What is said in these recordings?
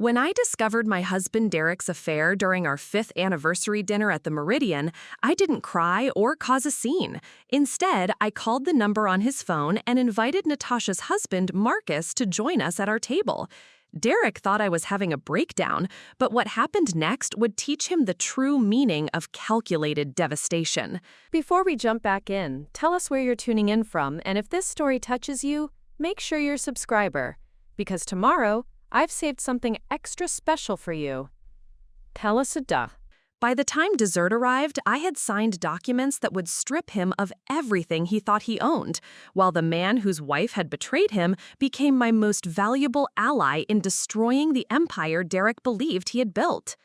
When I discovered my husband Derek's affair during our 5th anniversary dinner at the Meridian, I didn't cry or cause a scene. Instead, I called the number on his phone and invited Natasha's husband, Marcus, to join us at our table. Derek thought I was having a breakdown, but what happened next would teach him the true meaning of calculated devastation. Before we jump back in, tell us where you're tuning in from, and if this story touches you, make sure you're a subscriber. Because tomorrow, I've saved something extra special for you. Tell us a duh. By the time dessert arrived, I had signed documents that would strip him of everything he thought he owned, while the man whose wife had betrayed him became my most valuable ally in destroying the empire Derek believed he had built.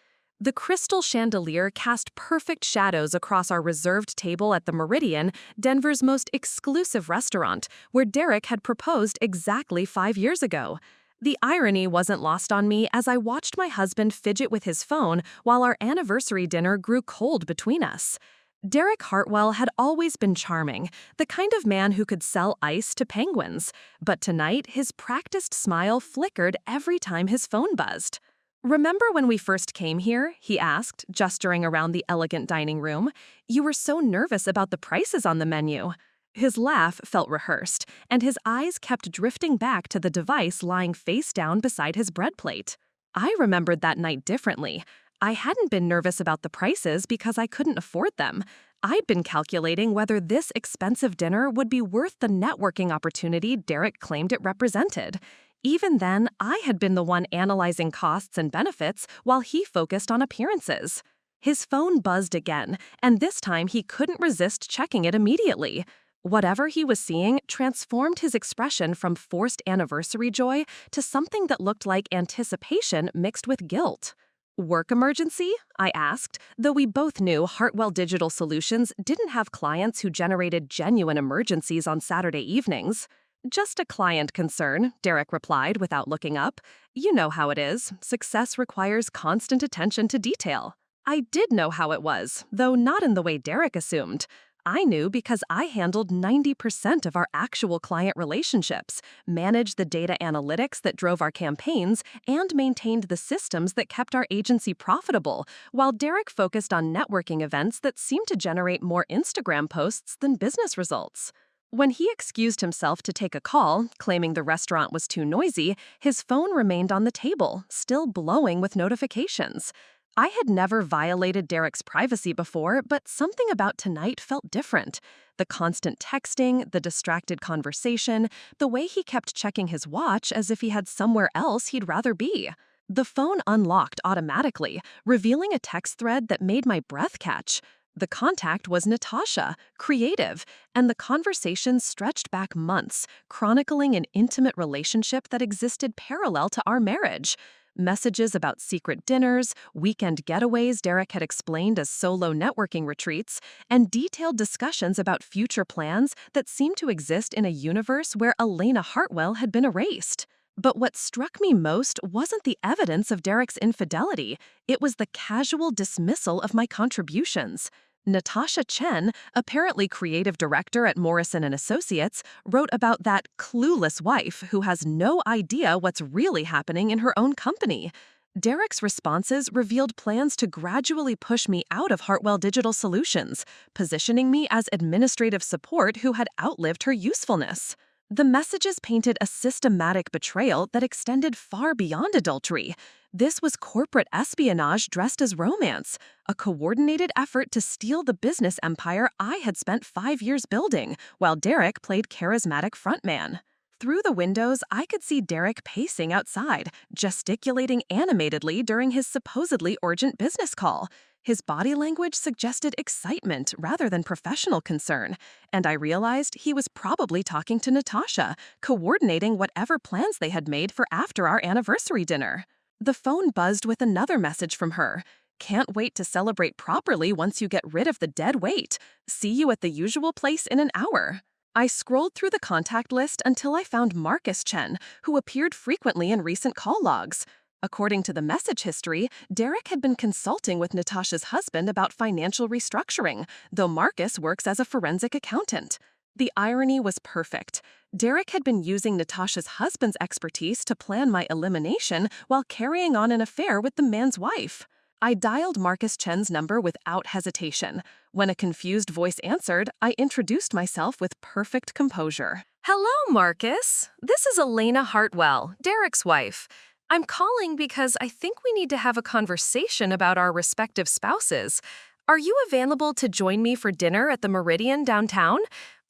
The crystal chandelier cast perfect shadows across our reserved table at the Meridian, Denver's most exclusive restaurant, where Derek had proposed exactly 5 years ago. The irony wasn't lost on me as I watched my husband fidget with his phone while our anniversary dinner grew cold between us. Derek Hartwell had always been charming, the kind of man who could sell ice to penguins, but tonight his practiced smile flickered every time his phone buzzed. "Remember when we first came here?" he asked, gesturing around the elegant dining room. "You were so nervous about the prices on the menu." His laugh felt rehearsed, and his eyes kept drifting back to the device lying face down beside his bread plate. I remembered that night differently. I hadn't been nervous about the prices because I couldn't afford them. I'd been calculating whether this expensive dinner would be worth the networking opportunity Derek claimed it represented. Even then, I had been the one analyzing costs and benefits while he focused on appearances. His phone buzzed again, and this time he couldn't resist checking it immediately. Whatever he was seeing transformed his expression from forced anniversary joy to something that looked like anticipation mixed with guilt. "Work emergency?" I asked, though we both knew Hartwell Digital Solutions didn't have clients who generated genuine emergencies on Saturday evenings. "Just a client concern," Derek replied without looking up. "You know how it is. Success requires constant attention to detail." I did know how it was, though not in the way Derek assumed. I knew because I handled 90% of our actual client relationships, managed the data analytics that drove our campaigns, and maintained the systems that kept our agency profitable, while Derek focused on networking events that seemed to generate more Instagram posts than business results. When he excused himself to take a call, claiming the restaurant was too noisy, his phone remained on the table, still blowing with notifications. I had never violated Derek's privacy before, but something about tonight felt different. The constant texting, the distracted conversation, the way he kept checking his watch as if he had somewhere else he'd rather be. The phone unlocked automatically, revealing a text thread that made my breath catch. The contact was Natasha, creative, and the conversation stretched back months, chronicling an intimate relationship that existed parallel to our marriage. Messages about secret dinners, weekend getaways Derek had explained as solo networking retreats, and detailed discussions about future plans that seemed to exist in a universe where Elena Hartwell had been erased. But what struck me most wasn't the evidence of Derek's infidelity, it was the casual dismissal of my contributions. Natasha Chen, apparently creative director at Morrison & Associates, wrote about that clueless wife who has no idea what's really happening in her own company. Derek's responses revealed plans to gradually push me out of Hartwell Digital Solutions, positioning me as administrative support who had outlived her usefulness. The messages painted a systematic betrayal that extended far beyond adultery. This was corporate espionage dressed as romance, a coordinated effort to steal the business empire I had spent 5 years building, while Derek played charismatic frontman. Through the windows, I could see Derek pacing outside, gesticulating animatedly during his supposedly urgent business call. His body language suggested excitement rather than professional concern, and I realized he was probably talking to Natasha, coordinating whatever plans they had made for after our anniversary dinner. The phone buzzed with another message from her. "Can't wait to celebrate properly once you get rid of the dead weight. See you at the usual place in an hour." I scrolled through the contact list until I found Marcus Chen, who appeared frequently in recent call logs. According to the message history, Derek had been consulting with Natasha's husband about financial restructuring, though Marcus works as a forensic accountant. The irony was perfect. Derek had been using Natasha's husband's expertise to plan my elimination while carrying on an affair with the man's wife. I dialed Marcus Chen's number without hesitation. When a confused voice answered, I introduced myself with perfect composure. Hello, Marcus. This is Elena Hartwell, Derek's wife. I'm calling because I think we need to have a conversation about our respective spouses. Are you available to join me for dinner at the Meridian downtown?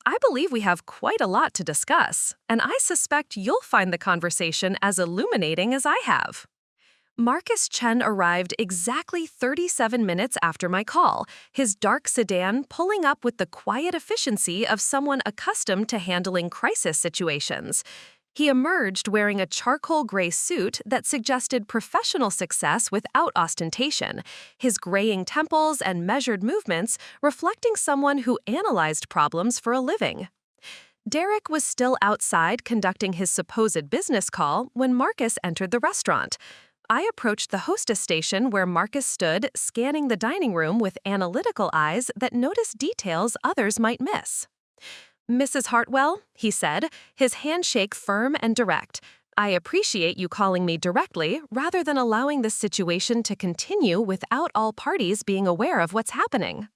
I believe we have quite a lot to discuss, and I suspect you'll find the conversation as illuminating as I have. Marcus Chen arrived exactly 37 minutes after my call, his dark sedan pulling up with the quiet efficiency of someone accustomed to handling crisis situations. He emerged wearing a charcoal gray suit that suggested professional success without ostentation, his graying temples and measured movements reflecting someone who analyzed problems for a living. Derek was still outside conducting his supposed business call when Marcus entered the restaurant. I approached the hostess station where Marcus stood, scanning the dining room with analytical eyes that noticed details others might miss. "Mrs. Hartwell," he said, his handshake firm and direct. "I appreciate you calling me directly rather than allowing this situation to continue without all parties being aware of what's happening."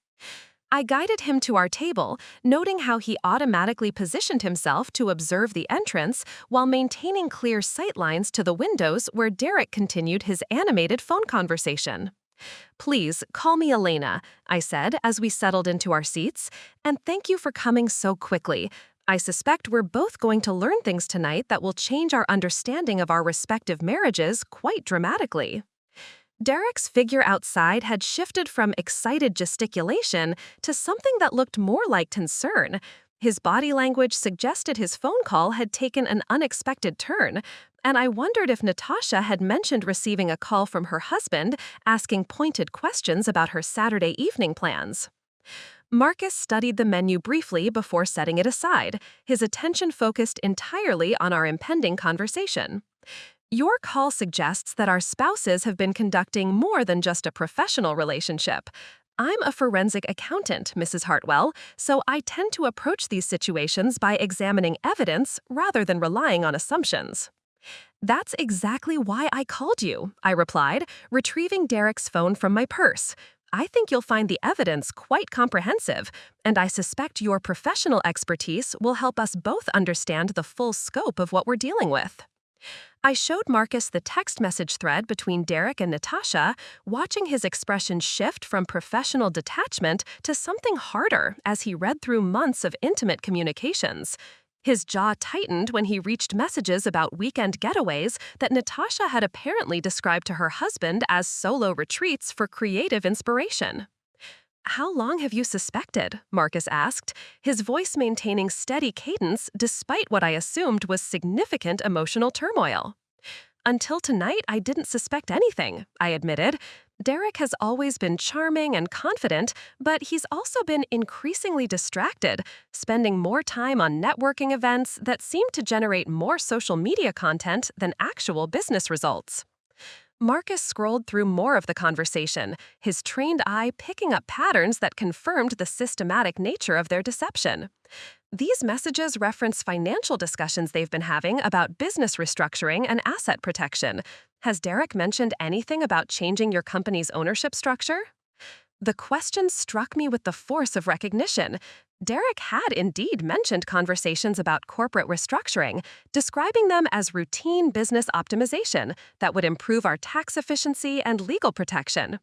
I guided him to our table, noting how he automatically positioned himself to observe the entrance while maintaining clear sightlines to the windows where Derek continued his animated phone conversation. "Please, call me Elena," I said as we settled into our seats, "and thank you for coming so quickly. I suspect we're both going to learn things tonight that will change our understanding of our respective marriages quite dramatically." Derek's figure outside had shifted from excited gesticulation to something that looked more like concern. His body language suggested his phone call had taken an unexpected turn, and I wondered if Natasha had mentioned receiving a call from her husband asking pointed questions about her Saturday evening plans. Marcus studied the menu briefly before setting it aside, his attention focused entirely on our impending conversation. "Your call suggests that our spouses have been conducting more than just a professional relationship. I'm a forensic accountant, Mrs. Hartwell, so I tend to approach these situations by examining evidence rather than relying on assumptions." "That's exactly why I called you," I replied, retrieving Derek's phone from my purse. "I think you'll find the evidence quite comprehensive, and I suspect your professional expertise will help us both understand the full scope of what we're dealing with." I showed Marcus the text message thread between Derek and Natasha, watching his expression shift from professional detachment to something harder as he read through months of intimate communications. His jaw tightened when he reached messages about weekend getaways that Natasha had apparently described to her husband as solo retreats for creative inspiration. "How long have you suspected?" Marcus asked, his voice maintaining steady cadence despite what I assumed was significant emotional turmoil. "Until tonight, I didn't suspect anything," I admitted. "Derek has always been charming and confident, but he's also been increasingly distracted, spending more time on networking events that seem to generate more social media content than actual business results." Marcus scrolled through more of the conversation, his trained eye picking up patterns that confirmed the systematic nature of their deception. These messages reference financial discussions they've been having about business restructuring and asset protection. "Has Derek mentioned anything about changing your company's ownership structure?" The question struck me with the force of recognition. Derek had indeed mentioned conversations about corporate restructuring, describing them as routine business optimization that would improve our tax efficiency and legal protection.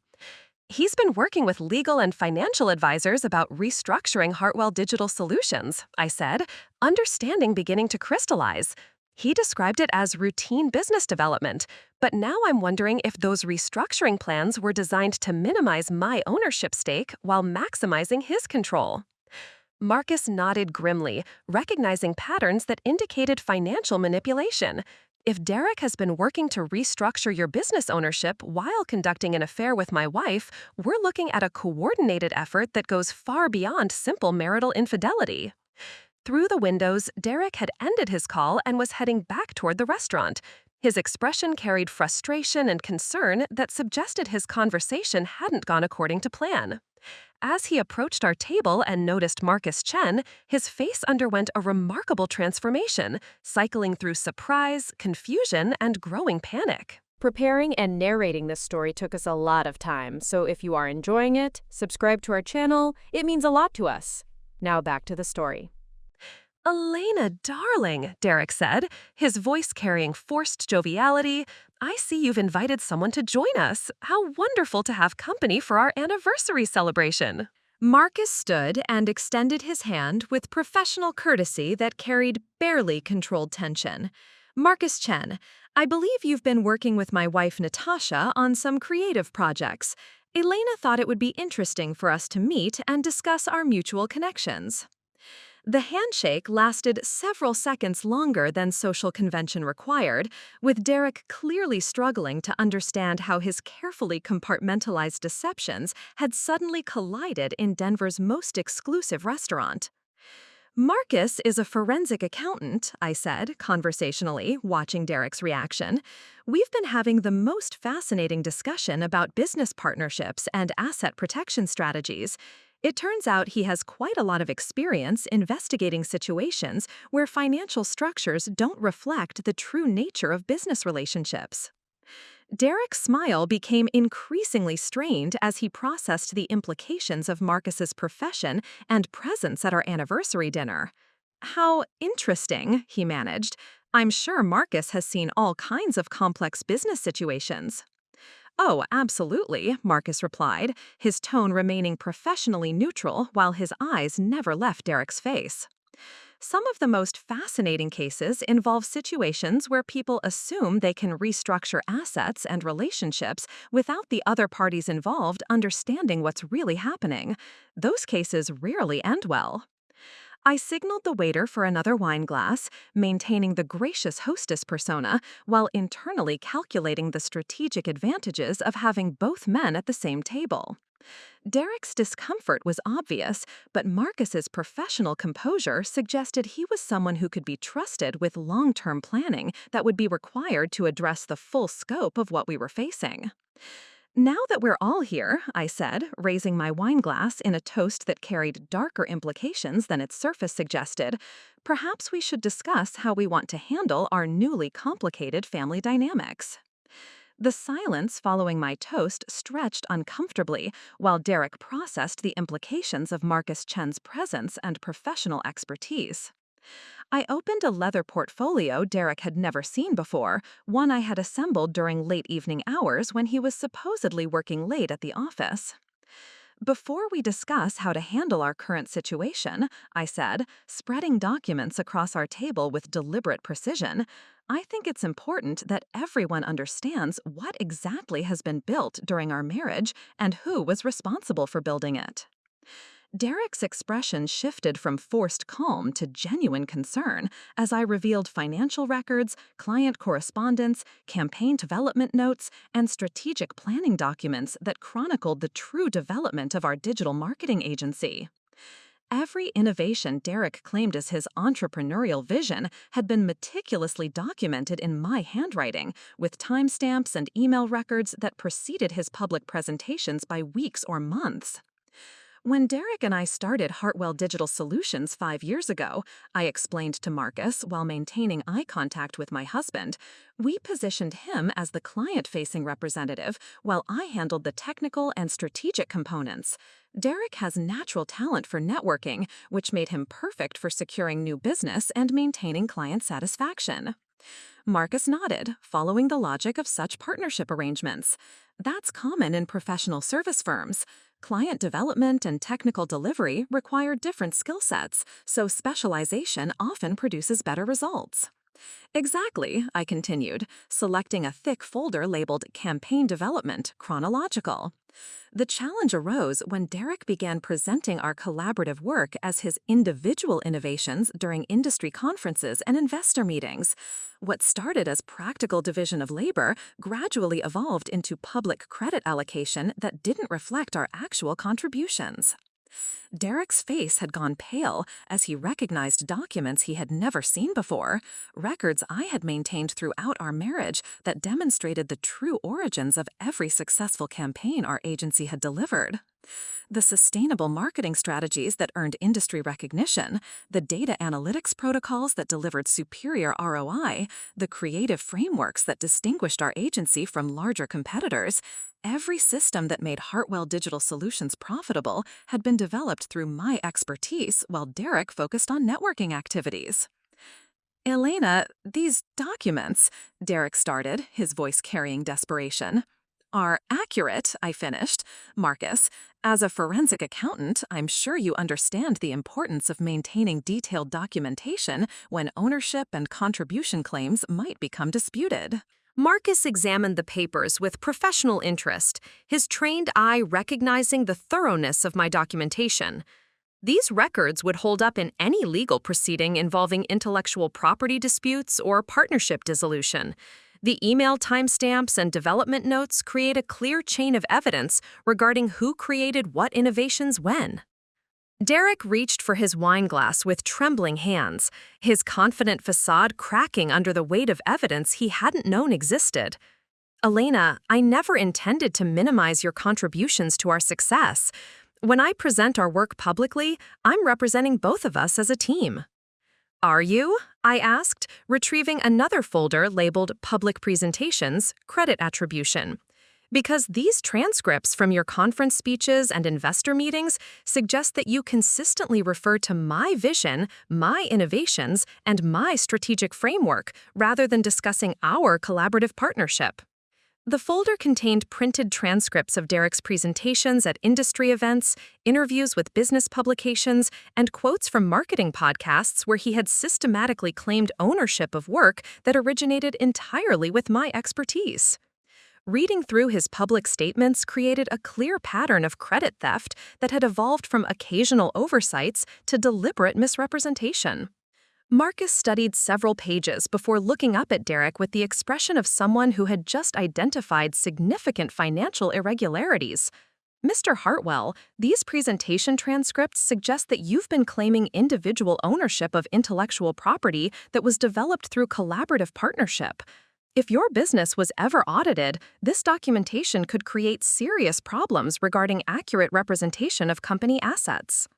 "He's been working with legal and financial advisors about restructuring Hartwell Digital Solutions," I said, understanding beginning to crystallize. He described it as routine business development, but now I'm wondering if those restructuring plans were designed to minimize my ownership stake while maximizing his control. Marcus nodded grimly, recognizing patterns that indicated financial manipulation. "If Derek has been working to restructure your business ownership while conducting an affair with my wife, we're looking at a coordinated effort that goes far beyond simple marital infidelity." Through the windows, Derek had ended his call and was heading back toward the restaurant. His expression carried frustration and concern that suggested his conversation hadn't gone according to plan. As he approached our table and noticed Marcus Chen, his face underwent a remarkable transformation, cycling through surprise, confusion, and growing panic. Preparing and narrating this story took us a lot of time, so if you are enjoying it, subscribe to our channel. It means a lot to us. Now back to the story. Elena, darling, Derek said, his voice carrying forced joviality. I see you've invited someone to join us. How wonderful to have company for our anniversary celebration. Marcus stood and extended his hand with professional courtesy that carried barely controlled tension. Marcus Chen, I believe you've been working with my wife Natasha on some creative projects. Elena thought it would be interesting for us to meet and discuss our mutual connections. The handshake lasted several seconds longer than social convention required, with Derek clearly struggling to understand how his carefully compartmentalized deceptions had suddenly collided in Denver's most exclusive restaurant. Marcus is a forensic accountant, I said, conversationally, watching Derek's reaction. We've been having the most fascinating discussion about business partnerships and asset protection strategies. It turns out he has quite a lot of experience investigating situations where financial structures don't reflect the true nature of business relationships. Derek's smile became increasingly strained as he processed the implications of Marcus's profession and presence at our anniversary dinner. How interesting, he managed. I'm sure Marcus has seen all kinds of complex business situations. Oh, absolutely, Marcus replied, his tone remaining professionally neutral while his eyes never left Derek's face. Some of the most fascinating cases involve situations where people assume they can restructure assets and relationships without the other parties involved understanding what's really happening. Those cases rarely end well. I signaled the waiter for another wine glass, maintaining the gracious hostess persona while internally calculating the strategic advantages of having both men at the same table. Derek's discomfort was obvious, but Marcus's professional composure suggested he was someone who could be trusted with long-term planning that would be required to address the full scope of what we were facing. Now that we're all here, I said, raising my wine glass in a toast that carried darker implications than its surface suggested, perhaps we should discuss how we want to handle our newly complicated family dynamics. The silence following my toast stretched uncomfortably while Derek processed the implications of Marcus Chen's presence and professional expertise. I opened a leather portfolio Derek had never seen before, one I had assembled during late evening hours when he was supposedly working late at the office. Before we discuss how to handle our current situation, I said, spreading documents across our table with deliberate precision, I think it's important that everyone understands what exactly has been built during our marriage and who was responsible for building it. Derek's expression shifted from forced calm to genuine concern as I revealed financial records, client correspondence, campaign development notes, and strategic planning documents that chronicled the true development of our digital marketing agency. Every innovation Derek claimed as his entrepreneurial vision had been meticulously documented in my handwriting, with timestamps and email records that preceded his public presentations by weeks or months. When Derek and I started Hartwell Digital Solutions 5 years ago, I explained to Marcus while maintaining eye contact with my husband, we positioned him as the client-facing representative while I handled the technical and strategic components. Derek has natural talent for networking, which made him perfect for securing new business and maintaining client satisfaction. Marcus nodded, following the logic of such partnership arrangements. That's common in professional service firms. Client development and technical delivery require different skill sets, so specialization often produces better results. Exactly, I continued, selecting a thick folder labeled Campaign Development Chronological. The challenge arose when Derek began presenting our collaborative work as his individual innovations during industry conferences and investor meetings. What started as practical division of labor gradually evolved into public credit allocation that didn't reflect our actual contributions. Derek's face had gone pale as he recognized documents he had never seen before, records I had maintained throughout our marriage that demonstrated the true origins of every successful campaign our agency had delivered. The sustainable marketing strategies that earned industry recognition, the data analytics protocols that delivered superior ROI, the creative frameworks that distinguished our agency from larger competitors. Every system that made Hartwell Digital Solutions profitable had been developed through my expertise while Derek focused on networking activities. Elena, these documents, Derek started, his voice carrying desperation, are accurate, I finished. Marcus, as a forensic accountant, I'm sure you understand the importance of maintaining detailed documentation when ownership and contribution claims might become disputed. Marcus examined the papers with professional interest, his trained eye recognizing the thoroughness of my documentation. These records would hold up in any legal proceeding involving intellectual property disputes or partnership dissolution. The email timestamps and development notes create a clear chain of evidence regarding who created what innovations when. Derek reached for his wine glass with trembling hands, his confident facade cracking under the weight of evidence he hadn't known existed. Elena, I never intended to minimize your contributions to our success. When I present our work publicly, I'm representing both of us as a team. Are you? I asked, retrieving another folder labeled Public Presentations, Credit Attribution. Because these transcripts from your conference speeches and investor meetings suggest that you consistently refer to my vision, my innovations, and my strategic framework rather than discussing our collaborative partnership. The folder contained printed transcripts of Derek's presentations at industry events, interviews with business publications, and quotes from marketing podcasts where he had systematically claimed ownership of work that originated entirely with my expertise. Reading through his public statements created a clear pattern of credit theft that had evolved from occasional oversights to deliberate misrepresentation. Marcus studied several pages before looking up at Derek with the expression of someone who had just identified significant financial irregularities. Mr. Hartwell, these presentation transcripts suggest that you've been claiming individual ownership of intellectual property that was developed through collaborative partnership. If your business was ever audited, this documentation could create serious problems regarding accurate representation of company assets.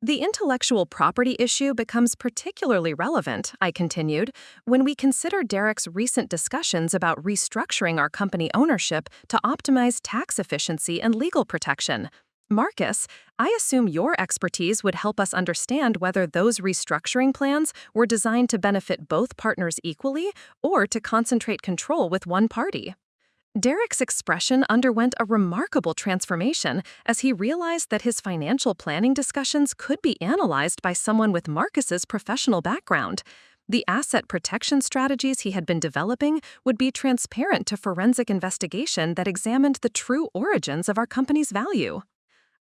The intellectual property issue becomes particularly relevant, I continued, when we consider Derek's recent discussions about restructuring our company ownership to optimize tax efficiency and legal protection. Marcus, I assume your expertise would help us understand whether those restructuring plans were designed to benefit both partners equally or to concentrate control with one party. Derek's expression underwent a remarkable transformation as he realized that his financial planning discussions could be analyzed by someone with Marcus's professional background. The asset protection strategies he had been developing would be transparent to forensic investigation that examined the true origins of our company's value.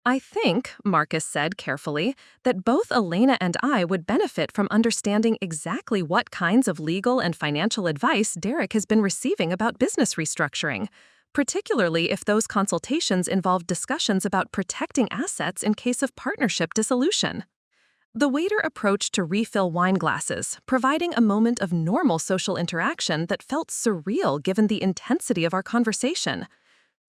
I think, Marcus said carefully, that both Elena and I would benefit from understanding exactly what kinds of legal and financial advice Derek has been receiving about business restructuring, particularly if those consultations involve discussions about protecting assets in case of partnership dissolution. The waiter approached to refill wine glasses, providing a moment of normal social interaction that felt surreal given the intensity of our conversation.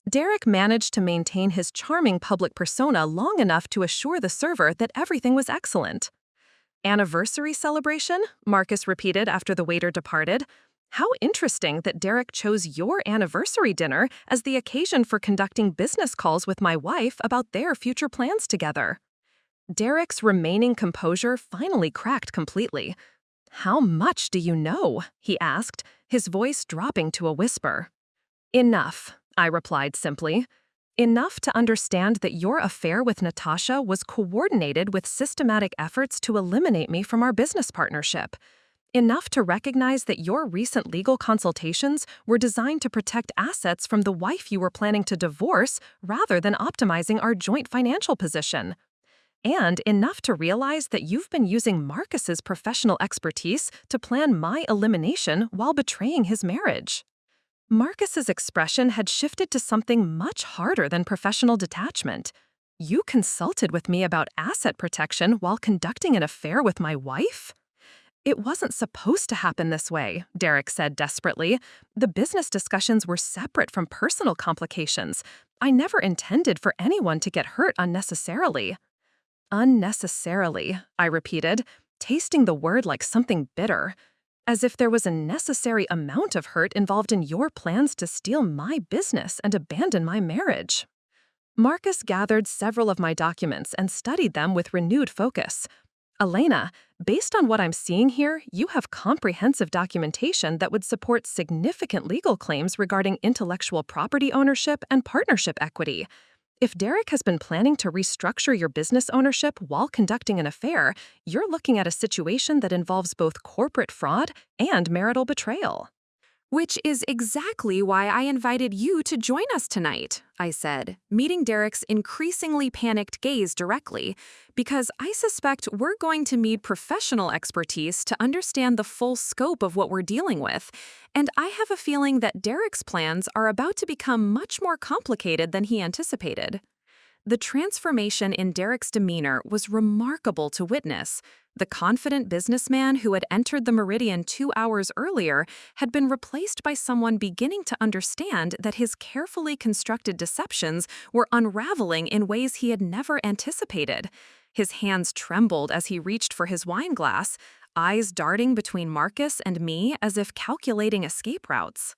Derek managed to maintain his charming public persona long enough to assure the server that everything was excellent. Anniversary celebration? Marcus repeated after the waiter departed. How interesting that Derek chose your anniversary dinner as the occasion for conducting business calls with my wife about their future plans together. Derek's remaining composure finally cracked completely. How much do you know? He asked, his voice dropping to a whisper. Enough, I replied simply. Enough to understand that your affair with Natasha was coordinated with systematic efforts to eliminate me from our business partnership. Enough to recognize that your recent legal consultations were designed to protect assets from the wife you were planning to divorce rather than optimizing our joint financial position. And enough to realize that you've been using Marcus's professional expertise to plan my elimination while betraying his marriage. Marcus's expression had shifted to something much harder than professional detachment. You consulted with me about asset protection while conducting an affair with my wife? It wasn't supposed to happen this way, Derek said desperately. The business discussions were separate from personal complications. I never intended for anyone to get hurt unnecessarily. Unnecessarily, I repeated, tasting the word like something bitter. As if there was a necessary amount of hurt involved in your plans to steal my business and abandon my marriage. Marcus gathered several of my documents and studied them with renewed focus. Elena, based on what I'm seeing here, you have comprehensive documentation that would support significant legal claims regarding intellectual property ownership and partnership equity. If Derek has been planning to restructure your business ownership while conducting an affair, you're looking at a situation that involves both corporate fraud and marital betrayal. Which is exactly why I invited you to join us tonight, I said, meeting Derek's increasingly panicked gaze directly, because I suspect we're going to need professional expertise to understand the full scope of what we're dealing with, and I have a feeling that Derek's plans are about to become much more complicated than he anticipated. The transformation in Derek's demeanor was remarkable to witness. The confident businessman who had entered the Meridian 2 hours earlier had been replaced by someone beginning to understand that his carefully constructed deceptions were unraveling in ways he had never anticipated. His hands trembled as he reached for his wine glass, eyes darting between Marcus and me as if calculating escape routes.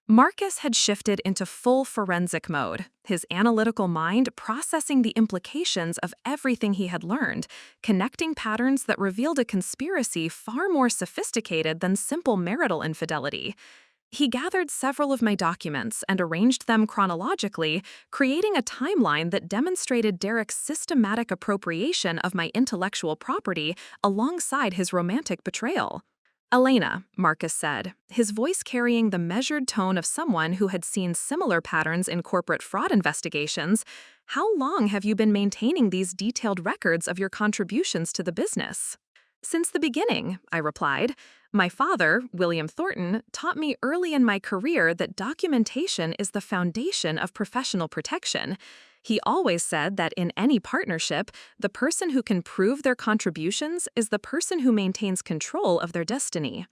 Marcus had shifted into full forensic mode, his analytical mind processing the implications of everything he had learned, connecting patterns that revealed a conspiracy far more sophisticated than simple marital infidelity. He gathered several of my documents and arranged them chronologically, creating a timeline that demonstrated Derek's systematic appropriation of my intellectual property alongside his romantic betrayal. Elena, Marcus said, his voice carrying the measured tone of someone who had seen similar patterns in corporate fraud investigations, how long have you been maintaining these detailed records of your contributions to the business? Since the beginning, I replied. My father, William Thornton, taught me early in my career that documentation is the foundation of professional protection. He always said that in any partnership, the person who can prove their contributions is the person who maintains control of their destiny.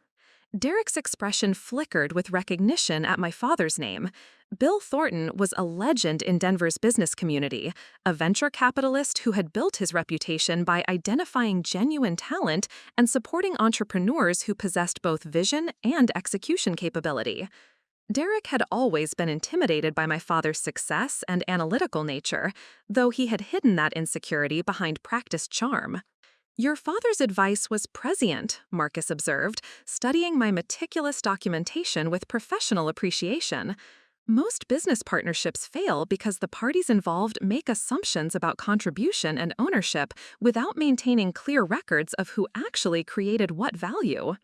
Derek's expression flickered with recognition at my father's name. Bill Thornton was a legend in Denver's business community, a venture capitalist who had built his reputation by identifying genuine talent and supporting entrepreneurs who possessed both vision and execution capability. Derek had always been intimidated by my father's success and analytical nature, though he had hidden that insecurity behind practiced charm. Your father's advice was prescient, Marcus observed, studying my meticulous documentation with professional appreciation. Most business partnerships fail because the parties involved make assumptions about contribution and ownership without maintaining clear records of who actually created what value.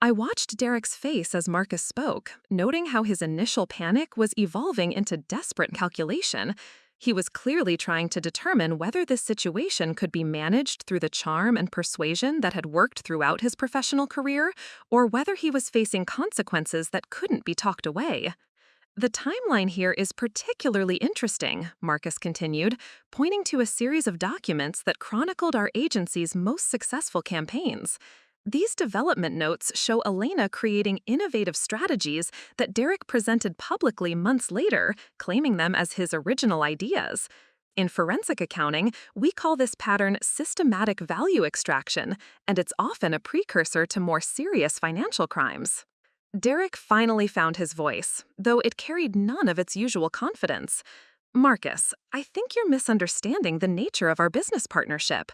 I watched Derek's face as Marcus spoke, noting how his initial panic was evolving into desperate calculation. He was clearly trying to determine whether this situation could be managed through the charm and persuasion that had worked throughout his professional career, or whether he was facing consequences that couldn't be talked away. The timeline here is particularly interesting, Marcus continued, pointing to a series of documents that chronicled our agency's most successful campaigns. These development notes show Elena creating innovative strategies that Derek presented publicly months later, claiming them as his original ideas. In forensic accounting, we call this pattern systematic value extraction, and it's often a precursor to more serious financial crimes. Derek finally found his voice, though it carried none of its usual confidence. Marcus, I think you're misunderstanding the nature of our business partnership.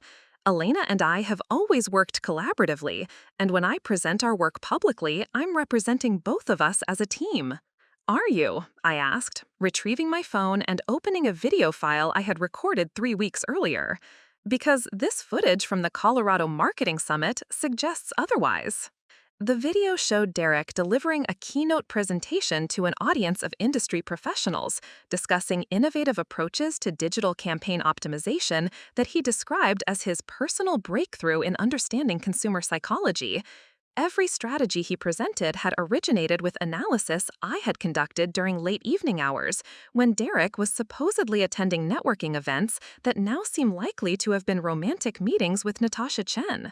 Elena and I have always worked collaboratively, and when I present our work publicly, I'm representing both of us as a team. Are you? I asked, retrieving my phone and opening a video file I had recorded 3 weeks earlier. Because this footage from the Colorado Marketing Summit suggests otherwise. The video showed Derek delivering a keynote presentation to an audience of industry professionals, discussing innovative approaches to digital campaign optimization that he described as his personal breakthrough in understanding consumer psychology. Every strategy he presented had originated with analysis I had conducted during late evening hours, when Derek was supposedly attending networking events that now seem likely to have been romantic meetings with Natasha Chen.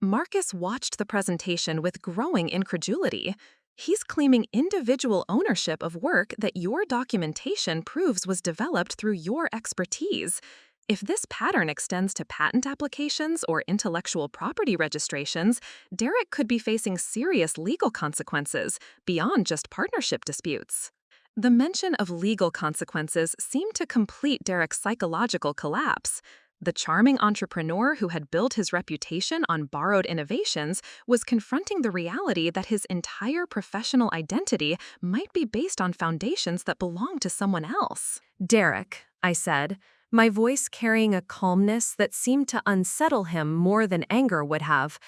Marcus watched the presentation with growing incredulity. He's claiming individual ownership of work that your documentation proves was developed through your expertise. If this pattern extends to patent applications or intellectual property registrations, Derek could be facing serious legal consequences beyond just partnership disputes. The mention of legal consequences seemed to complete Derek's psychological collapse. The charming entrepreneur who had built his reputation on borrowed innovations was confronting the reality that his entire professional identity might be based on foundations that belong to someone else. Derek, I said, my voice carrying a calmness that seemed to unsettle him more than anger would have.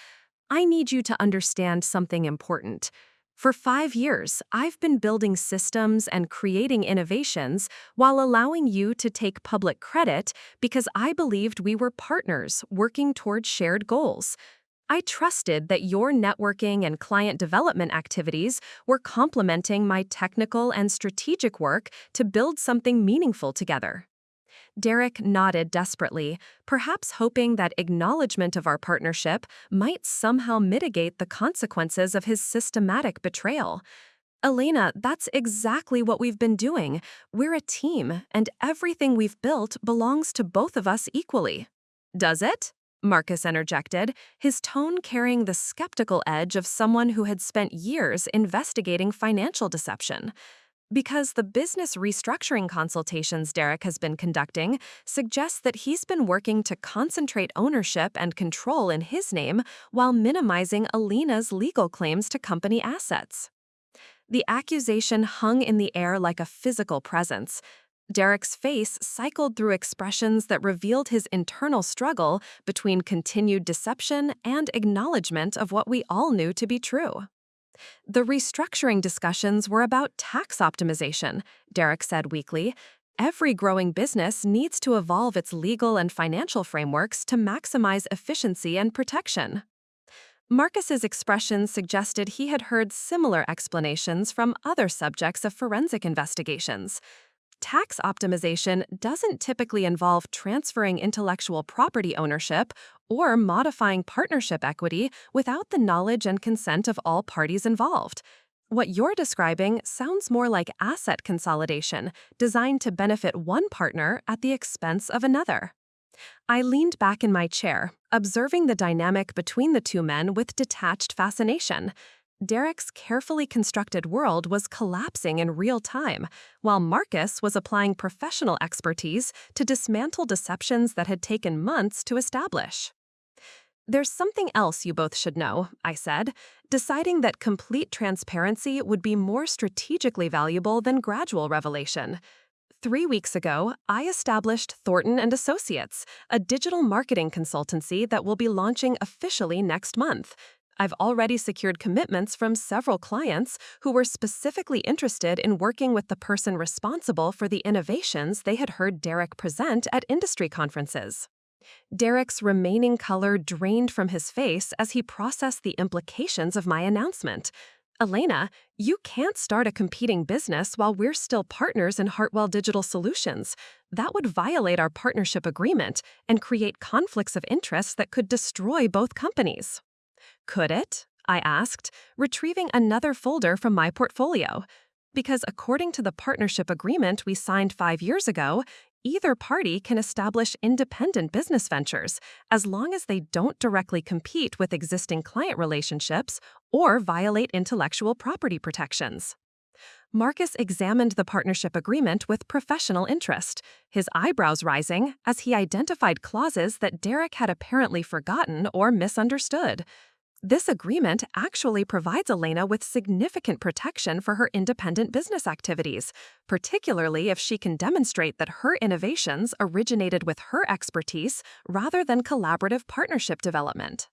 I need you to understand something important. For 5 years, I've been building systems and creating innovations while allowing you to take public credit because I believed we were partners working toward shared goals. I trusted that your networking and client development activities were complementing my technical and strategic work to build something meaningful together. Derek nodded desperately, perhaps hoping that acknowledgement of our partnership might somehow mitigate the consequences of his systematic betrayal. Elena, that's exactly what we've been doing. We're a team, and everything we've built belongs to both of us equally. Does it? Marcus interjected, his tone carrying the skeptical edge of someone who had spent years investigating financial deception. Because the business restructuring consultations Derek has been conducting suggests that he's been working to concentrate ownership and control in his name while minimizing Elena's legal claims to company assets. The accusation hung in the air like a physical presence. Derek's face cycled through expressions that revealed his internal struggle between continued deception and acknowledgement of what we all knew to be true. The restructuring discussions were about tax optimization, Derek said weakly. Every growing business needs to evolve its legal and financial frameworks to maximize efficiency and protection. Marcus's expression suggested he had heard similar explanations from other subjects of forensic investigations. Tax optimization doesn't typically involve transferring intellectual property ownership or modifying partnership equity without the knowledge and consent of all parties involved. What you're describing sounds more like asset consolidation, designed to benefit one partner at the expense of another. I leaned back in my chair, observing the dynamic between the two men with detached fascination. Derek's carefully constructed world was collapsing in real time, while Marcus was applying professional expertise to dismantle deceptions that had taken months to establish. There's something else you both should know, I said, deciding that complete transparency would be more strategically valuable than gradual revelation. 3 weeks ago, I established Thornton & Associates, a digital marketing consultancy that will be launching officially next month. I've already secured commitments from several clients who were specifically interested in working with the person responsible for the innovations they had heard Derek present at industry conferences. Derek's remaining color drained from his face as he processed the implications of my announcement. Elena, you can't start a competing business while we're still partners in Hartwell Digital Solutions. That would violate our partnership agreement and create conflicts of interest that could destroy both companies. Could it? I asked, retrieving another folder from my portfolio. Because according to the partnership agreement we signed 5 years ago, either party can establish independent business ventures as long as they don't directly compete with existing client relationships or violate intellectual property protections. Marcus examined the partnership agreement with professional interest, his eyebrows rising as he identified clauses that Derek had apparently forgotten or misunderstood. This agreement actually provides Elena with significant protection for her independent business activities, particularly if she can demonstrate that her innovations originated with her expertise rather than collaborative partnership development.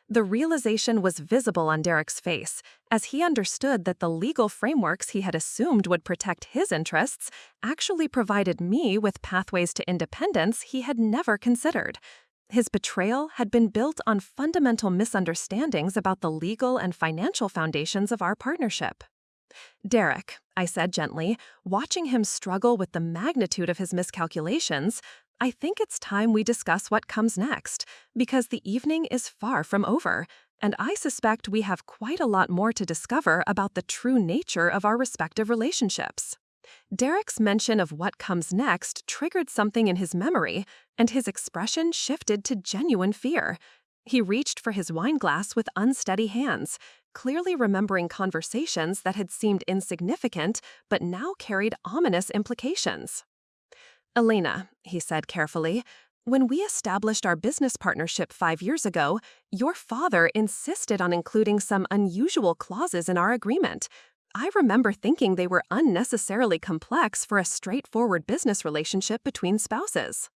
The realization was visible on Derek's face as he understood that the legal frameworks he had assumed would protect his interests actually provided me with pathways to independence he had never considered. His betrayal had been built on fundamental misunderstandings about the legal and financial foundations of our partnership. Derek, I said gently, watching him struggle with the magnitude of his miscalculations, I think it's time we discuss what comes next, because the evening is far from over, and I suspect we have quite a lot more to discover about the true nature of our respective relationships. Derek's mention of what comes next triggered something in his memory, and his expression shifted to genuine fear. He reached for his wine glass with unsteady hands, clearly remembering conversations that had seemed insignificant but now carried ominous implications. Elena, he said carefully, when we established our business partnership 5 years ago, your father insisted on including some unusual clauses in our agreement. I remember thinking they were unnecessarily complex for a straightforward business relationship between spouses.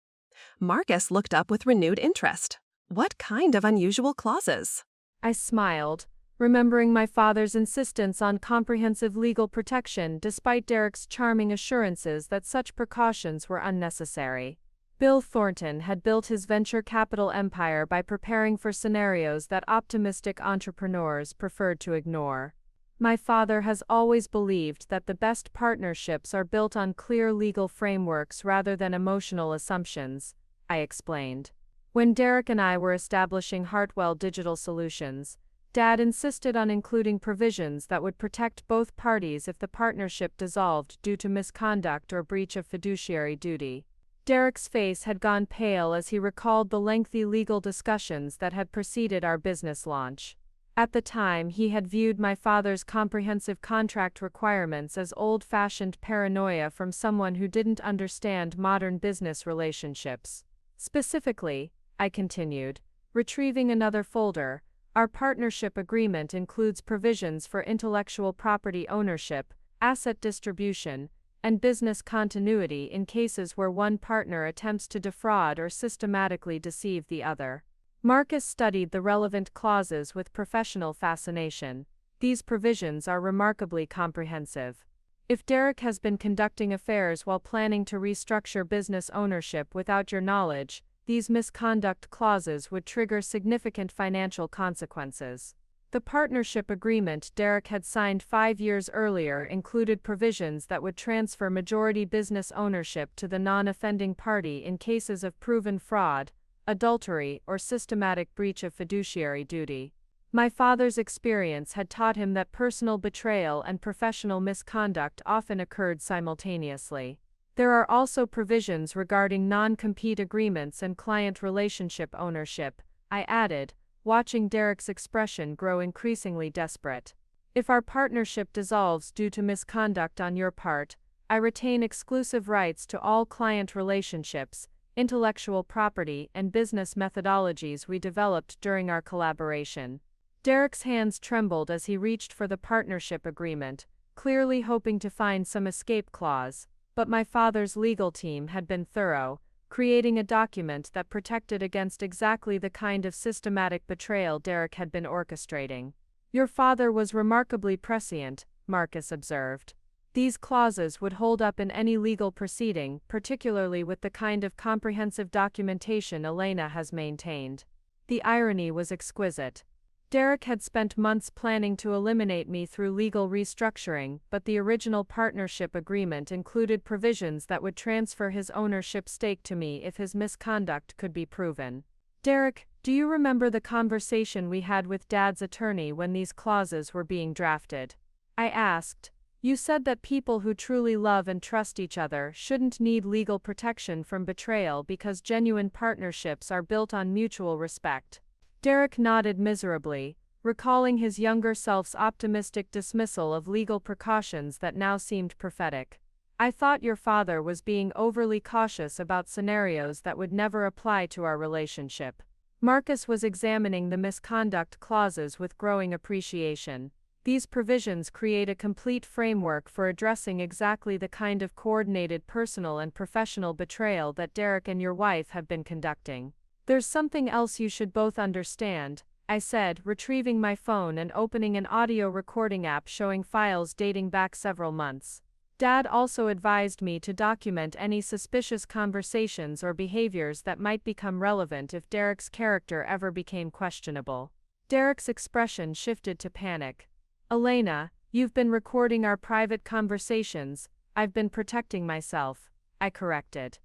Marcus looked up with renewed interest. What kind of unusual clauses? I smiled, remembering my father's insistence on comprehensive legal protection despite Derek's charming assurances that such precautions were unnecessary. Bill Thornton had built his venture capital empire by preparing for scenarios that optimistic entrepreneurs preferred to ignore. My father has always believed that the best partnerships are built on clear legal frameworks rather than emotional assumptions, I explained. When Derek and I were establishing Hartwell Digital Solutions, Dad insisted on including provisions that would protect both parties if the partnership dissolved due to misconduct or breach of fiduciary duty. Derek's face had gone pale as he recalled the lengthy legal discussions that had preceded our business launch. At the time, he had viewed my father's comprehensive contract requirements as old-fashioned paranoia from someone who didn't understand modern business relationships. Specifically, I continued, retrieving another folder, our partnership agreement includes provisions for intellectual property ownership, asset distribution, and business continuity in cases where one partner attempts to defraud or systematically deceive the other. Marcus studied the relevant clauses with professional fascination. These provisions are remarkably comprehensive. If Derek has been conducting affairs while planning to restructure business ownership without your knowledge, these misconduct clauses would trigger significant financial consequences. The partnership agreement Derek had signed 5 years earlier included provisions that would transfer majority business ownership to the non-offending party in cases of proven fraud, adultery, or systematic breach of fiduciary duty. My father's experience had taught him that personal betrayal and professional misconduct often occurred simultaneously. There are also provisions regarding non-compete agreements and client relationship ownership, I added, watching Derek's expression grow increasingly desperate. If our partnership dissolves due to misconduct on your part, I retain exclusive rights to all client relationships, intellectual property, and business methodologies we developed during our collaboration. Derek's hands trembled as he reached for the partnership agreement, clearly hoping to find some escape clause. But my father's legal team had been thorough, creating a document that protected against exactly the kind of systematic betrayal Derek had been orchestrating. Your father was remarkably prescient, Marcus observed. These clauses would hold up in any legal proceeding, particularly with the kind of comprehensive documentation Elena has maintained. The irony was exquisite. Derek had spent months planning to eliminate me through legal restructuring, but the original partnership agreement included provisions that would transfer his ownership stake to me if his misconduct could be proven. Derek, do you remember the conversation we had with Dad's attorney when these clauses were being drafted? I asked. You said that people who truly love and trust each other shouldn't need legal protection from betrayal because genuine partnerships are built on mutual respect. Derek nodded miserably, recalling his younger self's optimistic dismissal of legal precautions that now seemed prophetic. I thought your father was being overly cautious about scenarios that would never apply to our relationship. Marcus was examining the misconduct clauses with growing appreciation. These provisions create a complete framework for addressing exactly the kind of coordinated personal and professional betrayal that Derek and your wife have been conducting. There's something else you should both understand, I said, retrieving my phone and opening an audio recording app showing files dating back several months. Dad also advised me to document any suspicious conversations or behaviors that might become relevant if Derek's character ever became questionable. Derek's expression shifted to panic. Elena, you've been recording our private conversations. I've been protecting myself, I corrected.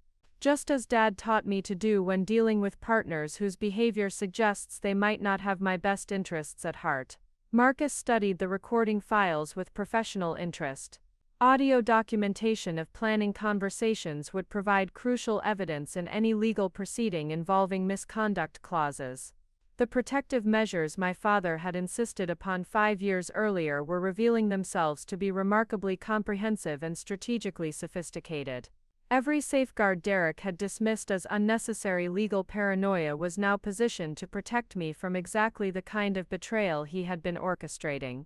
just as Dad taught me to do when dealing with partners whose behavior suggests they might not have my best interests at heart. Marcus studied the recording files with professional interest. Audio documentation of planning conversations would provide crucial evidence in any legal proceeding involving misconduct clauses. The protective measures my father had insisted upon 5 years earlier were revealing themselves to be remarkably comprehensive and strategically sophisticated. Every safeguard Derek had dismissed as unnecessary legal paranoia was now positioned to protect me from exactly the kind of betrayal he had been orchestrating.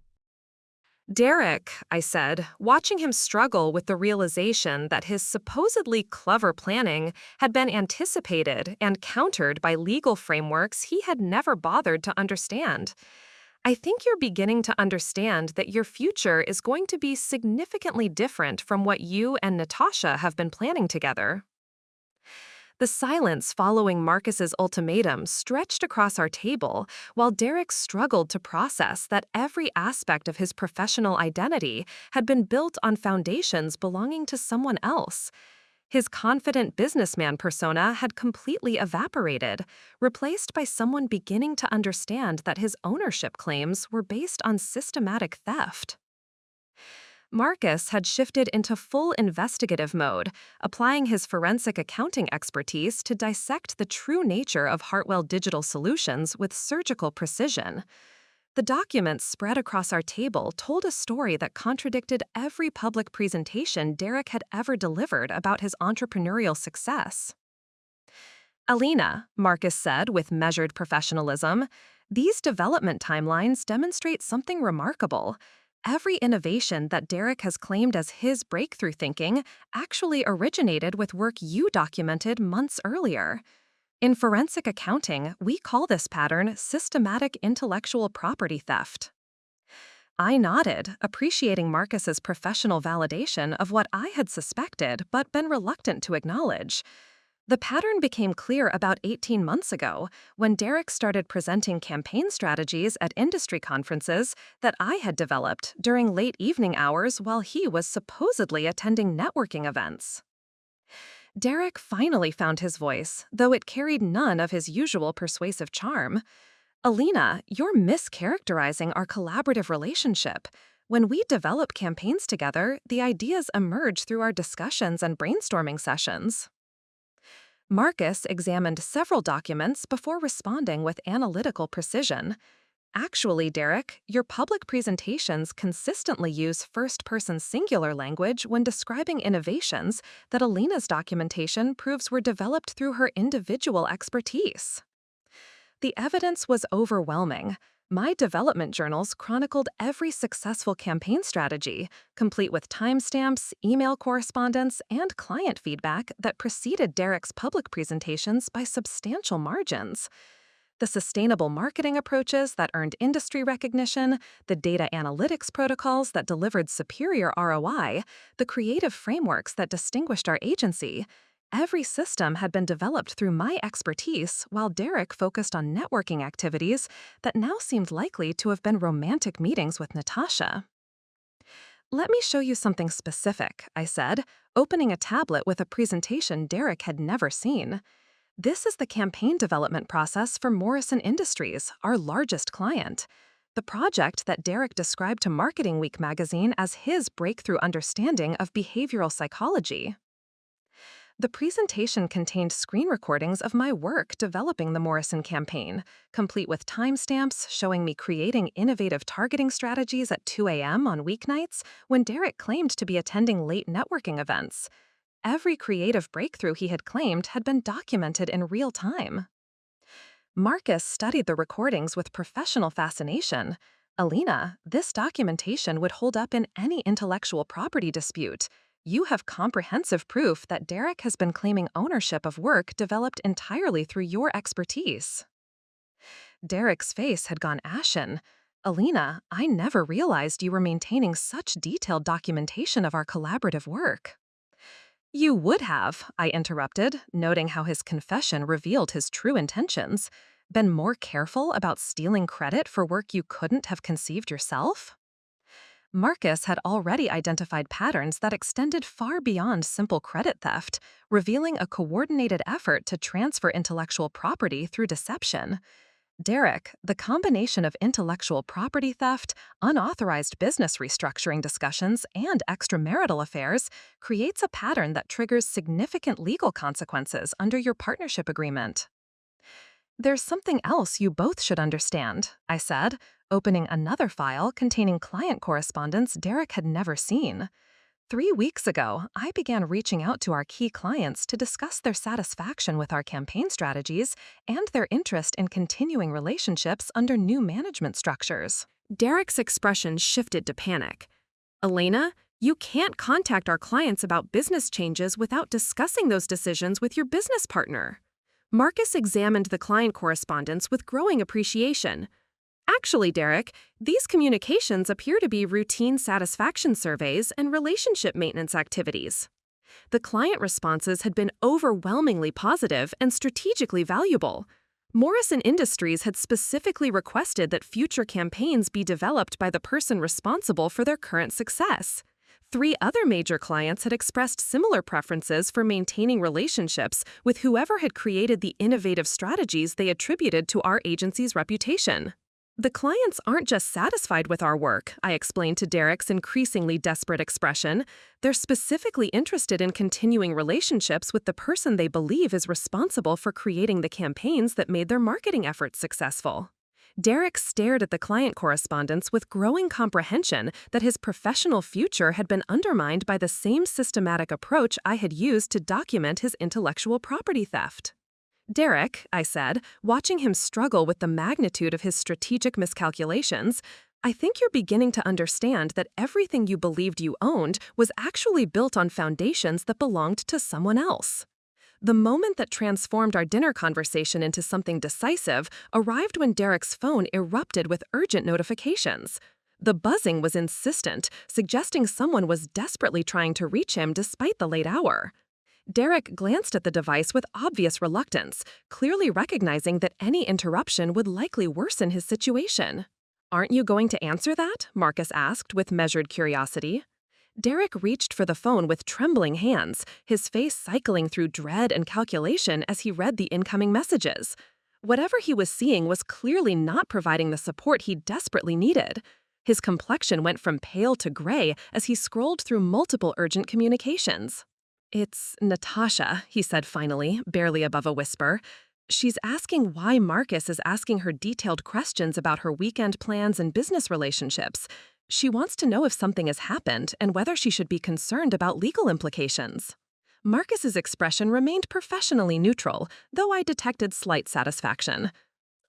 Derek, I said, watching him struggle with the realization that his supposedly clever planning had been anticipated and countered by legal frameworks he had never bothered to understand. I think you're beginning to understand that your future is going to be significantly different from what you and Natasha have been planning together. The silence following Marcus's ultimatum stretched across our table, while Derek struggled to process that every aspect of his professional identity had been built on foundations belonging to someone else. His confident businessman persona had completely evaporated, replaced by someone beginning to understand that his ownership claims were based on systematic theft. Marcus had shifted into full investigative mode, applying his forensic accounting expertise to dissect the true nature of Hartwell Digital Solutions with surgical precision. The documents spread across our table told a story that contradicted every public presentation Derek had ever delivered about his entrepreneurial success. "Alina," Marcus said with measured professionalism, "these development timelines demonstrate something remarkable. Every innovation that Derek has claimed as his breakthrough thinking actually originated with work you documented months earlier. In forensic accounting, we call this pattern systematic intellectual property theft." I nodded, appreciating Marcus's professional validation of what I had suspected but been reluctant to acknowledge. The pattern became clear about 18 months ago when Derek started presenting campaign strategies at industry conferences that I had developed during late evening hours while he was supposedly attending networking events. Derek finally found his voice, though it carried none of his usual persuasive charm. "Alina, you're mischaracterizing our collaborative relationship. When we develop campaigns together, the ideas emerge through our discussions and brainstorming sessions." Marcus examined several documents before responding with analytical precision. "Actually, Derek, your public presentations consistently use first-person singular language when describing innovations that Alina's documentation proves were developed through her individual expertise." The evidence was overwhelming. My development journals chronicled every successful campaign strategy, complete with timestamps, email correspondence, and client feedback that preceded Derek's public presentations by substantial margins. The sustainable marketing approaches that earned industry recognition, the data analytics protocols that delivered superior ROI, the creative frameworks that distinguished our agency. Every system had been developed through my expertise while Derek focused on networking activities that now seemed likely to have been romantic meetings with Natasha. "Let me show you something specific," I said, opening a tablet with a presentation Derek had never seen. "This is the campaign development process for Morrison Industries, our largest client. The project that Derek described to Marketing Week magazine as his breakthrough understanding of behavioral psychology." The presentation contained screen recordings of my work developing the Morrison campaign, complete with timestamps showing me creating innovative targeting strategies at 2 a.m. on weeknights when Derek claimed to be attending late networking events. Every creative breakthrough he had claimed had been documented in real time. Marcus studied the recordings with professional fascination. "Alina, this documentation would hold up in any intellectual property dispute. You have comprehensive proof that Derek has been claiming ownership of work developed entirely through your expertise." Derek's face had gone ashen. "Alina, I never realized you were maintaining such detailed documentation of our collaborative work." "You would have," I interrupted, noting how his confession revealed his true intentions. "Been more careful about stealing credit for work you couldn't have conceived yourself?" Marcus had already identified patterns that extended far beyond simple credit theft, revealing a coordinated effort to transfer intellectual property through deception. Derek, the combination of intellectual property theft, unauthorized business restructuring discussions, and extramarital affairs, creates a pattern that triggers significant legal consequences under your partnership agreement. There's something else you both should understand, I said, opening another file containing client correspondence Derek had never seen. 3 weeks ago, I began reaching out to our key clients to discuss their satisfaction with our campaign strategies and their interest in continuing relationships under new management structures. Derek's expression shifted to panic. Elena, you can't contact our clients about business changes without discussing those decisions with your business partner. Marcus examined the client correspondence with growing appreciation. Actually, Derek, these communications appear to be routine satisfaction surveys and relationship maintenance activities. The client responses had been overwhelmingly positive and strategically valuable. Morrison Industries had specifically requested that future campaigns be developed by the person responsible for their current success. 3 other major clients had expressed similar preferences for maintaining relationships with whoever had created the innovative strategies they attributed to our agency's reputation. The clients aren't just satisfied with our work, I explained to Derek's increasingly desperate expression. They're specifically interested in continuing relationships with the person they believe is responsible for creating the campaigns that made their marketing efforts successful. Derek stared at the client correspondence with growing comprehension that his professional future had been undermined by the same systematic approach I had used to document his intellectual property theft. Derek, I said, watching him struggle with the magnitude of his strategic miscalculations, I think you're beginning to understand that everything you believed you owned was actually built on foundations that belonged to someone else. The moment that transformed our dinner conversation into something decisive arrived when Derek's phone erupted with urgent notifications. The buzzing was insistent, suggesting someone was desperately trying to reach him despite the late hour. Derek glanced at the device with obvious reluctance, clearly recognizing that any interruption would likely worsen his situation. "Aren't you going to answer that?" Marcus asked with measured curiosity. Derek reached for the phone with trembling hands, his face cycling through dread and calculation as he read the incoming messages. Whatever he was seeing was clearly not providing the support he desperately needed. His complexion went from pale to gray as he scrolled through multiple urgent communications. "It's Natasha," he said finally, barely above a whisper. "She's asking why Marcus is asking her detailed questions about her weekend plans and business relationships. She wants to know if something has happened and whether she should be concerned about legal implications." Marcus's expression remained professionally neutral, though I detected slight satisfaction.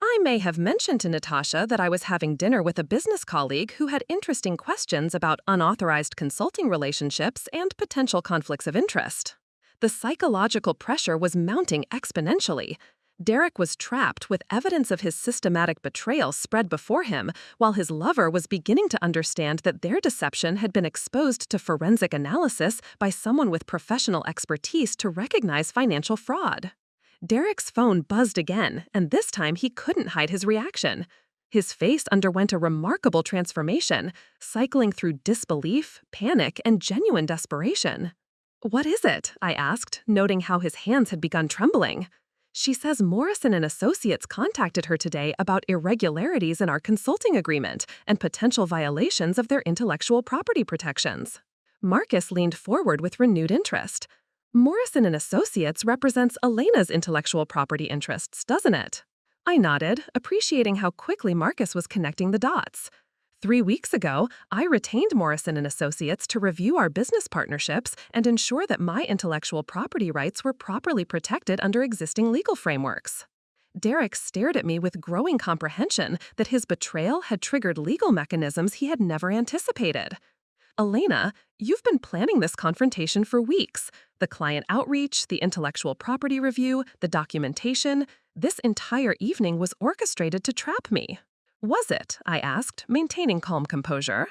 I may have mentioned to Natasha that I was having dinner with a business colleague who had interesting questions about unauthorized consulting relationships and potential conflicts of interest. The psychological pressure was mounting exponentially. Derek was trapped with evidence of his systematic betrayal spread before him, while his lover was beginning to understand that their deception had been exposed to forensic analysis by someone with professional expertise to recognize financial fraud. Derek's phone buzzed again, and this time he couldn't hide his reaction. His face underwent a remarkable transformation, cycling through disbelief, panic, and genuine desperation. "What is it?" I asked, noting how his hands had begun trembling. "She says Morrison and Associates contacted her today about irregularities in our consulting agreement and potential violations of their intellectual property protections." Marcus leaned forward with renewed interest. "Morrison and Associates represents Elena's intellectual property interests, doesn't it?" I nodded, appreciating how quickly Marcus was connecting the dots. 3 weeks ago, I retained Morrison and Associates to review our business partnerships and ensure that my intellectual property rights were properly protected under existing legal frameworks. Derek stared at me with growing comprehension that his betrayal had triggered legal mechanisms he had never anticipated. "Elena, you've been planning this confrontation for weeks. The client outreach, the intellectual property review, the documentation. This entire evening was orchestrated to trap me." "Was it?" I asked, maintaining calm composure.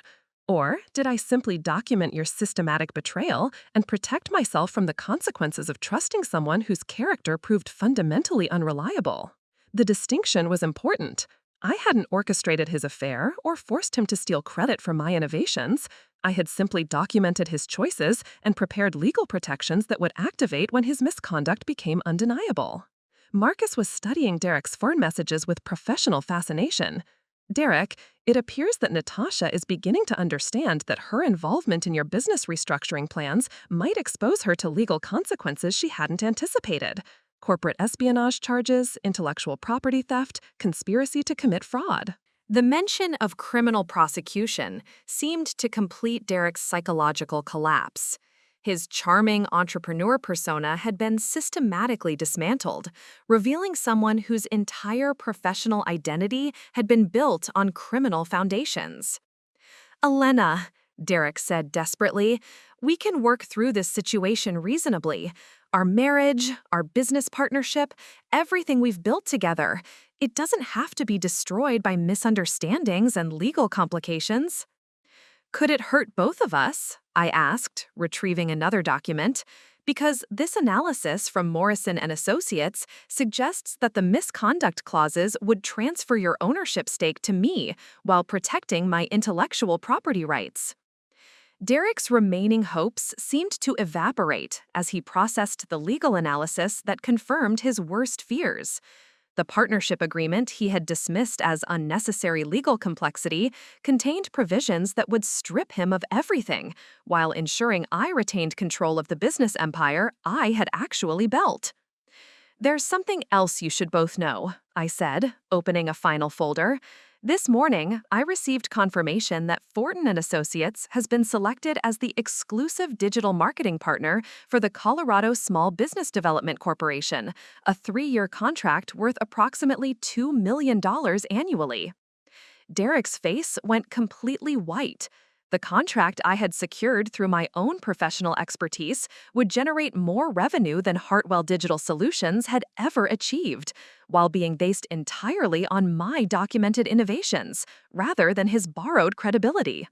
"Or did I simply document your systematic betrayal and protect myself from the consequences of trusting someone whose character proved fundamentally unreliable?" The distinction was important. I hadn't orchestrated his affair or forced him to steal credit for my innovations. I had simply documented his choices and prepared legal protections that would activate when his misconduct became undeniable. Marcus was studying Derek's phone messages with professional fascination. Derek, it appears that Natasha is beginning to understand that her involvement in your business restructuring plans might expose her to legal consequences she hadn't anticipated. Corporate espionage charges, intellectual property theft, conspiracy to commit fraud. The mention of criminal prosecution seemed to complete Derek's psychological collapse. His charming entrepreneur persona had been systematically dismantled, revealing someone whose entire professional identity had been built on criminal foundations. "Elena," Derek said desperately, "we can work through this situation reasonably. Our marriage, our business partnership, everything we've built together. It doesn't have to be destroyed by misunderstandings and legal complications." "Could it hurt both of us?" I asked, retrieving another document, because this analysis from Morrison and Associates suggests that the misconduct clauses would transfer your ownership stake to me while protecting my intellectual property rights. Derek's remaining hopes seemed to evaporate as he processed the legal analysis that confirmed his worst fears. The partnership agreement he had dismissed as unnecessary legal complexity contained provisions that would strip him of everything, while ensuring I retained control of the business empire I had actually built. "There's something else you should both know," I said, opening a final folder. "This morning, I received confirmation that Fortin & Associates has been selected as the exclusive digital marketing partner for the Colorado Small Business Development Corporation, a 3-year contract worth approximately $2 million annually." Derek's face went completely white. The contract I had secured through my own professional expertise would generate more revenue than Hartwell Digital Solutions had ever achieved, while being based entirely on my documented innovations, rather than his borrowed credibility.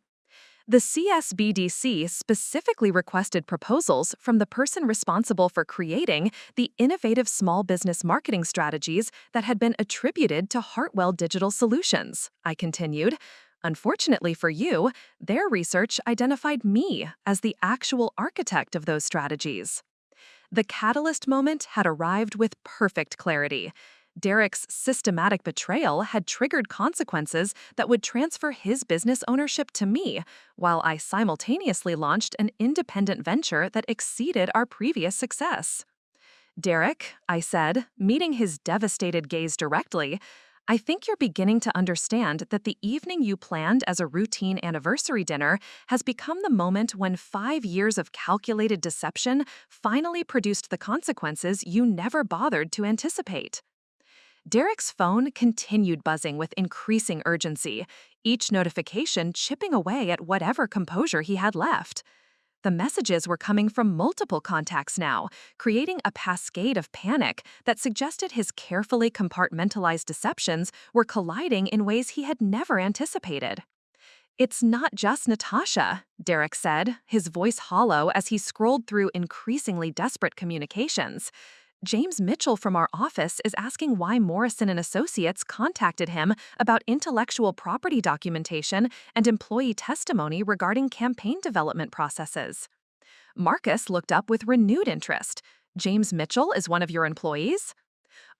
The CSBDC specifically requested proposals from the person responsible for creating the innovative small business marketing strategies that had been attributed to Hartwell Digital Solutions, I continued. Unfortunately for you, their research identified me as the actual architect of those strategies. The catalyst moment had arrived with perfect clarity. Derek's systematic betrayal had triggered consequences that would transfer his business ownership to me, while I simultaneously launched an independent venture that exceeded our previous success. "Derek," I said, meeting his devastated gaze directly, "I think you're beginning to understand that the evening you planned as a routine anniversary dinner has become the moment when 5 years of calculated deception finally produced the consequences you never bothered to anticipate." Derek's phone continued buzzing with increasing urgency, each notification chipping away at whatever composure he had left. The messages were coming from multiple contacts now, creating a cascade of panic that suggested his carefully compartmentalized deceptions were colliding in ways he had never anticipated. "It's not just Natasha," Derek said, his voice hollow as he scrolled through increasingly desperate communications. "James Mitchell from our office is asking why Morrison & Associates contacted him about intellectual property documentation and employee testimony regarding campaign development processes." Marcus looked up with renewed interest. "James Mitchell is one of your employees?"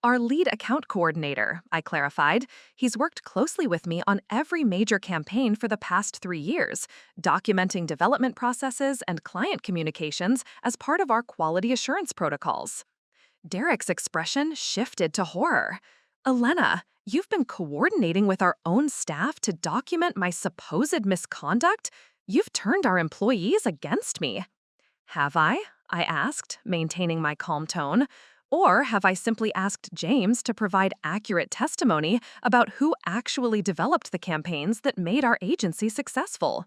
"Our lead account coordinator," I clarified. "He's worked closely with me on every major campaign for the past 3 years, documenting development processes and client communications as part of our quality assurance protocols." Derek's expression shifted to horror. "Elena, you've been coordinating with our own staff to document my supposed misconduct? You've turned our employees against me." "Have I?" I asked, maintaining my calm tone. "Or have I simply asked James to provide accurate testimony about who actually developed the campaigns that made our agency successful?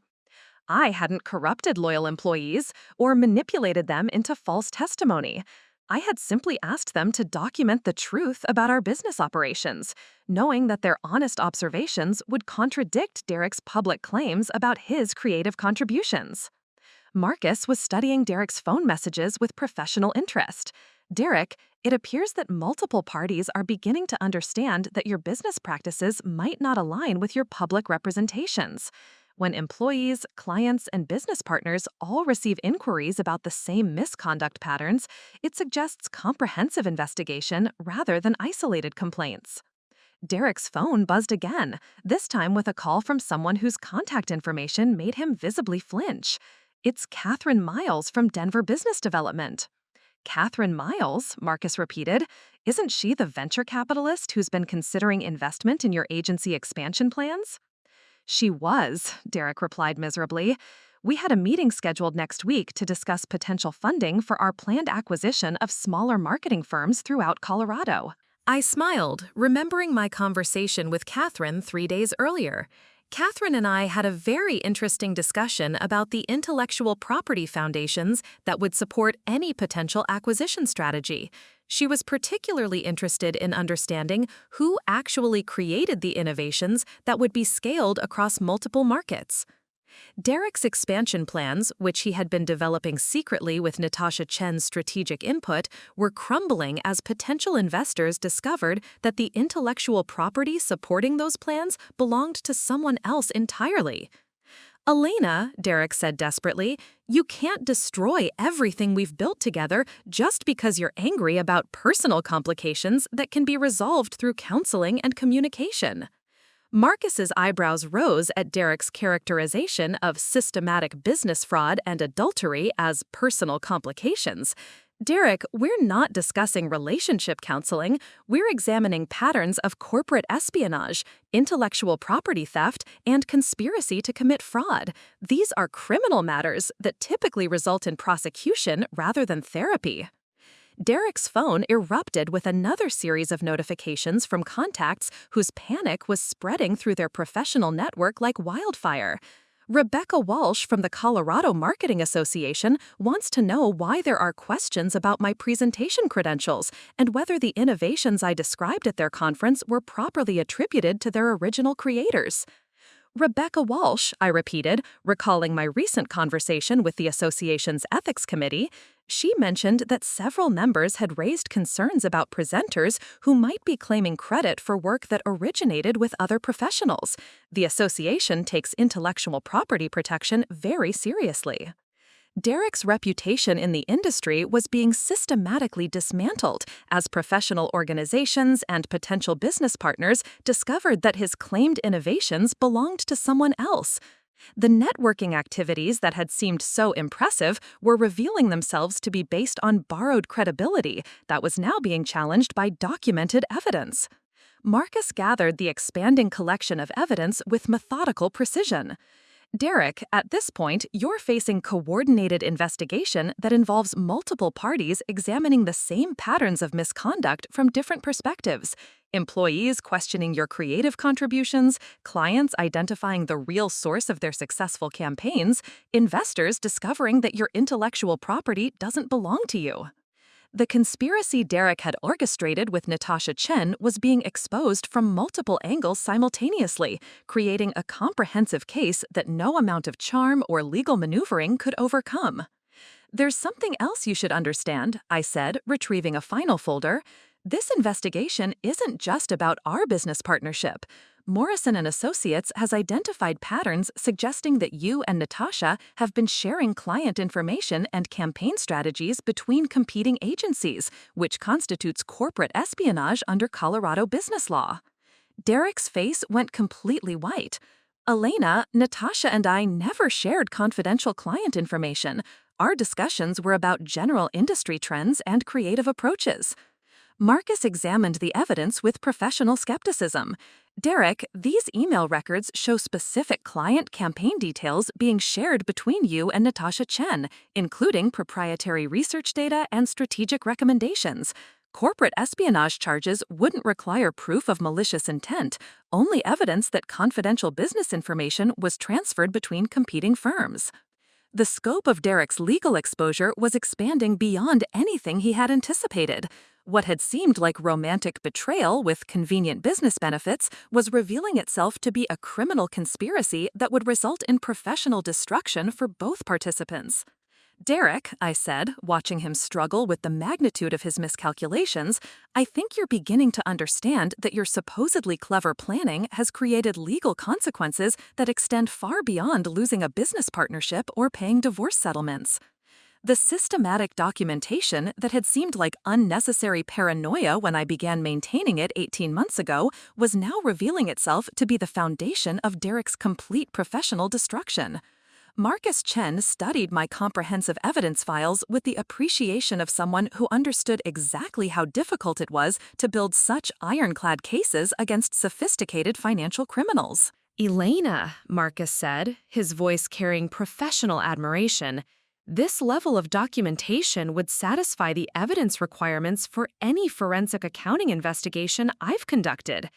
I hadn't corrupted loyal employees or manipulated them into false testimony. I had simply asked them to document the truth about our business operations, knowing that their honest observations would contradict Derek's public claims about his creative contributions." Marcus was studying Derek's phone messages with professional interest. "Derek, It appears that multiple parties are beginning to understand that your business practices might not align with your public representations. When employees, clients, and business partners all receive inquiries about the same misconduct patterns, it suggests comprehensive investigation rather than isolated complaints. Derek's phone buzzed again, this time with a call from someone whose contact information made him visibly flinch. It's Catherine Miles from Denver Business Development. Catherine Miles, Marcus repeated. Isn't she the venture capitalist who's been considering investment in your agency expansion plans? She was, Derek replied miserably. We had a meeting scheduled next week to discuss potential funding for our planned acquisition of smaller marketing firms throughout Colorado. I smiled, remembering my conversation with Catherine 3 days earlier. Catherine and I had a very interesting discussion about the intellectual property foundations that would support any potential acquisition strategy. She was particularly interested in understanding who actually created the innovations that would be scaled across multiple markets. Derek's expansion plans, which he had been developing secretly with Natasha Chen's strategic input, were crumbling as potential investors discovered that the intellectual property supporting those plans belonged to someone else entirely. Elena, Derek said desperately, you can't destroy everything we've built together just because you're angry about personal complications that can be resolved through counseling and communication. Marcus's eyebrows rose at Derek's characterization of systematic business fraud and adultery as personal complications. Derek, we're not discussing relationship counseling. We're examining patterns of corporate espionage, intellectual property theft, and conspiracy to commit fraud. These are criminal matters that typically result in prosecution rather than therapy. Derek's phone erupted with another series of notifications from contacts whose panic was spreading through their professional network like wildfire. Rebecca Walsh from the Colorado Marketing Association wants to know why there are questions about my presentation credentials and whether the innovations I described at their conference were properly attributed to their original creators. Rebecca Walsh, I repeated, recalling my recent conversation with the association's ethics committee. She mentioned that several members had raised concerns about presenters who might be claiming credit for work that originated with other professionals. The association takes intellectual property protection very seriously. Derek's reputation in the industry was being systematically dismantled as professional organizations and potential business partners discovered that his claimed innovations belonged to someone else. The networking activities that had seemed so impressive were revealing themselves to be based on borrowed credibility that was now being challenged by documented evidence. Marcus gathered the expanding collection of evidence with methodical precision. Derek, at this point, you're facing coordinated investigation that involves multiple parties examining the same patterns of misconduct from different perspectives. Employees questioning your creative contributions, clients identifying the real source of their successful campaigns, investors discovering that your intellectual property doesn't belong to you. The conspiracy Derek had orchestrated with Natasha Chen was being exposed from multiple angles simultaneously, creating a comprehensive case that no amount of charm or legal maneuvering could overcome. There's something else you should understand, I said, retrieving a final folder. This investigation isn't just about our business partnership. Morrison & Associates has identified patterns suggesting that you and Natasha have been sharing client information and campaign strategies between competing agencies, which constitutes corporate espionage under Colorado business law. Derek's face went completely white. Elena, Natasha and I never shared confidential client information. Our discussions were about general industry trends and creative approaches. Marcus examined the evidence with professional skepticism. Derek, these email records show specific client campaign details being shared between you and Natasha Chen, including proprietary research data and strategic recommendations. Corporate espionage charges wouldn't require proof of malicious intent, only evidence that confidential business information was transferred between competing firms. The scope of Derek's legal exposure was expanding beyond anything he had anticipated. What had seemed like romantic betrayal with convenient business benefits was revealing itself to be a criminal conspiracy that would result in professional destruction for both participants. Derek, I said, watching him struggle with the magnitude of his miscalculations, I think you're beginning to understand that your supposedly clever planning has created legal consequences that extend far beyond losing a business partnership or paying divorce settlements. The systematic documentation that had seemed like unnecessary paranoia when I began maintaining it 18 months ago was now revealing itself to be the foundation of Derek's complete professional destruction. Marcus Chen studied my comprehensive evidence files with the appreciation of someone who understood exactly how difficult it was to build such ironclad cases against sophisticated financial criminals. Elena, Marcus said, his voice carrying professional admiration, this level of documentation would satisfy the evidence requirements for any forensic accounting investigation I've conducted.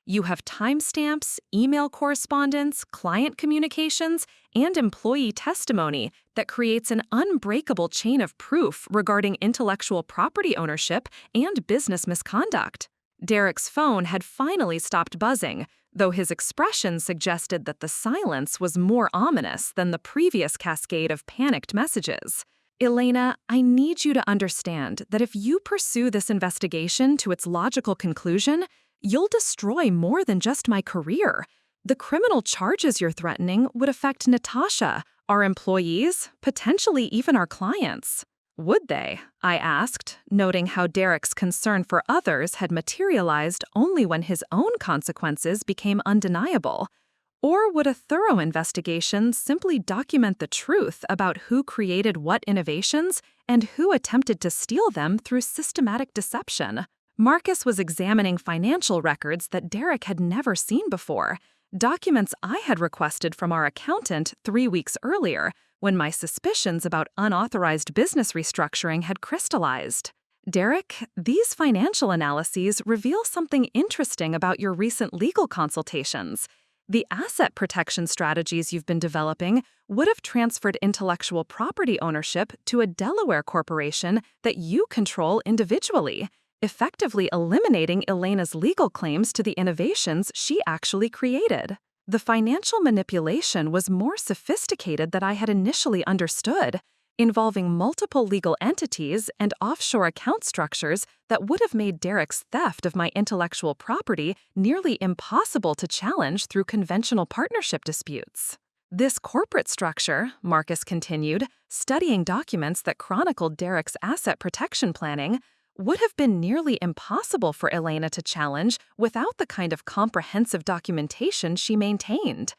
You have timestamps, email correspondence, client communications, and employee testimony that creates an unbreakable chain of proof regarding intellectual property ownership and business misconduct. Derek's phone had finally stopped buzzing, though his expression suggested that the silence was more ominous than the previous cascade of panicked messages. Elena, I need you to understand that if you pursue this investigation to its logical conclusion, you'll destroy more than just my career. The criminal charges you're threatening would affect Natasha, our employees, potentially even our clients. Would they? I asked, noting how Derek's concern for others had materialized only when his own consequences became undeniable. Or would a thorough investigation simply document the truth about who created what innovations and who attempted to steal them through systematic deception? Marcus was examining financial records that Derek had never seen before, documents I had requested from our accountant 3 weeks earlier, when my suspicions about unauthorized business restructuring had crystallized. Derek, these financial analyses reveal something interesting about your recent legal consultations. The asset protection strategies you've been developing would have transferred intellectual property ownership to a Delaware corporation that you control individually, effectively eliminating Elena's legal claims to the innovations she actually created. The financial manipulation was more sophisticated than I had initially understood, involving multiple legal entities and offshore account structures that would have made Derek's theft of my intellectual property nearly impossible to challenge through conventional partnership disputes. This corporate structure, Marcus continued, studying documents that chronicled Derek's asset protection planning, would have been nearly impossible for Elena to challenge without the kind of comprehensive documentation she maintained.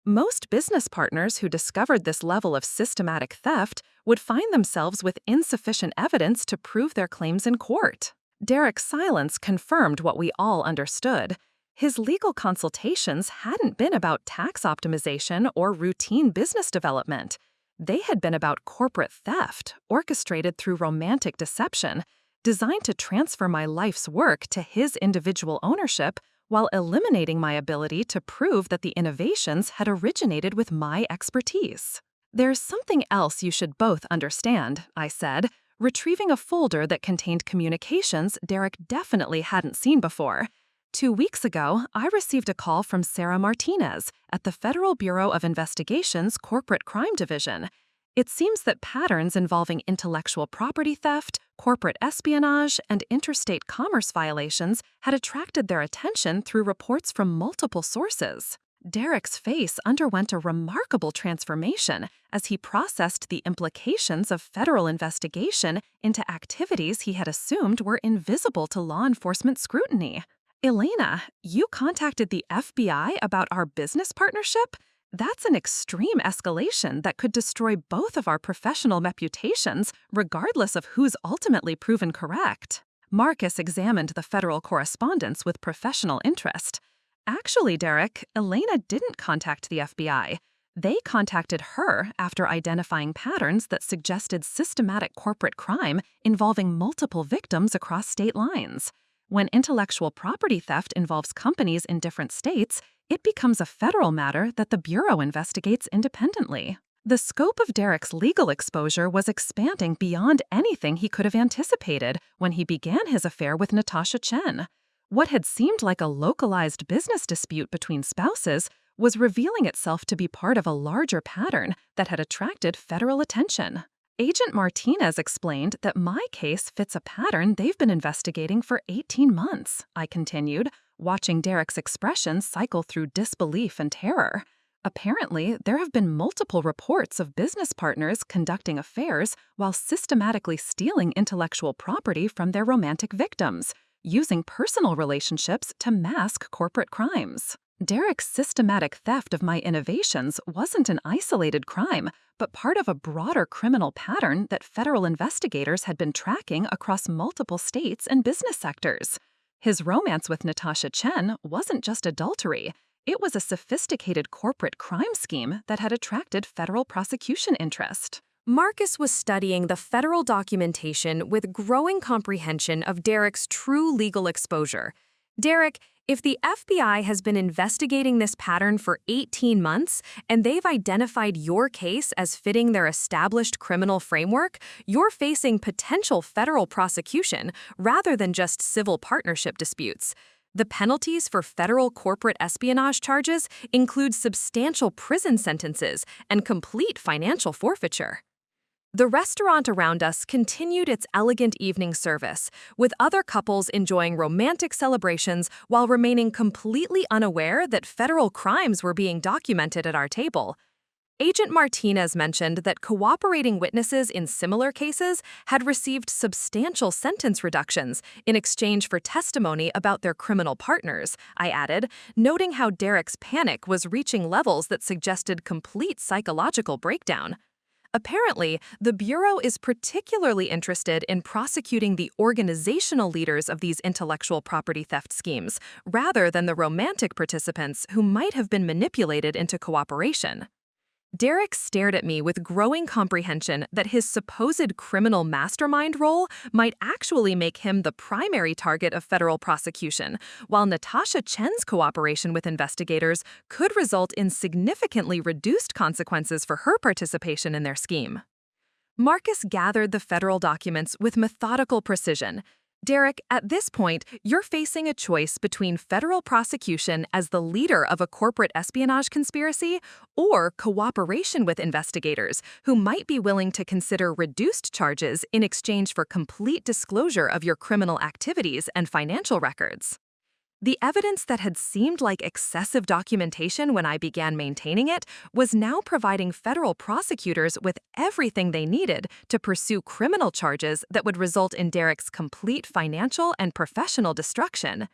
Most business partners who discovered this level of systematic theft would find themselves with insufficient evidence to prove their claims in court. Derek's silence confirmed what we all understood. His legal consultations hadn't been about tax optimization or routine business development. They had been about corporate theft, orchestrated through romantic deception, designed to transfer my life's work to his individual ownership while eliminating my ability to prove that the innovations had originated with my expertise. There's something else you should both understand, I said, retrieving a folder that contained communications Derek definitely hadn't seen before. 2 weeks ago, I received a call from Sarah Martinez at the Federal Bureau of Investigation's Corporate Crime Division. It seems that patterns involving intellectual property theft, corporate espionage, and interstate commerce violations had attracted their attention through reports from multiple sources. Derek's face underwent a remarkable transformation as he processed the implications of federal investigation into activities he had assumed were invisible to law enforcement scrutiny. Elena, you contacted the FBI about our business partnership? That's an extreme escalation that could destroy both of our professional reputations, regardless of who's ultimately proven correct. Marcus examined the federal correspondence with professional interest. Actually, Derek, Elena didn't contact the FBI. They contacted her after identifying patterns that suggested systematic corporate crime involving multiple victims across state lines. When intellectual property theft involves companies in different states, it becomes a federal matter that the Bureau investigates independently. The scope of Derek's legal exposure was expanding beyond anything he could have anticipated when he began his affair with Natasha Chen. What had seemed like a localized business dispute between spouses was revealing itself to be part of a larger pattern that had attracted federal attention. Agent Martinez explained that my case fits a pattern they've been investigating for 18 months, I continued, watching Derek's expression cycle through disbelief and terror. Apparently, there have been multiple reports of business partners conducting affairs while systematically stealing intellectual property from their romantic victims, using personal relationships to mask corporate crimes. Derek's systematic theft of my innovations wasn't an isolated crime, but part of a broader criminal pattern that federal investigators had been tracking across multiple states and business sectors. His romance with Natasha Chen wasn't just adultery. It was a sophisticated corporate crime scheme that had attracted federal prosecution interest. Marcus was studying the federal documentation with growing comprehension of Derek's true legal exposure. Derek, if the FBI has been investigating this pattern for 18 months and they've identified your case as fitting their established criminal framework, you're facing potential federal prosecution rather than just civil partnership disputes. The penalties for federal corporate espionage charges include substantial prison sentences and complete financial forfeiture. The restaurant around us continued its elegant evening service, with other couples enjoying romantic celebrations while remaining completely unaware that federal crimes were being documented at our table. Agent Martinez mentioned that cooperating witnesses in similar cases had received substantial sentence reductions in exchange for testimony about their criminal partners, I added, noting how Derek's panic was reaching levels that suggested complete psychological breakdown. Apparently, the Bureau is particularly interested in prosecuting the organizational leaders of these intellectual property theft schemes, rather than the romantic participants who might have been manipulated into cooperation. Derek stared at me with growing comprehension that his supposed criminal mastermind role might actually make him the primary target of federal prosecution, while Natasha Chen's cooperation with investigators could result in significantly reduced consequences for her participation in their scheme. Marcus gathered the federal documents with methodical precision. Derek, at this point, you're facing a choice between federal prosecution as the leader of a corporate espionage conspiracy or cooperation with investigators who might be willing to consider reduced charges in exchange for complete disclosure of your criminal activities and financial records. The evidence that had seemed like excessive documentation when I began maintaining it was now providing federal prosecutors with everything they needed to pursue criminal charges that would result in Derek's complete financial and professional destruction.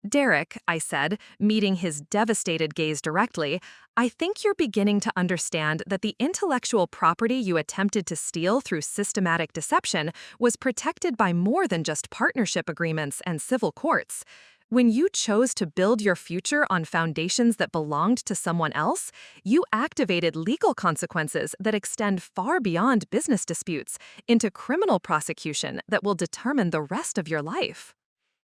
Derek, I said, meeting his devastated gaze directly, I think you're beginning to understand that the intellectual property you attempted to steal through systematic deception was protected by more than just partnership agreements and civil courts. When you chose to build your future on foundations that belonged to someone else, you activated legal consequences that extend far beyond business disputes into criminal prosecution that will determine the rest of your life.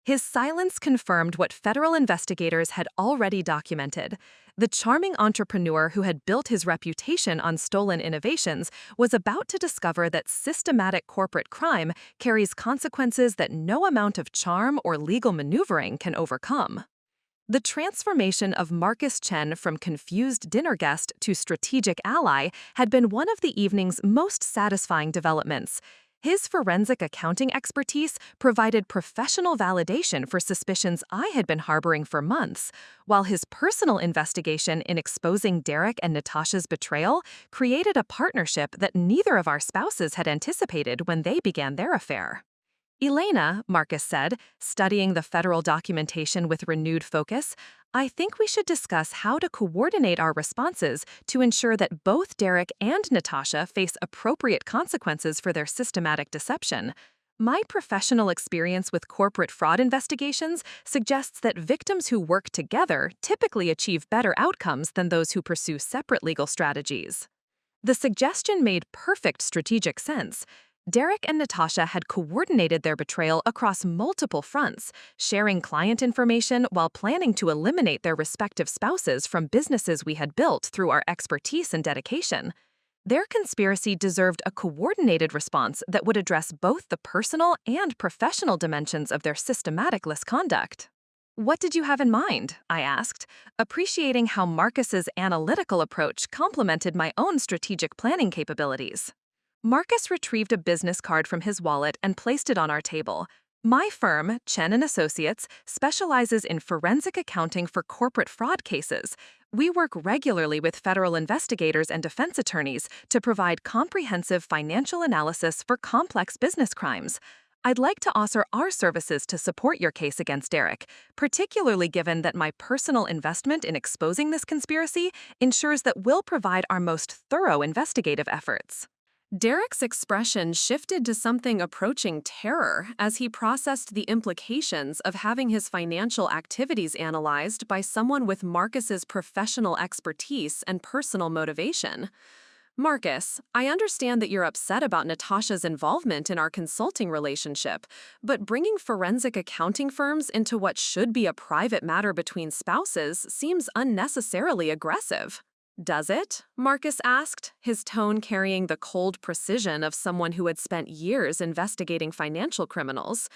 His silence confirmed what federal investigators had already documented. The charming entrepreneur who had built his reputation on stolen innovations was about to discover that systematic corporate crime carries consequences that no amount of charm or legal maneuvering can overcome. The transformation of Marcus Chen from confused dinner guest to strategic ally had been one of the evening's most satisfying developments. His forensic accounting expertise provided professional validation for suspicions I had been harboring for months, while his personal investigation in exposing Derek and Natasha's betrayal created a partnership that neither of our spouses had anticipated when they began their affair. Elena, Marcus said, studying the federal documentation with renewed focus, I think we should discuss how to coordinate our responses to ensure that both Derek and Natasha face appropriate consequences for their systematic deception. My professional experience with corporate fraud investigations suggests that victims who work together typically achieve better outcomes than those who pursue separate legal strategies. The suggestion made perfect strategic sense. Derek and Natasha had coordinated their betrayal across multiple fronts, sharing client information while planning to eliminate their respective spouses from businesses we had built through our expertise and dedication. Their conspiracy deserved a coordinated response that would address both the personal and professional dimensions of their systematic misconduct. What did you have in mind? I asked, appreciating how Marcus's analytical approach complemented my own strategic planning capabilities. Marcus retrieved a business card from his wallet and placed it on our table. My firm, Chen and Associates, specializes in forensic accounting for corporate fraud cases. We work regularly with federal investigators and defense attorneys to provide comprehensive financial analysis for complex business crimes. I'd like to offer our services to support your case against Derek, particularly given that my personal investment in exposing this conspiracy ensures that we'll provide our most thorough investigative efforts. Derek's expression shifted to something approaching terror as he processed the implications of having his financial activities analyzed by someone with Marcus's professional expertise and personal motivation. Marcus, I understand that you're upset about Natasha's involvement in our consulting relationship, but bringing forensic accounting firms into what should be a private matter between spouses seems unnecessarily aggressive. Does it? Marcus asked, his tone carrying the cold precision of someone who had spent years investigating financial criminals.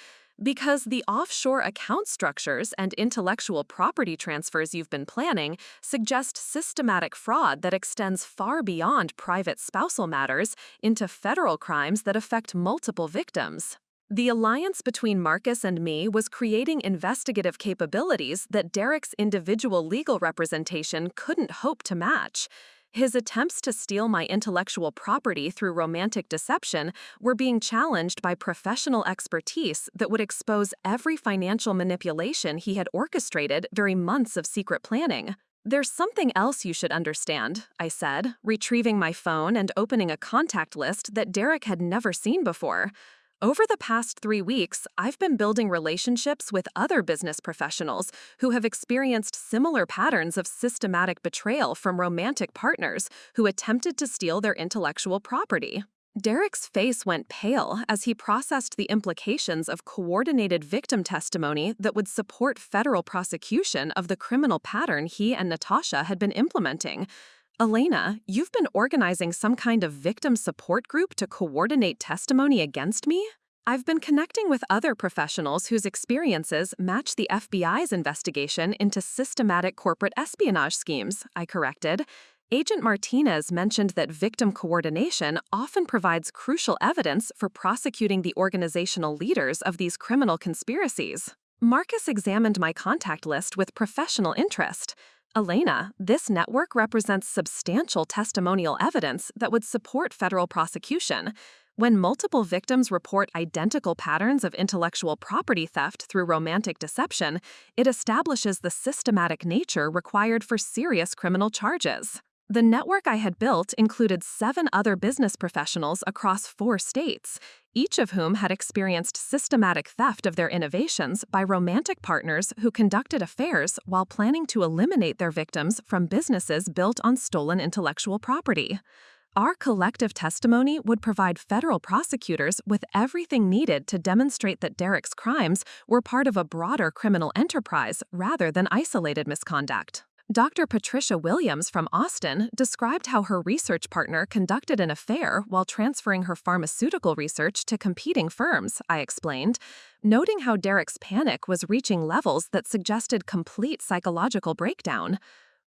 Because the offshore account structures and intellectual property transfers you've been planning suggest systematic fraud that extends far beyond private spousal matters into federal crimes that affect multiple victims. The alliance between Marcus and me was creating investigative capabilities that Derek's individual legal representation couldn't hope to match. His attempts to steal my intellectual property through romantic deception were being challenged by professional expertise that would expose every financial manipulation he had orchestrated during months of secret planning. There's something else you should understand, I said, retrieving my phone and opening a contact list that Derek had never seen before. Over the past 3 weeks, I've been building relationships with other business professionals who have experienced similar patterns of systematic betrayal from romantic partners who attempted to steal their intellectual property. Derek's face went pale as he processed the implications of coordinated victim testimony that would support federal prosecution of the criminal pattern he and Natasha had been implementing. Elena, you've been organizing some kind of victim support group to coordinate testimony against me? I've been connecting with other professionals whose experiences match the FBI's investigation into systematic corporate espionage schemes, I corrected. Agent Martinez mentioned that victim coordination often provides crucial evidence for prosecuting the organizational leaders of these criminal conspiracies. Marcus examined my contact list with professional interest. Elena, this network represents substantial testimonial evidence that would support federal prosecution. When multiple victims report identical patterns of intellectual property theft through romantic deception, it establishes the systematic nature required for serious criminal charges. The network I had built included 7 other business professionals across 4 states, each of whom had experienced systematic theft of their innovations by romantic partners who conducted affairs while planning to eliminate their victims from businesses built on stolen intellectual property. Our collective testimony would provide federal prosecutors with everything needed to demonstrate that Derek's crimes were part of a broader criminal enterprise rather than isolated misconduct. Dr. Patricia Williams from Austin described how her research partner conducted an affair while transferring her pharmaceutical research to competing firms, I explained, noting how Derek's panic was reaching levels that suggested complete psychological breakdown.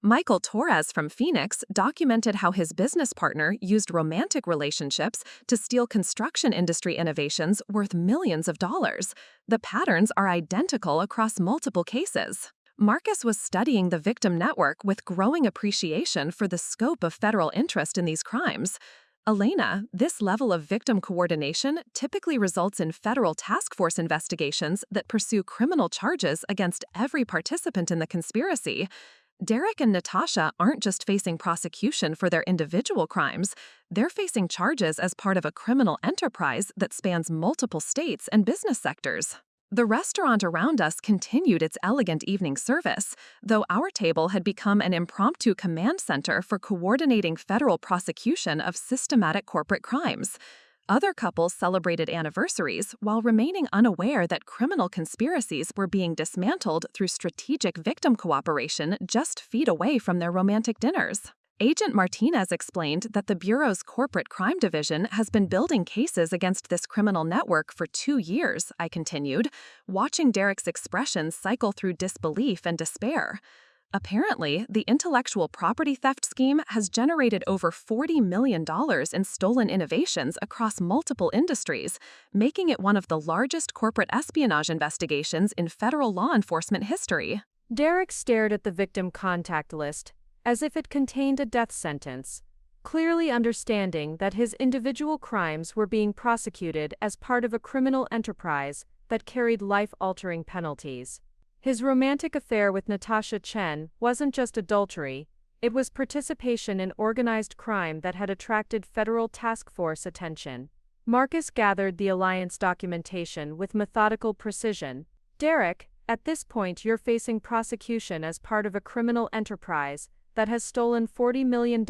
Michael Torres from Phoenix documented how his business partner used romantic relationships to steal construction industry innovations worth millions of dollars. The patterns are identical across multiple cases. Marcus was studying the victim network with growing appreciation for the scope of federal interest in these crimes. Elena, this level of victim coordination typically results in federal task force investigations that pursue criminal charges against every participant in the conspiracy. Derek and Natasha aren't just facing prosecution for their individual crimes, they're facing charges as part of a criminal enterprise that spans multiple states and business sectors. The restaurant around us continued its elegant evening service, though our table had become an impromptu command center for coordinating federal prosecution of systematic corporate crimes. Other couples celebrated anniversaries while remaining unaware that criminal conspiracies were being dismantled through strategic victim cooperation just feet away from their romantic dinners. Agent Martinez explained that the Bureau's Corporate Crime Division has been building cases against this criminal network for 2 years, I continued, watching Derek's expressions cycle through disbelief and despair. Apparently, the intellectual property theft scheme has generated over $40 million in stolen innovations across multiple industries, making it one of the largest corporate espionage investigations in federal law enforcement history. Derek stared at the victim contact list, as if it contained a death sentence, clearly understanding that his individual crimes were being prosecuted as part of a criminal enterprise that carried life-altering penalties. His romantic affair with Natasha Chen wasn't just adultery, it was participation in organized crime that had attracted federal task force attention. Marcus gathered the alliance documentation with methodical precision. Derek, at this point you're facing prosecution as part of a criminal enterprise that has stolen $40 million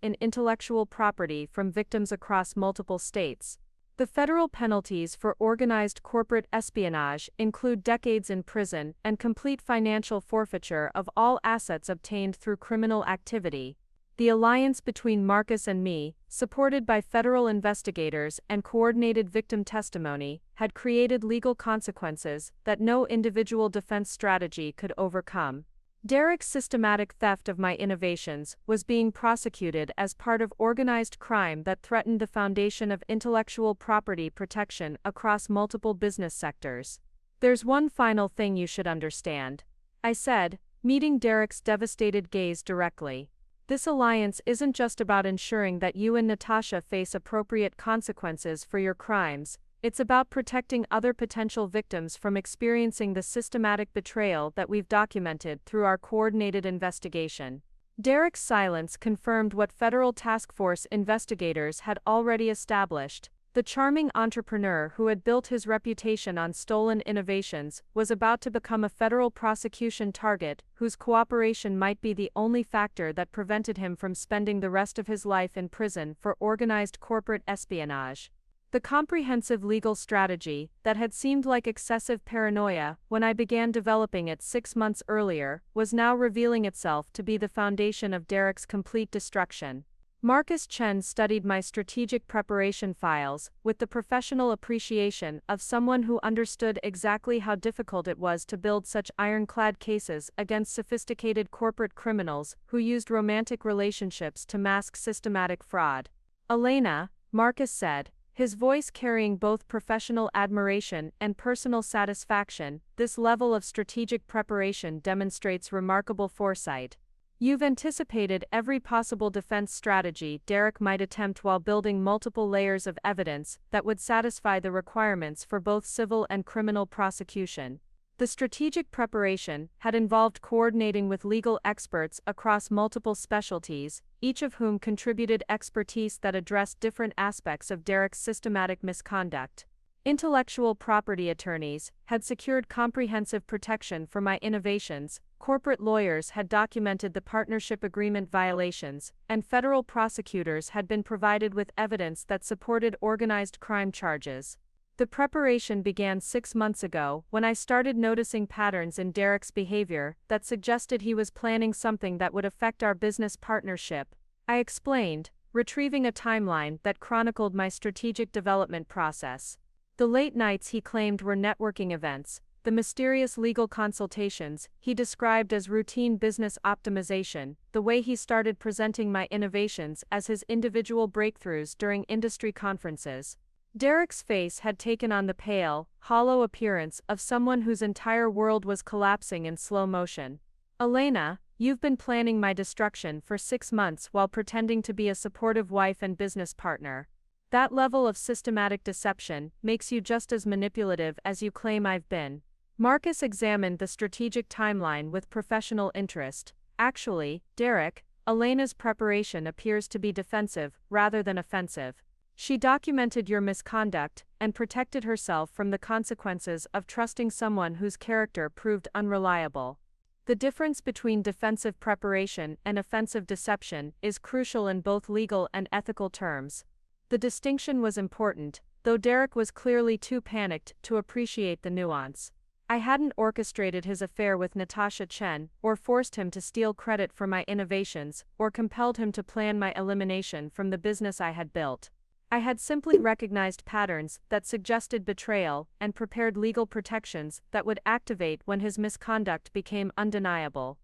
in intellectual property from victims across multiple states. The federal penalties for organized corporate espionage include decades in prison and complete financial forfeiture of all assets obtained through criminal activity. The alliance between Marcus and me, supported by federal investigators and coordinated victim testimony, had created legal consequences that no individual defense strategy could overcome. Derek's systematic theft of my innovations was being prosecuted as part of organized crime that threatened the foundation of intellectual property protection across multiple business sectors. There's one final thing you should understand, I said, meeting Derek's devastated gaze directly. This alliance isn't just about ensuring that you and Natasha face appropriate consequences for your crimes. It's about protecting other potential victims from experiencing the systematic betrayal that we've documented through our coordinated investigation. Derek's silence confirmed what federal task force investigators had already established. The charming entrepreneur who had built his reputation on stolen innovations was about to become a federal prosecution target whose cooperation might be the only factor that prevented him from spending the rest of his life in prison for organized corporate espionage. The comprehensive legal strategy that had seemed like excessive paranoia when I began developing it 6 months earlier was now revealing itself to be the foundation of Derek's complete destruction. Marcus Chen studied my strategic preparation files with the professional appreciation of someone who understood exactly how difficult it was to build such ironclad cases against sophisticated corporate criminals who used romantic relationships to mask systematic fraud. "Elena," Marcus said, his voice carrying both professional admiration and personal satisfaction, "this level of strategic preparation demonstrates remarkable foresight. You've anticipated every possible defense strategy Derek might attempt while building multiple layers of evidence that would satisfy the requirements for both civil and criminal prosecution." The strategic preparation had involved coordinating with legal experts across multiple specialties, each of whom contributed expertise that addressed different aspects of Derek's systematic misconduct. Intellectual property attorneys had secured comprehensive protection for my innovations, corporate lawyers had documented the partnership agreement violations, and federal prosecutors had been provided with evidence that supported organized crime charges. The preparation began 6 months ago when I started noticing patterns in Derek's behavior that suggested he was planning something that would affect our business partnership, I explained, retrieving a timeline that chronicled my strategic development process. The late nights he claimed were networking events, the mysterious legal consultations he described as routine business optimization, the way he started presenting my innovations as his individual breakthroughs during industry conferences. Derek's face had taken on the pale, hollow appearance of someone whose entire world was collapsing in slow motion. "Elena, you've been planning my destruction for 6 months while pretending to be a supportive wife and business partner. That level of systematic deception makes you just as manipulative as you claim I've been." Marcus examined the strategic timeline with professional interest. "Actually, Derek, Elena's preparation appears to be defensive rather than offensive. She documented your misconduct and protected herself from the consequences of trusting someone whose character proved unreliable. The difference between defensive preparation and offensive deception is crucial in both legal and ethical terms." The distinction was important, though Derek was clearly too panicked to appreciate the nuance. I hadn't orchestrated his affair with Natasha Chen, or forced him to steal credit for my innovations, or compelled him to plan my elimination from the business I had built. I had simply recognized patterns that suggested betrayal and prepared legal protections that would activate when his misconduct became undeniable.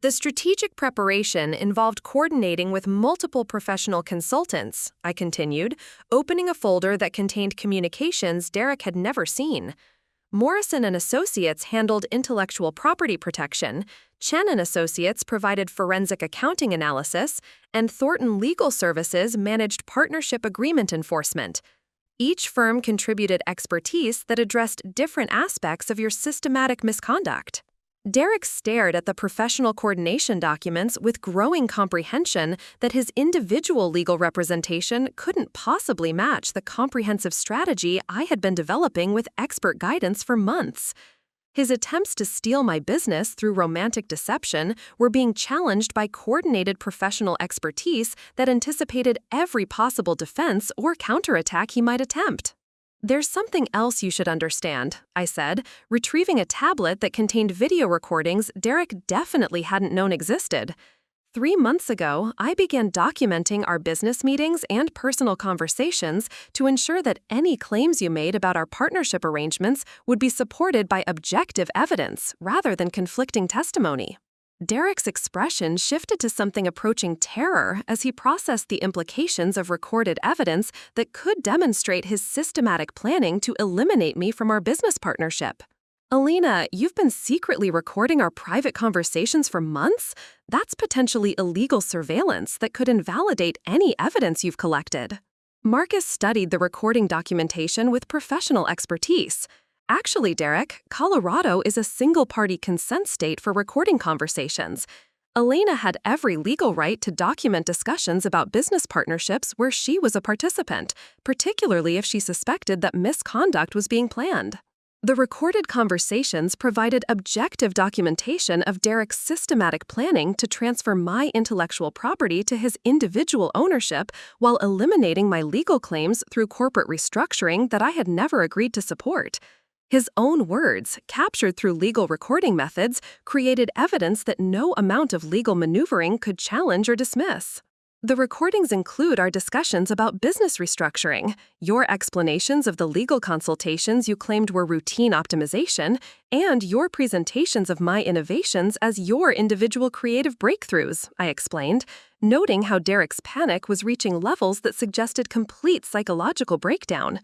The strategic preparation involved coordinating with multiple professional consultants, I continued, opening a folder that contained communications Derek had never seen. Morrison and Associates handled intellectual property protection, Chen and Associates provided forensic accounting analysis, and Thornton Legal Services managed partnership agreement enforcement. Each firm contributed expertise that addressed different aspects of your systematic misconduct. Derek stared at the professional coordination documents with growing comprehension that his individual legal representation couldn't possibly match the comprehensive strategy I had been developing with expert guidance for months. His attempts to steal my business through romantic deception were being challenged by coordinated professional expertise that anticipated every possible defense or counterattack he might attempt. There's something else you should understand, I said, retrieving a tablet that contained video recordings Derek definitely hadn't known existed. 3 months ago, I began documenting our business meetings and personal conversations to ensure that any claims you made about our partnership arrangements would be supported by objective evidence rather than conflicting testimony. Derek's expression shifted to something approaching terror as he processed the implications of recorded evidence that could demonstrate his systematic planning to eliminate me from our business partnership. Alina, you've been secretly recording our private conversations for months? That's potentially illegal surveillance that could invalidate any evidence you've collected. Marcus studied the recording documentation with professional expertise. Actually, Derek, Colorado is a single-party consent state for recording conversations. Elena had every legal right to document discussions about business partnerships where she was a participant, particularly if she suspected that misconduct was being planned. The recorded conversations provided objective documentation of Derek's systematic planning to transfer my intellectual property to his individual ownership while eliminating my legal claims through corporate restructuring that I had never agreed to support. His own words, captured through legal recording methods, created evidence that no amount of legal maneuvering could challenge or dismiss. The recordings include our discussions about business restructuring, your explanations of the legal consultations you claimed were routine optimization, and your presentations of my innovations as your individual creative breakthroughs, I explained, noting how Derek's panic was reaching levels that suggested complete psychological breakdown.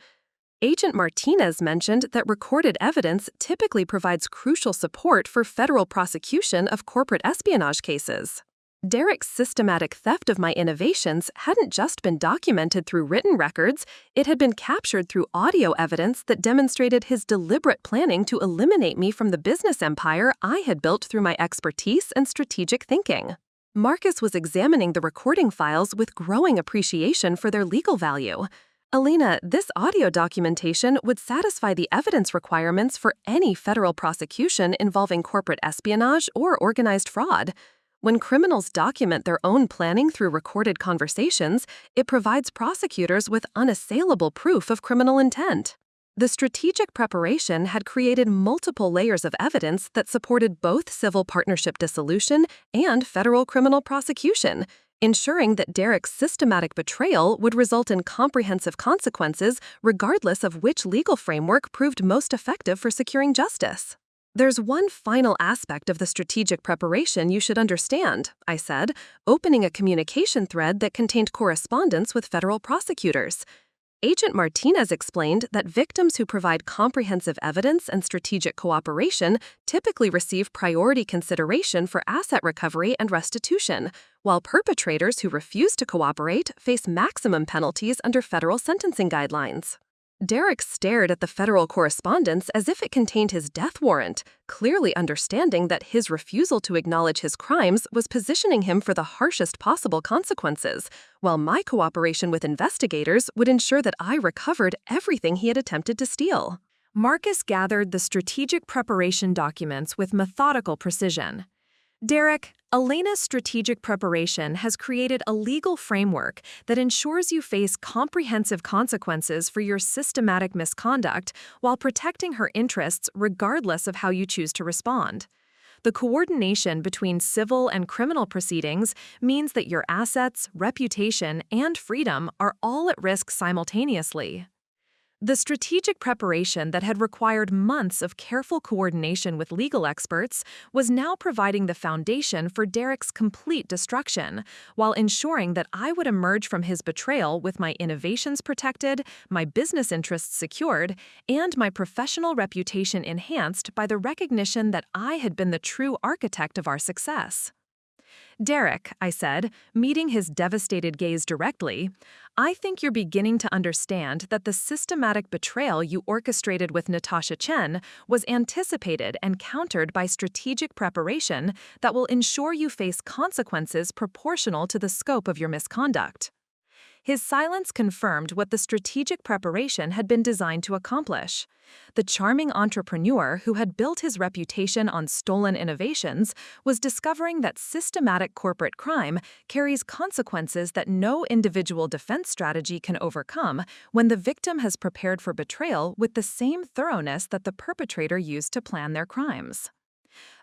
Agent Martinez mentioned that recorded evidence typically provides crucial support for federal prosecution of corporate espionage cases. Derek's systematic theft of my innovations hadn't just been documented through written records, it had been captured through audio evidence that demonstrated his deliberate planning to eliminate me from the business empire I had built through my expertise and strategic thinking. Marcus was examining the recording files with growing appreciation for their legal value. Alina, this audio documentation would satisfy the evidence requirements for any federal prosecution involving corporate espionage or organized fraud. When criminals document their own planning through recorded conversations, it provides prosecutors with unassailable proof of criminal intent. The strategic preparation had created multiple layers of evidence that supported both civil partnership dissolution and federal criminal prosecution, ensuring that Derek's systematic betrayal would result in comprehensive consequences regardless of which legal framework proved most effective for securing justice. There's one final aspect of the strategic preparation you should understand, I said, opening a communication thread that contained correspondence with federal prosecutors. Agent Martinez explained that victims who provide comprehensive evidence and strategic cooperation typically receive priority consideration for asset recovery and restitution, while perpetrators who refuse to cooperate face maximum penalties under federal sentencing guidelines. Derek stared at the federal correspondence as if it contained his death warrant, clearly understanding that his refusal to acknowledge his crimes was positioning him for the harshest possible consequences, while my cooperation with investigators would ensure that I recovered everything he had attempted to steal. Marcus gathered the strategic preparation documents with methodical precision. Derek, Elena's strategic preparation has created a legal framework that ensures you face comprehensive consequences for your systematic misconduct while protecting her interests regardless of how you choose to respond. The coordination between civil and criminal proceedings means that your assets, reputation, and freedom are all at risk simultaneously. The strategic preparation that had required months of careful coordination with legal experts was now providing the foundation for Derek's complete destruction, while ensuring that I would emerge from his betrayal with my innovations protected, my business interests secured, and my professional reputation enhanced by the recognition that I had been the true architect of our success. "Derek," I said, meeting his devastated gaze directly, "I think you're beginning to understand that the systematic betrayal you orchestrated with Natasha Chen was anticipated and countered by strategic preparation that will ensure you face consequences proportional to the scope of your misconduct." His silence confirmed what the strategic preparation had been designed to accomplish. The charming entrepreneur who had built his reputation on stolen innovations was discovering that systematic corporate crime carries consequences that no individual defense strategy can overcome when the victim has prepared for betrayal with the same thoroughness that the perpetrator used to plan their crimes.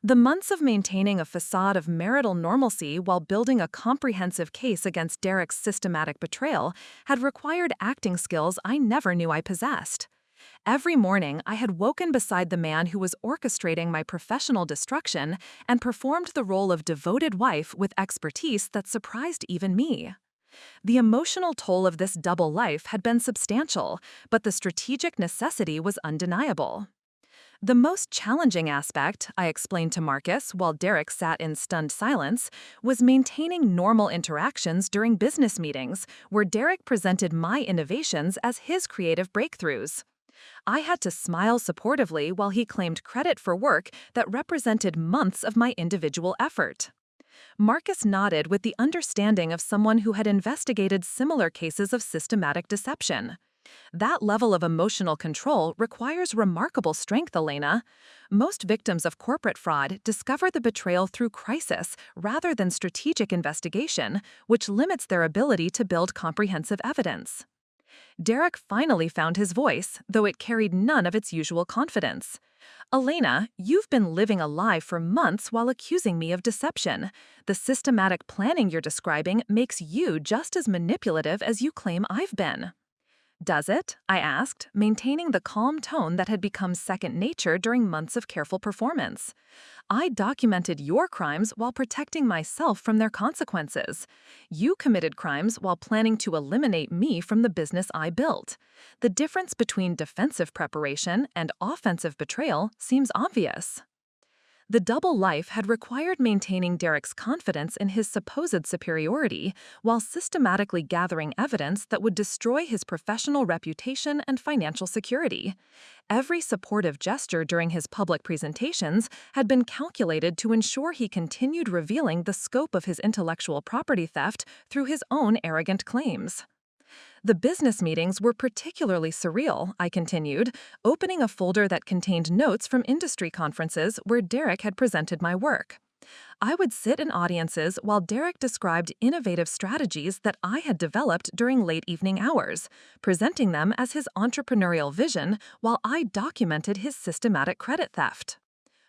The months of maintaining a facade of marital normalcy while building a comprehensive case against Derek's systematic betrayal had required acting skills I never knew I possessed. Every morning, I had woken beside the man who was orchestrating my professional destruction and performed the role of devoted wife with expertise that surprised even me. The emotional toll of this double life had been substantial, but the strategic necessity was undeniable. The most challenging aspect, I explained to Marcus while Derek sat in stunned silence, was maintaining normal interactions during business meetings where Derek presented my innovations as his creative breakthroughs. I had to smile supportively while he claimed credit for work that represented months of my individual effort. Marcus nodded with the understanding of someone who had investigated similar cases of systematic deception. That level of emotional control requires remarkable strength, Elena. Most victims of corporate fraud discover the betrayal through crisis rather than strategic investigation, which limits their ability to build comprehensive evidence. Derek finally found his voice, though it carried none of its usual confidence. "Elena, you've been living a lie for months while accusing me of deception. The systematic planning you're describing makes you just as manipulative as you claim I've been." "Does it?" I asked, maintaining the calm tone that had become second nature during months of careful performance. "I documented your crimes while protecting myself from their consequences. You committed crimes while planning to eliminate me from the business I built. The difference between defensive preparation and offensive betrayal seems obvious." The double life had required maintaining Derek's confidence in his supposed superiority while systematically gathering evidence that would destroy his professional reputation and financial security. Every supportive gesture during his public presentations had been calculated to ensure he continued revealing the scope of his intellectual property theft through his own arrogant claims. The business meetings were particularly surreal, I continued, opening a folder that contained notes from industry conferences where Derek had presented my work. I would sit in audiences while Derek described innovative strategies that I had developed during late evening hours, presenting them as his entrepreneurial vision while I documented his systematic credit theft.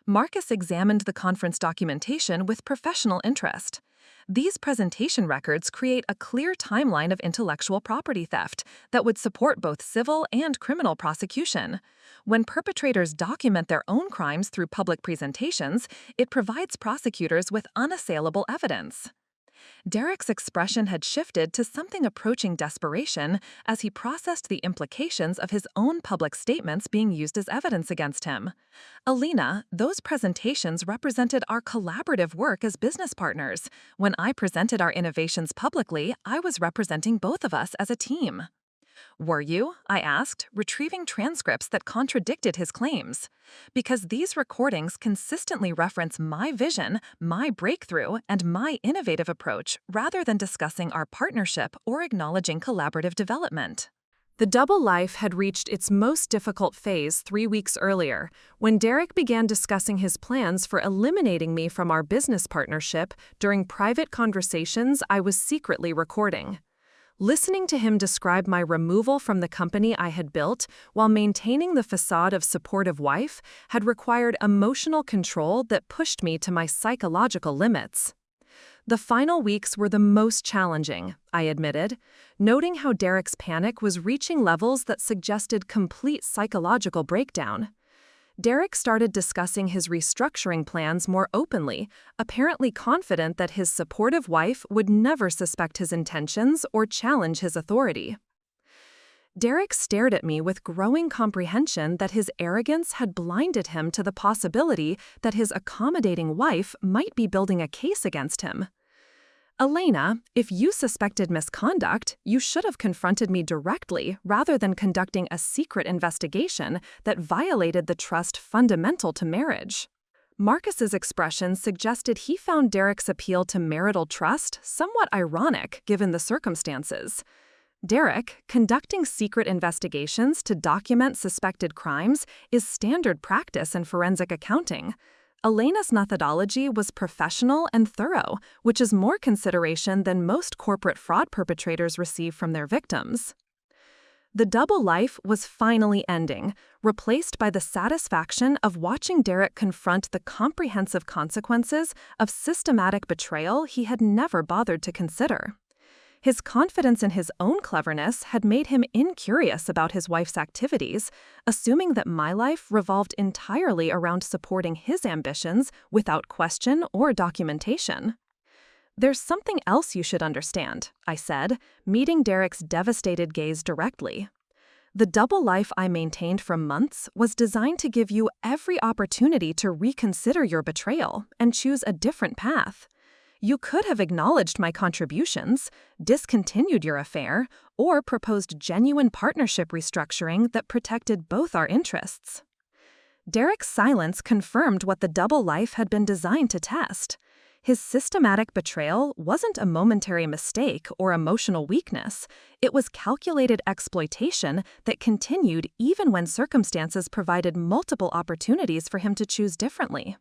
Marcus examined the conference documentation with professional interest. These presentation records create a clear timeline of intellectual property theft that would support both civil and criminal prosecution. When perpetrators document their own crimes through public presentations, it provides prosecutors with unassailable evidence. Derek's expression had shifted to something approaching desperation as he processed the implications of his own public statements being used as evidence against him. "Elena, those presentations represented our collaborative work as business partners. When I presented our innovations publicly, I was representing both of us as a team." "Were you?" I asked, retrieving transcripts that contradicted his claims. "Because these recordings consistently reference my vision, my breakthrough, and my innovative approach, rather than discussing our partnership or acknowledging collaborative development." The double life had reached its most difficult phase 3 weeks earlier, when Derek began discussing his plans for eliminating me from our business partnership during private conversations I was secretly recording. Listening to him describe my removal from the company I had built while maintaining the facade of supportive wife had required emotional control that pushed me to my psychological limits. The final weeks were the most challenging, I admitted, noting how Derek's panic was reaching levels that suggested complete psychological breakdown. Derek started discussing his restructuring plans more openly, apparently confident that his supportive wife would never suspect his intentions or challenge his authority. Derek stared at me with growing comprehension that his arrogance had blinded him to the possibility that his accommodating wife might be building a case against him. Elena, if you suspected misconduct, you should have confronted me directly rather than conducting a secret investigation that violated the trust fundamental to marriage. Marcus's expression suggested he found Derek's appeal to marital trust somewhat ironic given the circumstances. Derek, conducting secret investigations to document suspected crimes is standard practice in forensic accounting. Elena's methodology was professional and thorough, which is more consideration than most corporate fraud perpetrators receive from their victims. The double life was finally ending, replaced by the satisfaction of watching Derek confront the comprehensive consequences of systematic betrayal he had never bothered to consider. His confidence in his own cleverness had made him incurious about his wife's activities, assuming that my life revolved entirely around supporting his ambitions without question or documentation. "There's something else you should understand," I said, meeting Derek's devastated gaze directly. "The double life I maintained for months was designed to give you every opportunity to reconsider your betrayal and choose a different path. You could have acknowledged my contributions, discontinued your affair, or proposed genuine partnership restructuring that protected both our interests." Derek's silence confirmed what the double life had been designed to test. His systematic betrayal wasn't a momentary mistake or emotional weakness. It was calculated exploitation that continued even when circumstances provided multiple opportunities for him to choose differently.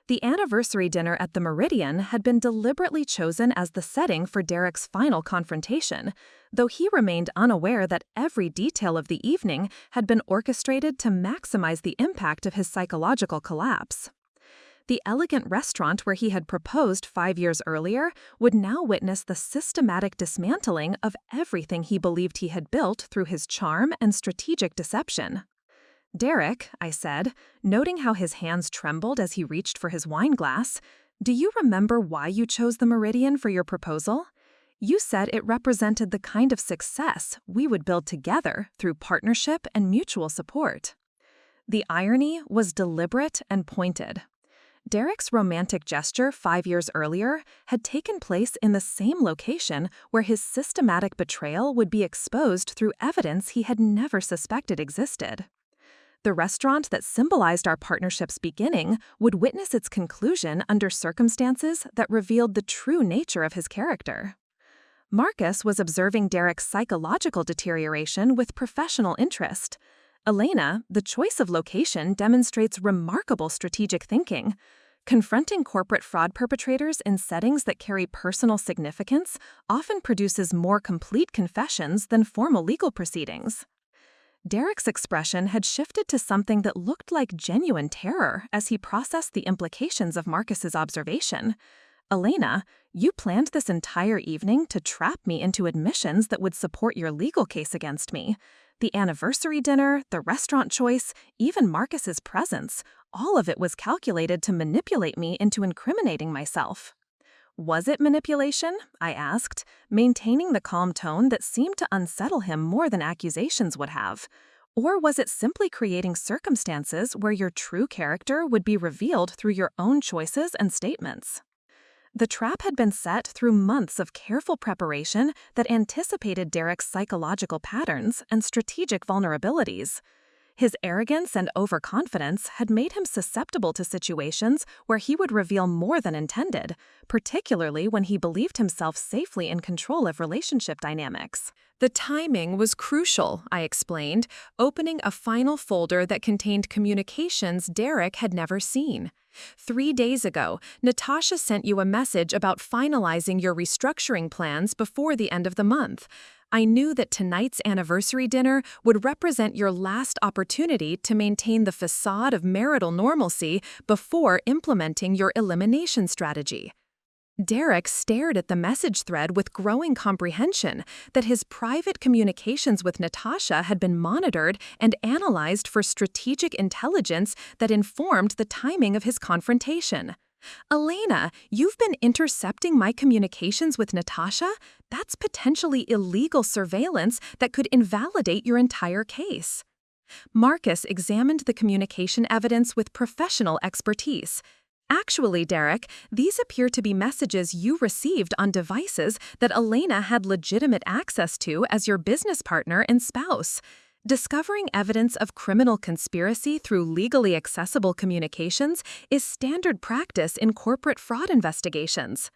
The anniversary dinner at the Meridian had been deliberately chosen as the setting for Derek's final confrontation, though he remained unaware that every detail of the evening had been orchestrated to maximize the impact of his psychological collapse. The elegant restaurant where he had proposed 5 years earlier would now witness the systematic dismantling of everything he believed he had built through his charm and strategic deception. "Derek," I said, noting how his hands trembled as he reached for his wine glass, "do you remember why you chose the Meridian for your proposal? You said it represented the kind of success we would build together through partnership and mutual support." The irony was deliberate and pointed. Derek's romantic gesture 5 years earlier had taken place in the same location where his systematic betrayal would be exposed through evidence he had never suspected existed. The restaurant that symbolized our partnership's beginning would witness its conclusion under circumstances that revealed the true nature of his character. Marcus was observing Derek's psychological deterioration with professional interest. "Elena, the choice of location demonstrates remarkable strategic thinking. Confronting corporate fraud perpetrators in settings that carry personal significance often produces more complete confessions than formal legal proceedings." Derek's expression had shifted to something that looked like genuine terror as he processed the implications of Marcus's observation. "Elena, you planned this entire evening to trap me into admissions that would support your legal case against me. The anniversary dinner, the restaurant choice, even Marcus's presence, all of it was calculated to manipulate me into incriminating myself." "Was it manipulation?" I asked, maintaining the calm tone that seemed to unsettle him more than accusations would have. "Or was it simply creating circumstances where your true character would be revealed through your own choices and statements?" The trap had been set through months of careful preparation that anticipated Derek's psychological patterns and strategic vulnerabilities. His arrogance and overconfidence had made him susceptible to situations where he would reveal more than intended, particularly when he believed himself safely in control of relationship dynamics. "The timing was crucial," I explained, opening a final folder that contained communications Derek had never seen. 3 days ago, Natasha sent you a message about finalizing your restructuring plans before the end of the month. I knew that tonight's anniversary dinner would represent your last opportunity to maintain the facade of marital normalcy before implementing your elimination strategy." Derek stared at the message thread with growing comprehension that his private communications with Natasha had been monitored and analyzed for strategic intelligence that informed the timing of his confrontation. Elena, you've been intercepting my communications with Natasha? That's potentially illegal surveillance that could invalidate your entire case. Marcus examined the communication evidence with professional expertise. Actually, Derek, these appear to be messages you received on devices that Elena had legitimate access to as your business partner and spouse. Discovering evidence of criminal conspiracy through legally accessible communications is standard practice in corporate fraud investigations.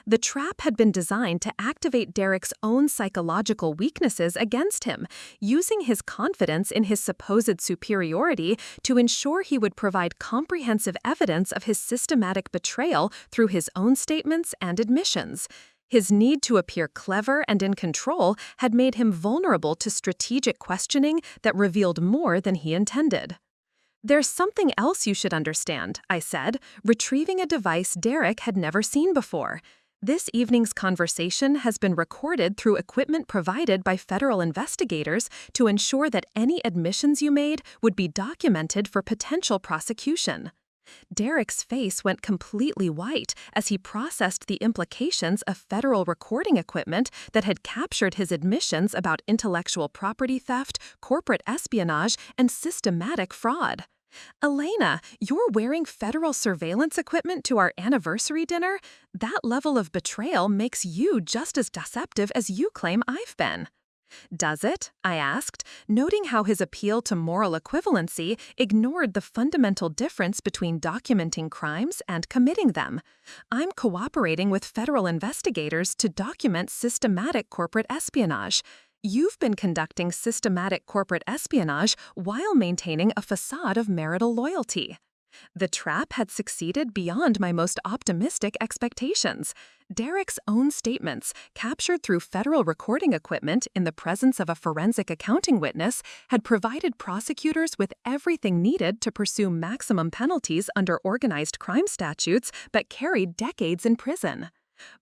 The trap had been designed to activate Derek's own psychological weaknesses against him, using his confidence in his supposed superiority to ensure he would provide comprehensive evidence of his systematic betrayal through his own statements and admissions. His need to appear clever and in control had made him vulnerable to strategic questioning that revealed more than he intended. "There's something else you should understand," I said, retrieving a device Derek had never seen before. "This evening's conversation has been recorded through equipment provided by federal investigators to ensure that any admissions you made would be documented for potential prosecution." Derek's face went completely white as he processed the implications of federal recording equipment that had captured his admissions about intellectual property theft, corporate espionage, and systematic fraud. "Elena, you're wearing federal surveillance equipment to our anniversary dinner? That level of betrayal makes you just as deceptive as you claim I've been." "Does it?" I asked, noting how his appeal to moral equivalency ignored the fundamental difference between documenting crimes and committing them. "I'm cooperating with federal investigators to document systematic corporate espionage. You've been conducting systematic corporate espionage while maintaining a facade of marital loyalty." The trap had succeeded beyond my most optimistic expectations. Derek's own statements, captured through federal recording equipment in the presence of a forensic accounting witness, had provided prosecutors with everything needed to pursue maximum penalties under organized crime statutes but carried decades in prison.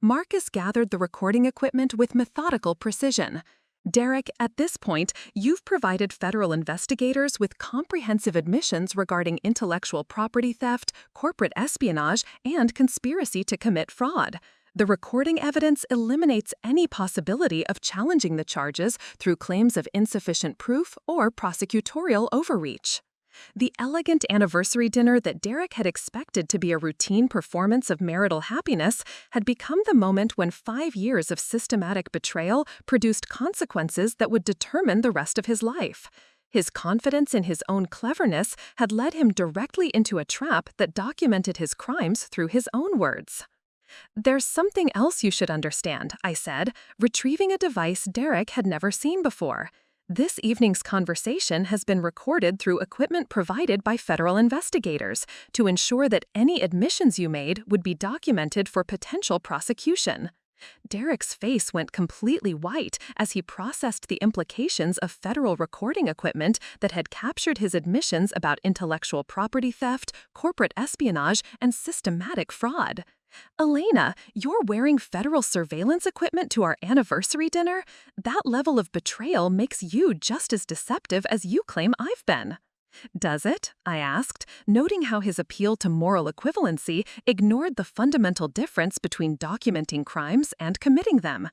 Marcus gathered the recording equipment with methodical precision. "Derek, at this point, you've provided federal investigators with comprehensive admissions regarding intellectual property theft, corporate espionage, and conspiracy to commit fraud. The recording evidence eliminates any possibility of challenging the charges through claims of insufficient proof or prosecutorial overreach." The elegant anniversary dinner that Derek had expected to be a routine performance of marital happiness had become the moment when 5 years of systematic betrayal produced consequences that would determine the rest of his life. His confidence in his own cleverness had led him directly into a trap that documented his crimes through his own words. "There's something else you should understand," I said, retrieving a device Derek had never seen before. "This evening's conversation has been recorded through equipment provided by federal investigators to ensure that any admissions you made would be documented for potential prosecution." Derek's face went completely white as he processed the implications of federal recording equipment that had captured his admissions about intellectual property theft, corporate espionage, and systematic fraud. "Elena, you're wearing federal surveillance equipment to our anniversary dinner? That level of betrayal makes you just as deceptive as you claim I've been." "Does it?" I asked, noting how his appeal to moral equivalency ignored the fundamental difference between documenting crimes and committing them.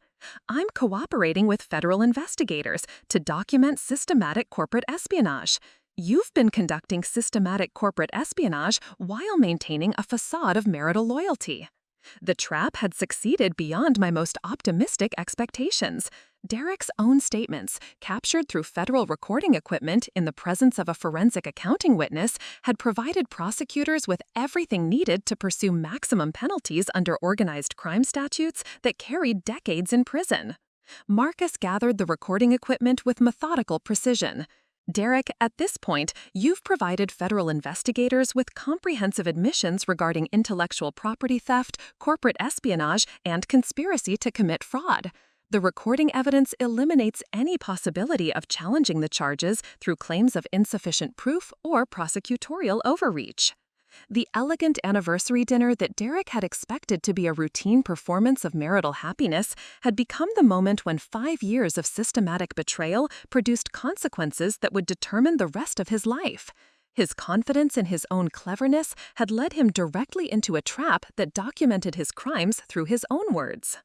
"I'm cooperating with federal investigators to document systematic corporate espionage. You've been conducting systematic corporate espionage while maintaining a facade of marital loyalty." The trap had succeeded beyond my most optimistic expectations. Derek's own statements, captured through federal recording equipment in the presence of a forensic accounting witness, had provided prosecutors with everything needed to pursue maximum penalties under organized crime statutes that carried decades in prison. Marcus gathered the recording equipment with methodical precision. "Derek, at this point, you've provided federal investigators with comprehensive admissions regarding intellectual property theft, corporate espionage, and conspiracy to commit fraud. The recording evidence eliminates any possibility of challenging the charges through claims of insufficient proof or prosecutorial overreach." The elegant anniversary dinner that Derek had expected to be a routine performance of marital happiness had become the moment when 5 years of systematic betrayal produced consequences that would determine the rest of his life. His confidence in his own cleverness had led him directly into a trap that documented his crimes through his own words.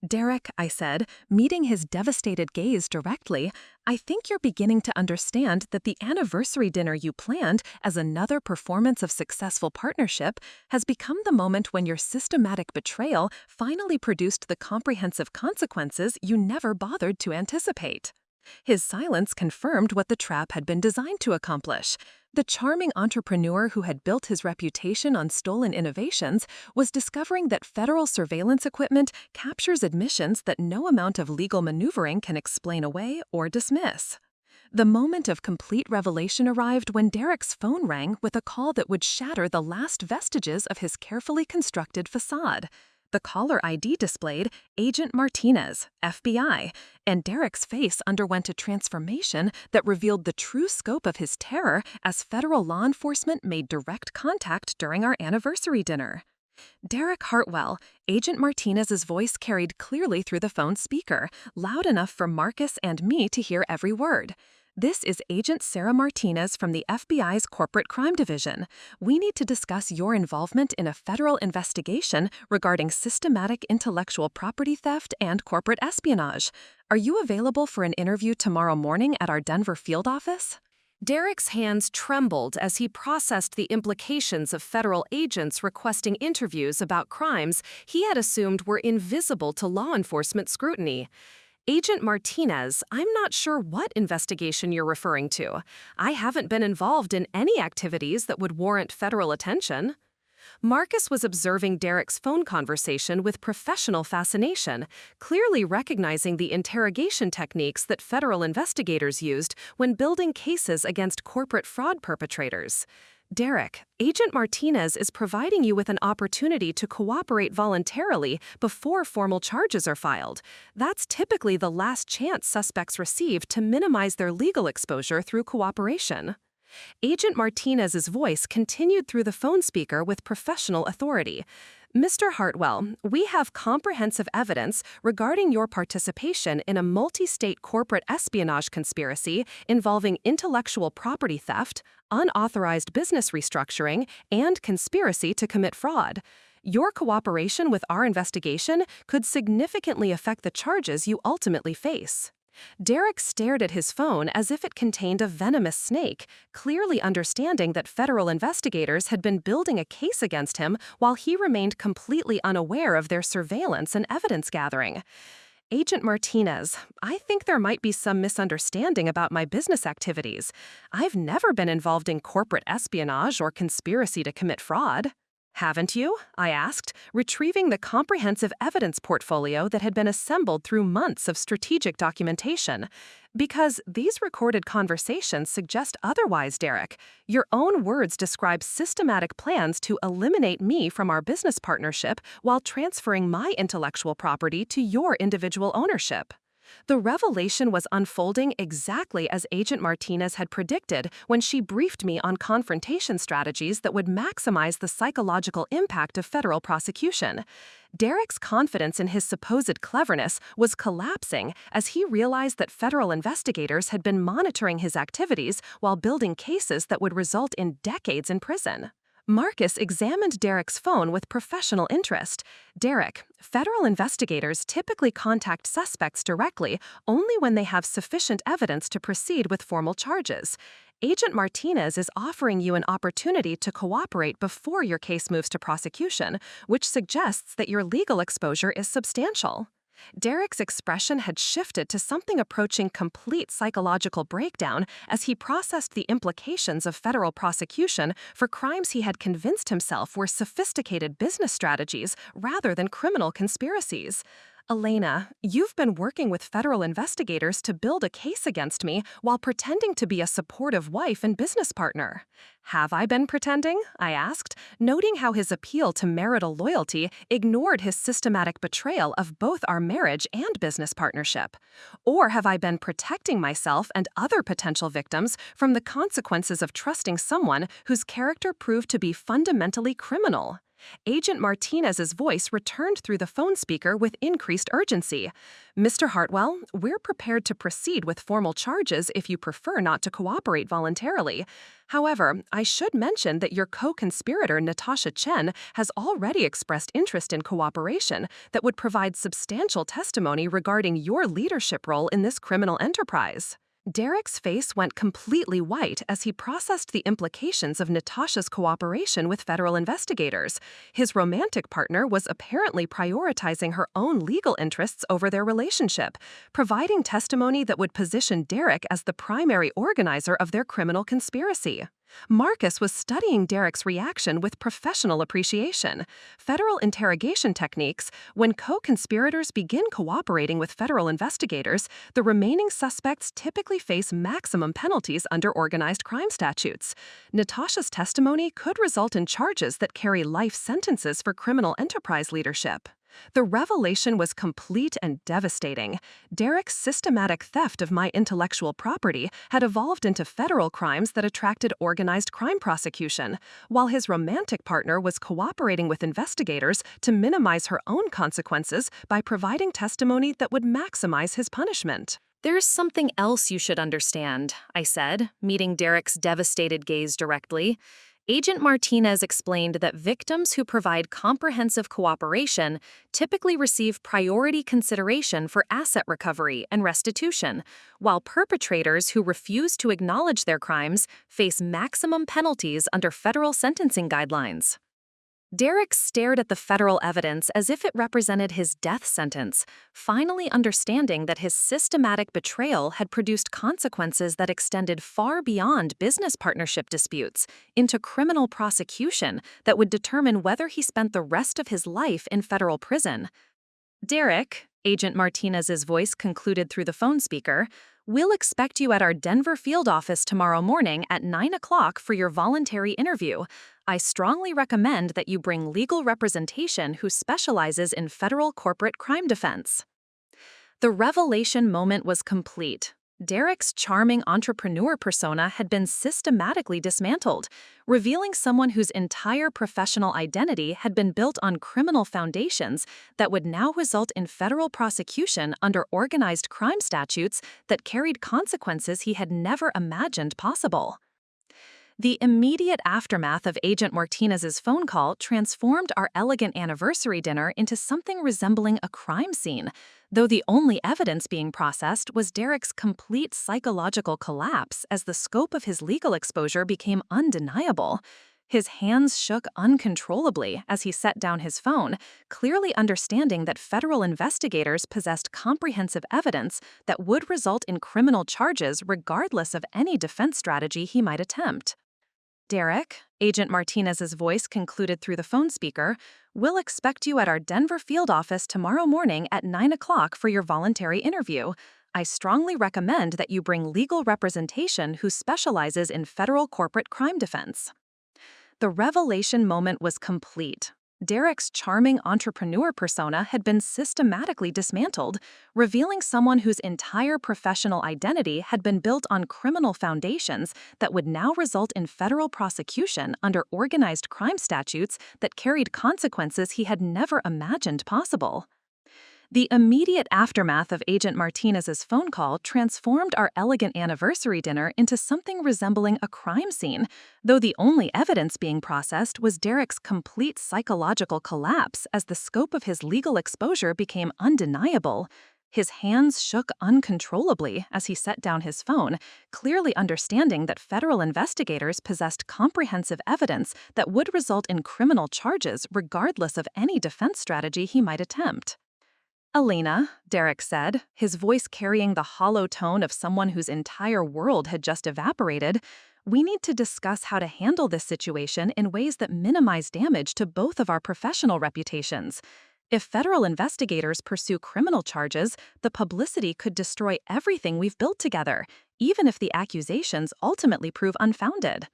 "Derek," I said, meeting his devastated gaze directly, "I think you're beginning to understand that the anniversary dinner you planned as another performance of successful partnership has become the moment when your systematic betrayal finally produced the comprehensive consequences you never bothered to anticipate." His silence confirmed what the trap had been designed to accomplish. The charming entrepreneur who had built his reputation on stolen innovations was discovering that federal surveillance equipment captures admissions that no amount of legal maneuvering can explain away or dismiss. The moment of complete revelation arrived when Derek's phone rang with a call that would shatter the last vestiges of his carefully constructed facade. The caller ID displayed Agent Martinez, FBI, and Derek's face underwent a transformation that revealed the true scope of his terror as federal law enforcement made direct contact during our anniversary dinner. "Derek Hartwell," Agent Martinez's voice carried clearly through the phone speaker, loud enough for Marcus and me to hear every word. "This is Agent Sarah Martinez from the FBI's Corporate Crime Division. We need to discuss your involvement in a federal investigation regarding systematic intellectual property theft and corporate espionage. Are you available for an interview tomorrow morning at our Denver field office?" Derek's hands trembled as he processed the implications of federal agents requesting interviews about crimes he had assumed were invisible to law enforcement scrutiny. "Agent Martinez, I'm not sure what investigation you're referring to. I haven't been involved in any activities that would warrant federal attention." Marcus was observing Derek's phone conversation with professional fascination, clearly recognizing the interrogation techniques that federal investigators used when building cases against corporate fraud perpetrators. "Derek, Agent Martinez is providing you with an opportunity to cooperate voluntarily before formal charges are filed. That's typically the last chance suspects receive to minimize their legal exposure through cooperation." Agent Martinez's voice continued through the phone speaker with professional authority. "Mr. Hartwell, we have comprehensive evidence regarding your participation in a multi-state corporate espionage conspiracy involving intellectual property theft, unauthorized business restructuring, and conspiracy to commit fraud. Your cooperation with our investigation could significantly affect the charges you ultimately face." Derek stared at his phone as if it contained a venomous snake, clearly understanding that federal investigators had been building a case against him while he remained completely unaware of their surveillance and evidence gathering. "Agent Martinez, I think there might be some misunderstanding about my business activities. I've never been involved in corporate espionage or conspiracy to commit fraud." "Haven't you?" I asked, retrieving the comprehensive evidence portfolio that had been assembled through months of strategic documentation. "Because these recorded conversations suggest otherwise, Derek. Your own words describe systematic plans to eliminate me from our business partnership while transferring my intellectual property to your individual ownership." The revelation was unfolding exactly as Agent Martinez had predicted when she briefed me on confrontation strategies that would maximize the psychological impact of federal prosecution. Derek's confidence in his supposed cleverness was collapsing as he realized that federal investigators had been monitoring his activities while building cases that would result in decades in prison. Marcus examined Derek's phone with professional interest. "Derek, federal investigators typically contact suspects directly only when they have sufficient evidence to proceed with formal charges. Agent Martinez is offering you an opportunity to cooperate before your case moves to prosecution, which suggests that your legal exposure is substantial." Derek's expression had shifted to something approaching complete psychological breakdown as he processed the implications of federal prosecution for crimes he had convinced himself were sophisticated business strategies rather than criminal conspiracies. Elena, you've been working with federal investigators to build a case against me while pretending to be a supportive wife and business partner. Have I been pretending? I asked, noting how his appeal to marital loyalty ignored his systematic betrayal of both our marriage and business partnership. Or have I been protecting myself and other potential victims from the consequences of trusting someone whose character proved to be fundamentally criminal? Agent Martinez's voice returned through the phone speaker with increased urgency. Mr. Hartwell, we're prepared to proceed with formal charges if you prefer not to cooperate voluntarily. However, I should mention that your co-conspirator Natasha Chen has already expressed interest in cooperation that would provide substantial testimony regarding your leadership role in this criminal enterprise. Derek's face went completely white as he processed the implications of Natasha's cooperation with federal investigators. His romantic partner was apparently prioritizing her own legal interests over their relationship, providing testimony that would position Derek as the primary organizer of their criminal conspiracy. Marcus was studying Derek's reaction with professional appreciation. Federal interrogation techniques: when co-conspirators begin cooperating with federal investigators, the remaining suspects typically face maximum penalties under organized crime statutes. Natasha's testimony could result in charges that carry life sentences for criminal enterprise leadership. The revelation was complete and devastating. Derek's systematic theft of my intellectual property had evolved into federal crimes that attracted organized crime prosecution, while his romantic partner was cooperating with investigators to minimize her own consequences by providing testimony that would maximize his punishment. There's something else you should understand, I said, meeting Derek's devastated gaze directly. Agent Martinez explained that victims who provide comprehensive cooperation typically receive priority consideration for asset recovery and restitution, while perpetrators who refuse to acknowledge their crimes face maximum penalties under federal sentencing guidelines. Derek stared at the federal evidence as if it represented his death sentence, finally understanding that his systematic betrayal had produced consequences that extended far beyond business partnership disputes into criminal prosecution that would determine whether he spent the rest of his life in federal prison. Derek, Agent Martinez's voice concluded through the phone speaker, we'll expect you at our Denver field office tomorrow morning at 9 o'clock for your voluntary interview. I strongly recommend that you bring legal representation who specializes in federal corporate crime defense. The revelation moment was complete. Derek's charming entrepreneur persona had been systematically dismantled, revealing someone whose entire professional identity had been built on criminal foundations that would now result in federal prosecution under organized crime statutes that carried consequences he had never imagined possible. The immediate aftermath of Agent Martinez's phone call transformed our elegant anniversary dinner into something resembling a crime scene, though the only evidence being processed was Derek's complete psychological collapse as the scope of his legal exposure became undeniable. His hands shook uncontrollably as he set down his phone, clearly understanding that federal investigators possessed comprehensive evidence that would result in criminal charges regardless of any defense strategy he might attempt. Derek, Agent Martinez's voice concluded through the phone speaker, we'll expect you at our Denver field office tomorrow morning at 9 o'clock for your voluntary interview. I strongly recommend that you bring legal representation who specializes in federal corporate crime defense. The revelation moment was complete. Derek's charming entrepreneur persona had been systematically dismantled, revealing someone whose entire professional identity had been built on criminal foundations that would now result in federal prosecution under organized crime statutes that carried consequences he had never imagined possible. The immediate aftermath of Agent Martinez's phone call transformed our elegant anniversary dinner into something resembling a crime scene, though the only evidence being processed was Derek's complete psychological collapse as the scope of his legal exposure became undeniable. His hands shook uncontrollably as he set down his phone, clearly understanding that federal investigators possessed comprehensive evidence that would result in criminal charges regardless of any defense strategy he might attempt. Elena, Derek said, his voice carrying the hollow tone of someone whose entire world had just evaporated, we need to discuss how to handle this situation in ways that minimize damage to both of our professional reputations. If federal investigators pursue criminal charges, the publicity could destroy everything we've built together, even if the accusations ultimately prove unfounded.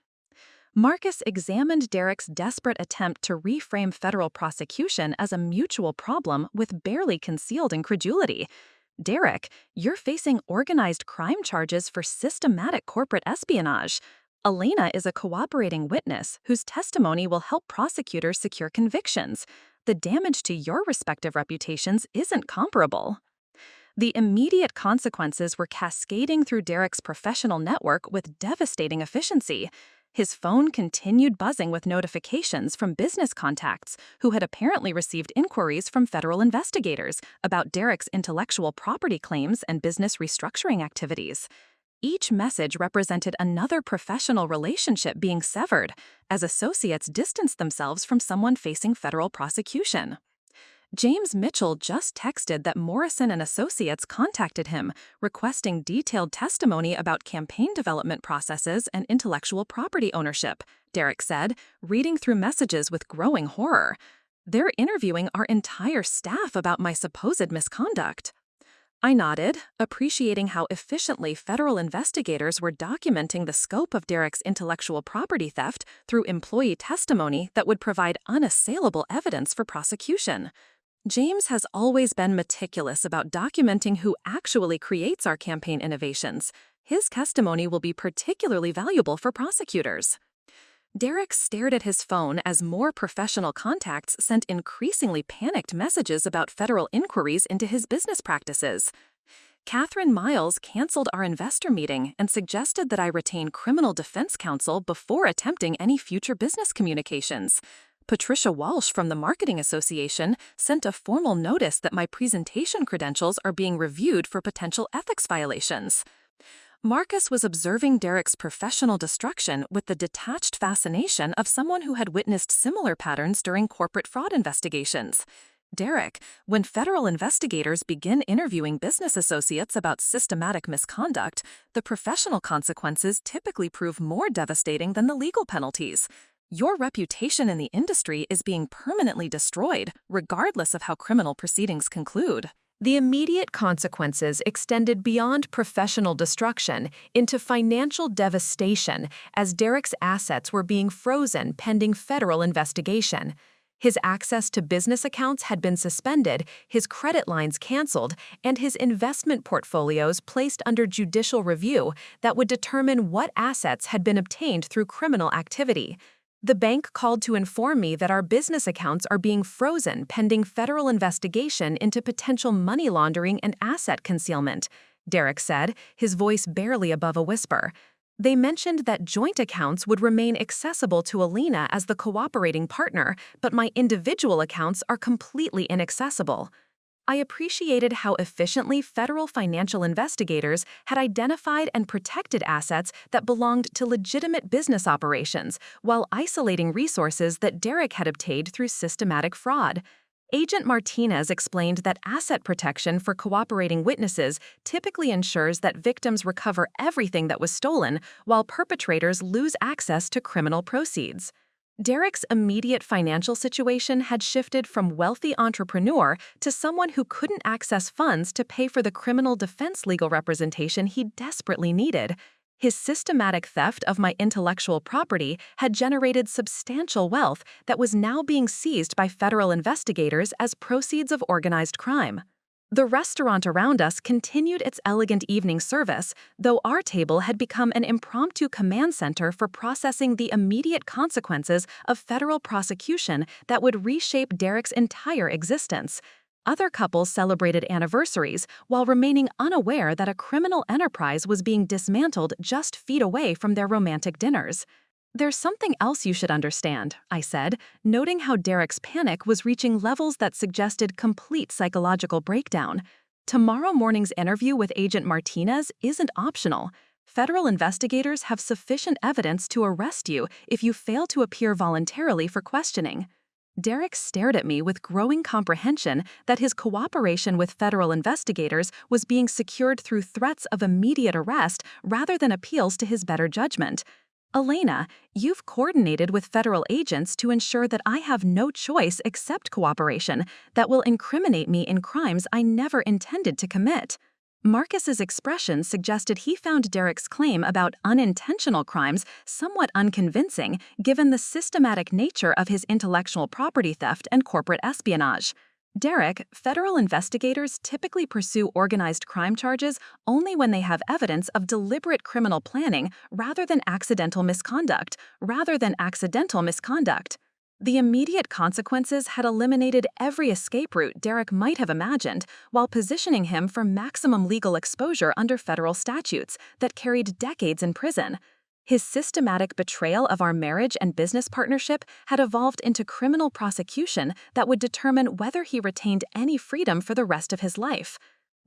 Marcus examined Derek's desperate attempt to reframe federal prosecution as a mutual problem with barely concealed incredulity. Derek, you're facing organized crime charges for systematic corporate espionage. Elena is a cooperating witness whose testimony will help prosecutors secure convictions. The damage to your respective reputations isn't comparable. The immediate consequences were cascading through Derek's professional network with devastating efficiency. His phone continued buzzing with notifications from business contacts who had apparently received inquiries from federal investigators about Derek's intellectual property claims and business restructuring activities. Each message represented another professional relationship being severed as associates distanced themselves from someone facing federal prosecution. James Mitchell just texted that Morrison and Associates contacted him, requesting detailed testimony about campaign development processes and intellectual property ownership, Derek said, reading through messages with growing horror. They're interviewing our entire staff about my supposed misconduct. I nodded, appreciating how efficiently federal investigators were documenting the scope of Derek's intellectual property theft through employee testimony that would provide unassailable evidence for prosecution. James has always been meticulous about documenting who actually creates our campaign innovations. His testimony will be particularly valuable for prosecutors. Derek stared at his phone as more professional contacts sent increasingly panicked messages about federal inquiries into his business practices. Catherine Miles canceled our investor meeting and suggested that I retain criminal defense counsel before attempting any future business communications. Patricia Walsh from the Marketing Association sent a formal notice that my presentation credentials are being reviewed for potential ethics violations. Marcus was observing Derek's professional destruction with the detached fascination of someone who had witnessed similar patterns during corporate fraud investigations. Derek, when federal investigators begin interviewing business associates about systematic misconduct, the professional consequences typically prove more devastating than the legal penalties. Your reputation in the industry is being permanently destroyed, regardless of how criminal proceedings conclude. The immediate consequences extended beyond professional destruction into financial devastation as Derek's assets were being frozen pending federal investigation. His access to business accounts had been suspended, his credit lines canceled, and his investment portfolios placed under judicial review that would determine what assets had been obtained through criminal activity. The bank called to inform me that our business accounts are being frozen pending federal investigation into potential money laundering and asset concealment, Derek said, his voice barely above a whisper. They mentioned that joint accounts would remain accessible to Elena as the cooperating partner, but my individual accounts are completely inaccessible. I appreciated how efficiently federal financial investigators had identified and protected assets that belonged to legitimate business operations, while isolating resources that Derek had obtained through systematic fraud. Agent Martinez explained that asset protection for cooperating witnesses typically ensures that victims recover everything that was stolen, while perpetrators lose access to criminal proceeds. Derek's immediate financial situation had shifted from wealthy entrepreneur to someone who couldn't access funds to pay for the criminal defense legal representation he desperately needed. His systematic theft of my intellectual property had generated substantial wealth that was now being seized by federal investigators as proceeds of organized crime. The restaurant around us continued its elegant evening service, though our table had become an impromptu command center for processing the immediate consequences of federal prosecution that would reshape Derek's entire existence. Other couples celebrated anniversaries while remaining unaware that a criminal enterprise was being dismantled just feet away from their romantic dinners. "There's something else you should understand," I said, noting how Derek's panic was reaching levels that suggested complete psychological breakdown. Tomorrow morning's interview with Agent Martinez isn't optional. Federal investigators have sufficient evidence to arrest you if you fail to appear voluntarily for questioning. Derek stared at me with growing comprehension that his cooperation with federal investigators was being secured through threats of immediate arrest rather than appeals to his better judgment. Elena, you've coordinated with federal agents to ensure that I have no choice except cooperation that will incriminate me in crimes I never intended to commit. Marcus's expression suggested he found Derek's claim about unintentional crimes somewhat unconvincing given the systematic nature of his intellectual property theft and corporate espionage. Derek, federal investigators typically pursue organized crime charges only when they have evidence of deliberate criminal planning rather than accidental misconduct. The immediate consequences had eliminated every escape route Derek might have imagined, while positioning him for maximum legal exposure under federal statutes that carried decades in prison. His systematic betrayal of our marriage and business partnership had evolved into criminal prosecution that would determine whether he retained any freedom for the rest of his life.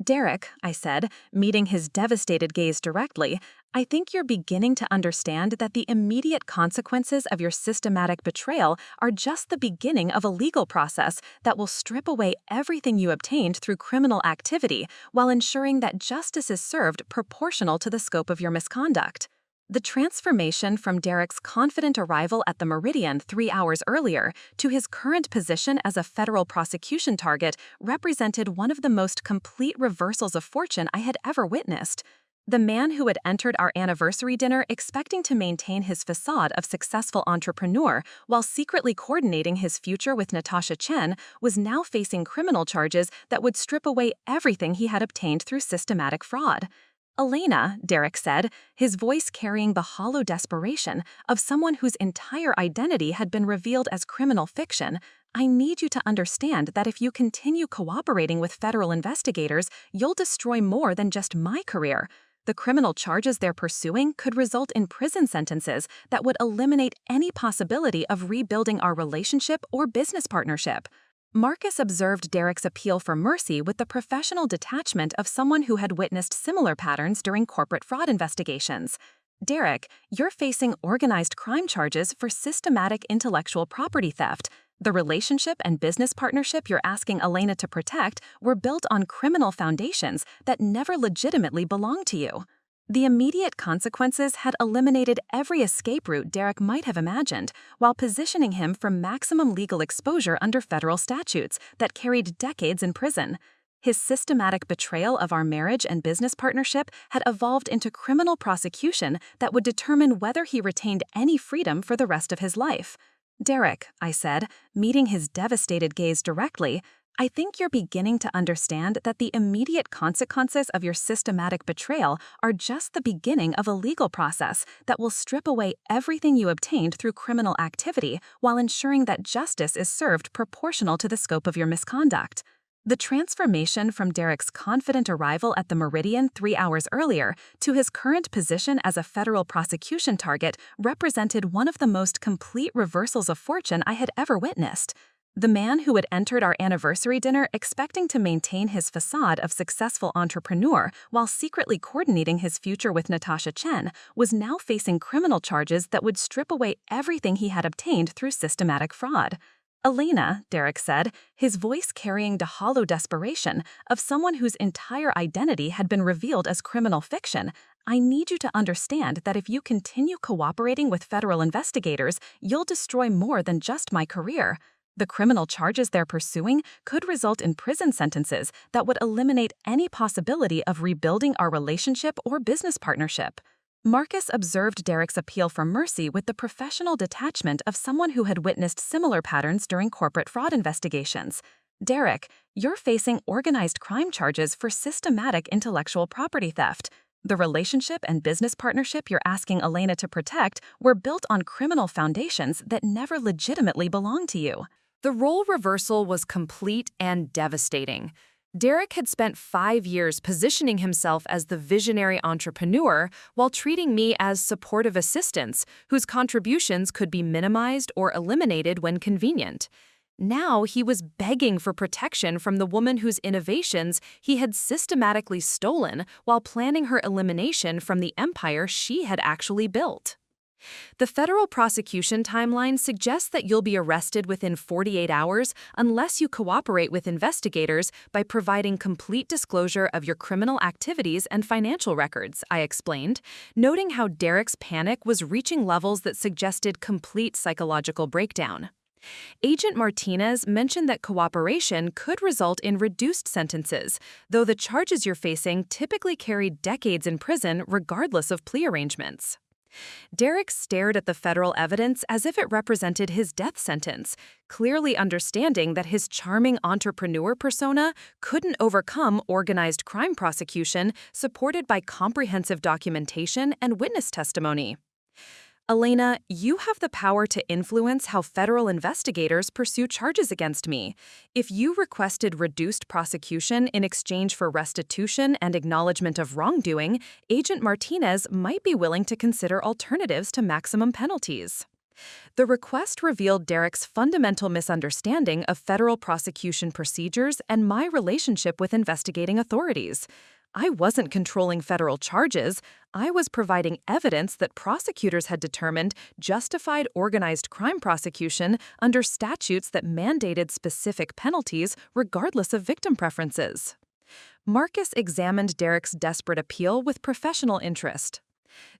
Derek, I said, meeting his devastated gaze directly, I think you're beginning to understand that the immediate consequences of your systematic betrayal are just the beginning of a legal process that will strip away everything you obtained through criminal activity while ensuring that justice is served proportional to the scope of your misconduct. The transformation from Derek's confident arrival at the Meridian 3 hours earlier to his current position as a federal prosecution target represented one of the most complete reversals of fortune I had ever witnessed. The man who had entered our anniversary dinner expecting to maintain his facade of successful entrepreneur while secretly coordinating his future with Natasha Chen was now facing criminal charges that would strip away everything he had obtained through systematic fraud. Elena, Derek said, his voice carrying the hollow desperation of someone whose entire identity had been revealed as criminal fiction, I need you to understand that if you continue cooperating with federal investigators, you'll destroy more than just my career. The criminal charges they're pursuing could result in prison sentences that would eliminate any possibility of rebuilding our relationship or business partnership. Marcus observed Derek's appeal for mercy with the professional detachment of someone who had witnessed similar patterns during corporate fraud investigations. Derek, you're facing organized crime charges for systematic intellectual property theft. The relationship and business partnership you're asking Elena to protect were built on criminal foundations that never legitimately belonged to you. The immediate consequences had eliminated every escape route Derek might have imagined, while positioning him for maximum legal exposure under federal statutes that carried decades in prison. His systematic betrayal of our marriage and business partnership had evolved into criminal prosecution that would determine whether he retained any freedom for the rest of his life. Derek, I said, meeting his devastated gaze directly, I think you're beginning to understand that the immediate consequences of your systematic betrayal are just the beginning of a legal process that will strip away everything you obtained through criminal activity while ensuring that justice is served proportional to the scope of your misconduct. The transformation from Derek's confident arrival at the Meridian 3 hours earlier to his current position as a federal prosecution target represented one of the most complete reversals of fortune I had ever witnessed. The man who had entered our anniversary dinner expecting to maintain his facade of successful entrepreneur while secretly coordinating his future with Natasha Chen was now facing criminal charges that would strip away everything he had obtained through systematic fraud. Elena, Derek said, his voice carrying the hollow desperation of someone whose entire identity had been revealed as criminal fiction, I need you to understand that if you continue cooperating with federal investigators, you'll destroy more than just my career. The criminal charges they're pursuing could result in prison sentences that would eliminate any possibility of rebuilding our relationship or business partnership. Marcus observed Derek's appeal for mercy with the professional detachment of someone who had witnessed similar patterns during corporate fraud investigations. Derek, you're facing organized crime charges for systematic intellectual property theft. The relationship and business partnership you're asking Elena to protect were built on criminal foundations that never legitimately belonged to you. The role reversal was complete and devastating. Derek had spent 5 years positioning himself as the visionary entrepreneur while treating me as supportive assistants whose contributions could be minimized or eliminated when convenient. Now he was begging for protection from the woman whose innovations he had systematically stolen while planning her elimination from the empire she had actually built. The federal prosecution timeline suggests that you'll be arrested within 48 hours unless you cooperate with investigators by providing complete disclosure of your criminal activities and financial records, I explained, noting how Derek's panic was reaching levels that suggested complete psychological breakdown. Agent Martinez mentioned that cooperation could result in reduced sentences, though the charges you're facing typically carry decades in prison regardless of plea arrangements. Derek stared at the federal evidence as if it represented his death sentence, clearly understanding that his charming entrepreneur persona couldn't overcome organized crime prosecution supported by comprehensive documentation and witness testimony. Elena, you have the power to influence how federal investigators pursue charges against me. If you requested reduced prosecution in exchange for restitution and acknowledgement of wrongdoing, Agent Martinez might be willing to consider alternatives to maximum penalties. The request revealed Derek's fundamental misunderstanding of federal prosecution procedures and my relationship with investigating authorities. I wasn't controlling federal charges. I was providing evidence that prosecutors had determined justified organized crime prosecution under statutes that mandated specific penalties regardless of victim preferences. Marcus examined Derek's desperate appeal with professional interest.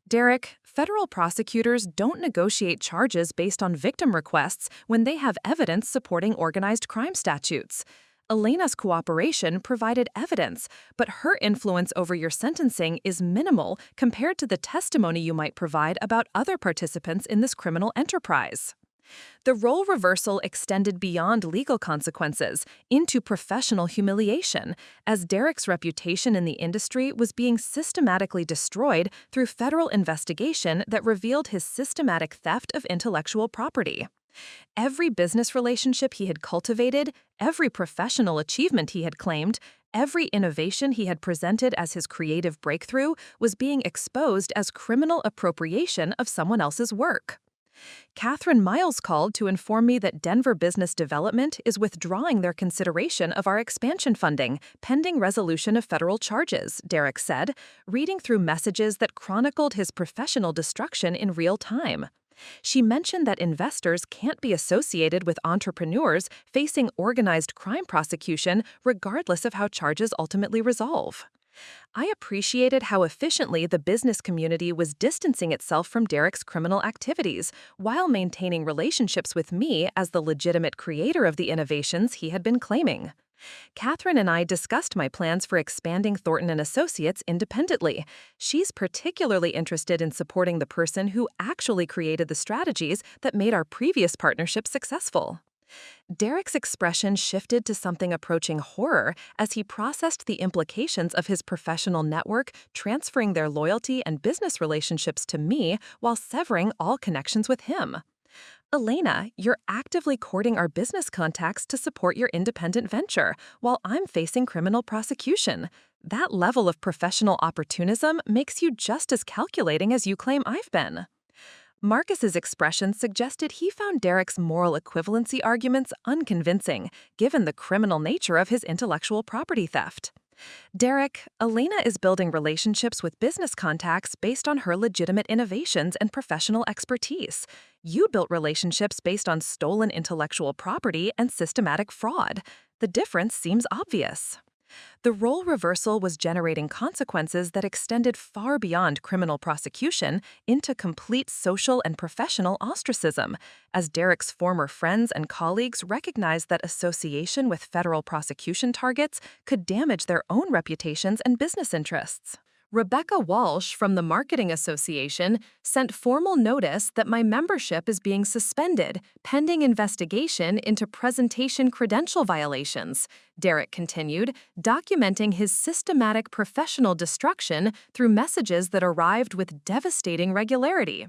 Derek, federal prosecutors don't negotiate charges based on victim requests when they have evidence supporting organized crime statutes. Elena's cooperation provided evidence, but her influence over your sentencing is minimal compared to the testimony you might provide about other participants in this criminal enterprise. The role reversal extended beyond legal consequences into professional humiliation, as Derek's reputation in the industry was being systematically destroyed through federal investigation that revealed his systematic theft of intellectual property. Every business relationship he had cultivated, every professional achievement he had claimed, every innovation he had presented as his creative breakthrough was being exposed as criminal appropriation of someone else's work. Catherine Miles called to inform me that Denver Business Development is withdrawing their consideration of our expansion funding, pending resolution of federal charges, Derek said, reading through messages that chronicled his professional destruction in real time. She mentioned that investors can't be associated with entrepreneurs facing organized crime prosecution regardless of how charges ultimately resolve. I appreciated how efficiently the business community was distancing itself from Derek's criminal activities while maintaining relationships with me as the legitimate creator of the innovations he had been claiming. Catherine and I discussed my plans for expanding Thornton & Associates independently. She's particularly interested in supporting the person who actually created the strategies that made our previous partnership successful. Derek's expression shifted to something approaching horror as he processed the implications of his professional network transferring their loyalty and business relationships to me while severing all connections with him. Elena, you're actively courting our business contacts to support your independent venture, while I'm facing criminal prosecution. That level of professional opportunism makes you just as calculating as you claim I've been. Marcus's expression suggested he found Derek's moral equivalency arguments unconvincing, given the criminal nature of his intellectual property theft. Derek, Elena is building relationships with business contacts based on her legitimate innovations and professional expertise. You built relationships based on stolen intellectual property and systematic fraud. The difference seems obvious. The role reversal was generating consequences that extended far beyond criminal prosecution into complete social and professional ostracism, as Derek's former friends and colleagues recognized that association with federal prosecution targets could damage their own reputations and business interests. Rebecca Walsh from the Marketing Association sent formal notice that my membership is being suspended, pending investigation into presentation credential violations, Derek continued, documenting his systematic professional destruction through messages that arrived with devastating regularity.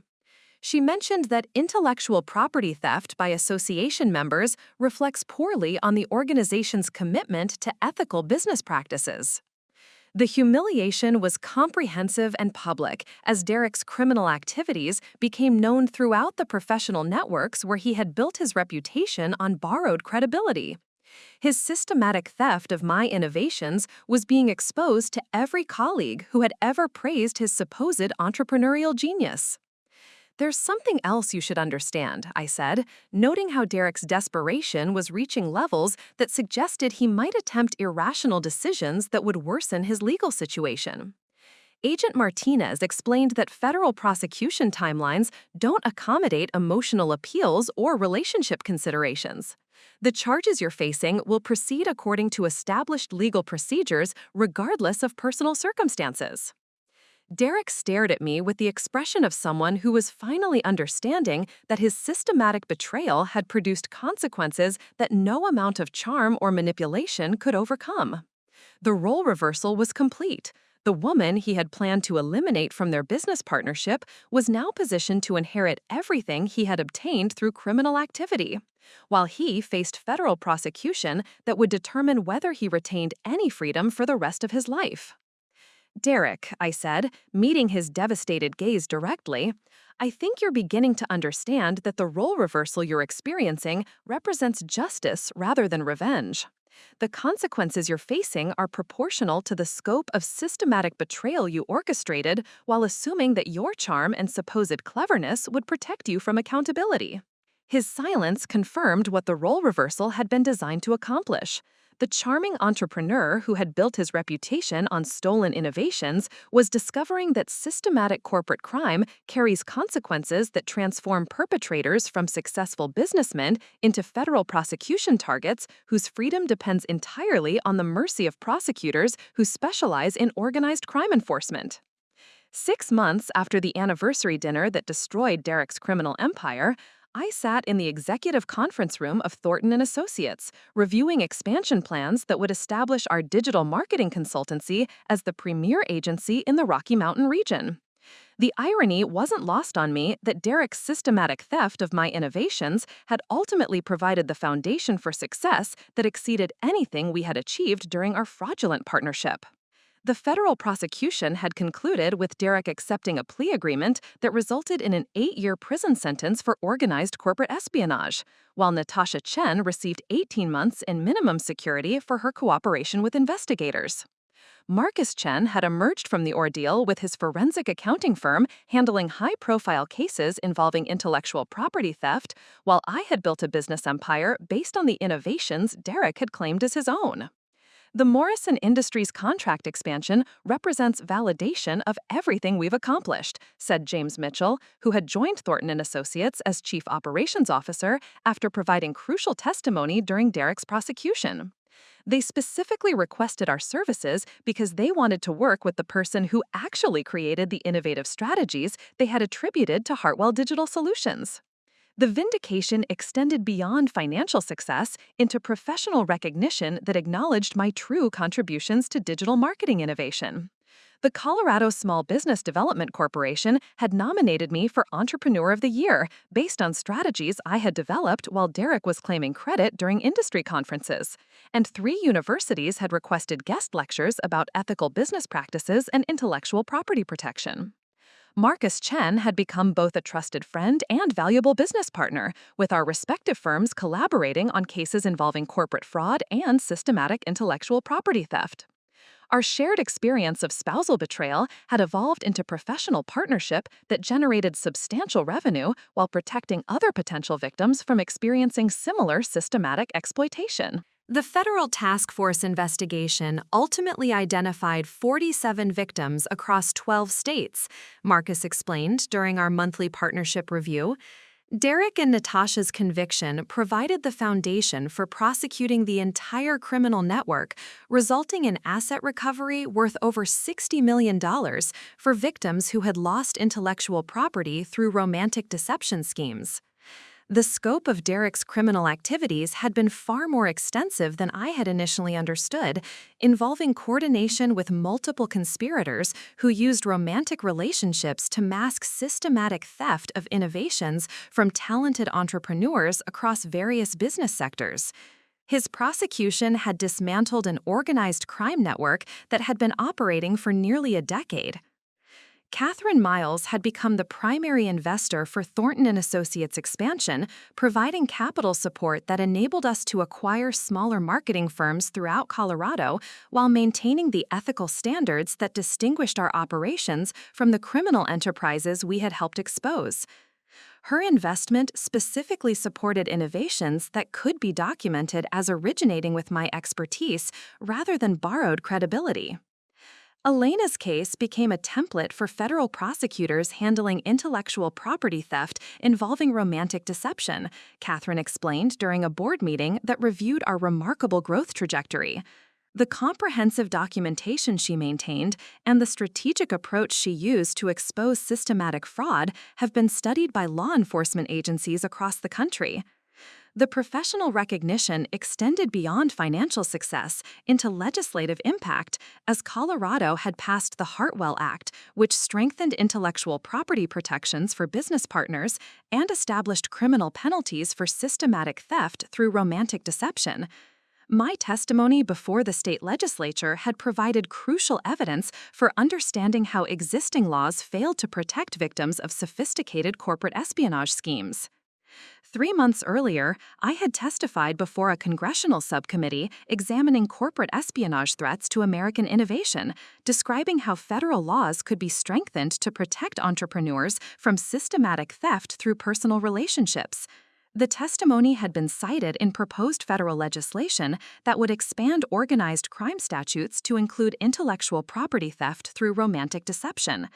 She mentioned that intellectual property theft by association members reflects poorly on the organization's commitment to ethical business practices. The humiliation was comprehensive and public, as Derek's criminal activities became known throughout the professional networks where he had built his reputation on borrowed credibility. His systematic theft of my innovations was being exposed to every colleague who had ever praised his supposed entrepreneurial genius. There's something else you should understand, I said, noting how Derek's desperation was reaching levels that suggested he might attempt irrational decisions that would worsen his legal situation. Agent Martinez explained that federal prosecution timelines don't accommodate emotional appeals or relationship considerations. The charges you're facing will proceed according to established legal procedures regardless of personal circumstances. Derek stared at me with the expression of someone who was finally understanding that his systematic betrayal had produced consequences that no amount of charm or manipulation could overcome. The role reversal was complete. The woman he had planned to eliminate from their business partnership was now positioned to inherit everything he had obtained through criminal activity, while he faced federal prosecution that would determine whether he retained any freedom for the rest of his life. Derek, I said, meeting his devastated gaze directly, I think you're beginning to understand that the role reversal you're experiencing represents justice rather than revenge. The consequences you're facing are proportional to the scope of systematic betrayal you orchestrated while assuming that your charm and supposed cleverness would protect you from accountability. His silence confirmed what the role reversal had been designed to accomplish. The charming entrepreneur who had built his reputation on stolen innovations was discovering that systematic corporate crime carries consequences that transform perpetrators from successful businessmen into federal prosecution targets whose freedom depends entirely on the mercy of prosecutors who specialize in organized crime enforcement. 6 months after the anniversary dinner that destroyed Derek's criminal empire, I sat in the executive conference room of Thornton & Associates, reviewing expansion plans that would establish our digital marketing consultancy as the premier agency in the Rocky Mountain region. The irony wasn't lost on me that Derek's systematic theft of my innovations had ultimately provided the foundation for success that exceeded anything we had achieved during our fraudulent partnership. The federal prosecution had concluded with Derek accepting a plea agreement that resulted in an 8-year prison sentence for organized corporate espionage, while Natasha Chen received 18 months in minimum security for her cooperation with investigators. Marcus Chen had emerged from the ordeal with his forensic accounting firm handling high-profile cases involving intellectual property theft, while I had built a business empire based on the innovations Derek had claimed as his own. The Morrison Industries contract expansion represents validation of everything we've accomplished, said James Mitchell, who had joined Thornton & Associates as Chief Operations Officer after providing crucial testimony during Derek's prosecution. They specifically requested our services because they wanted to work with the person who actually created the innovative strategies they had attributed to Hartwell Digital Solutions. The vindication extended beyond financial success into professional recognition that acknowledged my true contributions to digital marketing innovation. The Colorado Small Business Development Corporation had nominated me for Entrepreneur of the Year based on strategies I had developed while Derek was claiming credit during industry conferences, and 3 universities had requested guest lectures about ethical business practices and intellectual property protection. Marcus Chen had become both a trusted friend and valuable business partner, with our respective firms collaborating on cases involving corporate fraud and systematic intellectual property theft. Our shared experience of spousal betrayal had evolved into professional partnership that generated substantial revenue while protecting other potential victims from experiencing similar systematic exploitation. The federal task force investigation ultimately identified 47 victims across 12 states, Marcus explained during our monthly partnership review. Derek and Natasha's conviction provided the foundation for prosecuting the entire criminal network, resulting in asset recovery worth over $60 million for victims who had lost intellectual property through romantic deception schemes. The scope of Derek's criminal activities had been far more extensive than I had initially understood, involving coordination with multiple conspirators who used romantic relationships to mask systematic theft of innovations from talented entrepreneurs across various business sectors. His prosecution had dismantled an organized crime network that had been operating for nearly a decade. Catherine Miles had become the primary investor for Thornton & Associates expansion, providing capital support that enabled us to acquire smaller marketing firms throughout Colorado while maintaining the ethical standards that distinguished our operations from the criminal enterprises we had helped expose. Her investment specifically supported innovations that could be documented as originating with my expertise rather than borrowed credibility. Elena's case became a template for federal prosecutors handling intellectual property theft involving romantic deception, Catherine explained during a board meeting that reviewed our remarkable growth trajectory. The comprehensive documentation she maintained and the strategic approach she used to expose systematic fraud have been studied by law enforcement agencies across the country. The professional recognition extended beyond financial success into legislative impact, as Colorado had passed the Hartwell Act, which strengthened intellectual property protections for business partners and established criminal penalties for systematic theft through romantic deception. My testimony before the state legislature had provided crucial evidence for understanding how existing laws failed to protect victims of sophisticated corporate espionage schemes. 3 months earlier, I had testified before a congressional subcommittee examining corporate espionage threats to American innovation, describing how federal laws could be strengthened to protect entrepreneurs from systematic theft through personal relationships. The testimony had been cited in proposed federal legislation that would expand organized crime statutes to include intellectual property theft through romantic deception.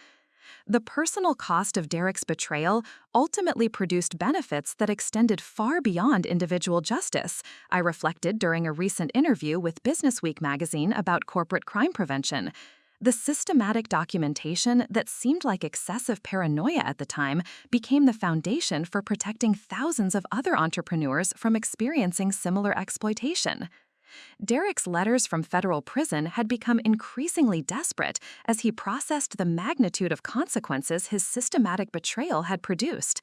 The personal cost of Derek's betrayal ultimately produced benefits that extended far beyond individual justice, I reflected during a recent interview with Businessweek magazine about corporate crime prevention. The systematic documentation that seemed like excessive paranoia at the time became the foundation for protecting thousands of other entrepreneurs from experiencing similar exploitation. Derek's letters from federal prison had become increasingly desperate as he processed the magnitude of consequences his systematic betrayal had produced.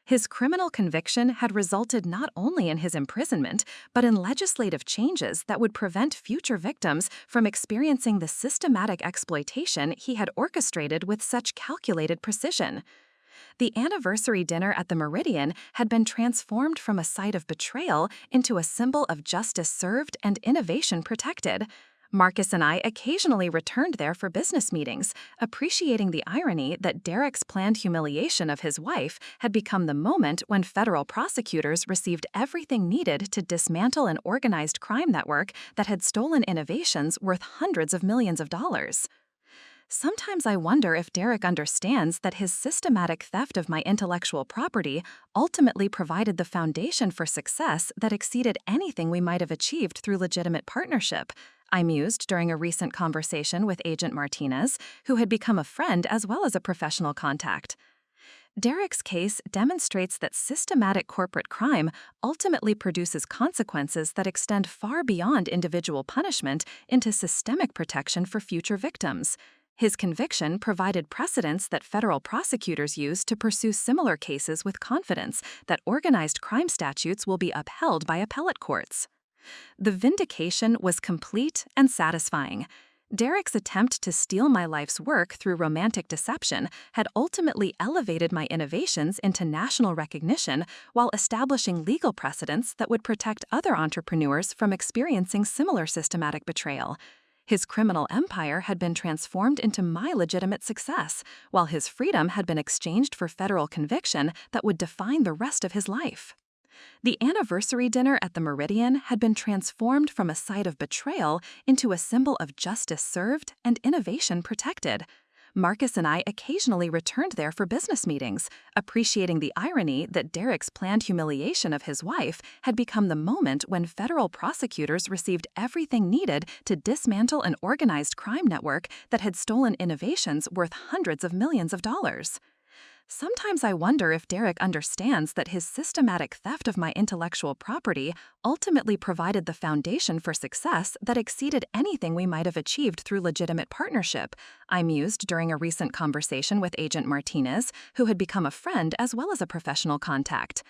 His criminal conviction had resulted not only in his imprisonment, but in legislative changes that would prevent future victims from experiencing the systematic exploitation he had orchestrated with such calculated precision. The anniversary dinner at the Meridian had been transformed from a site of betrayal into a symbol of justice served and innovation protected. Marcus and I occasionally returned there for business meetings, appreciating the irony that Derek's planned humiliation of his wife had become the moment when federal prosecutors received everything needed to dismantle an organized crime network that had stolen innovations worth hundreds of millions of dollars. Sometimes I wonder if Derek understands that his systematic theft of my intellectual property ultimately provided the foundation for success that exceeded anything we might have achieved through legitimate partnership, I mused during a recent conversation with Agent Martinez, who had become a friend as well as a professional contact. Derek's case demonstrates that systematic corporate crime ultimately produces consequences that extend far beyond individual punishment into systemic protection for future victims. His conviction provided precedents that federal prosecutors use to pursue similar cases with confidence that organized crime statutes will be upheld by appellate courts. The vindication was complete and satisfying. Derek's attempt to steal my life's work through romantic deception had ultimately elevated my innovations into national recognition while establishing legal precedents that would protect other entrepreneurs from experiencing similar systematic betrayal. His criminal empire had been transformed into my legitimate success, while his freedom had been exchanged for federal conviction that would define the rest of his life. The anniversary dinner at the Meridian had been transformed from a site of betrayal into a symbol of justice served and innovation protected. Marcus and I occasionally returned there for business meetings, appreciating the irony that Derek's planned humiliation of his wife had become the moment when federal prosecutors received everything needed to dismantle an organized crime network that had stolen innovations worth hundreds of millions of dollars. Sometimes I wonder if Derek understands that his systematic theft of my intellectual property ultimately provided the foundation for success that exceeded anything we might have achieved through legitimate partnership, I mused during a recent conversation with Agent Martinez, who had become a friend as well as a professional contact.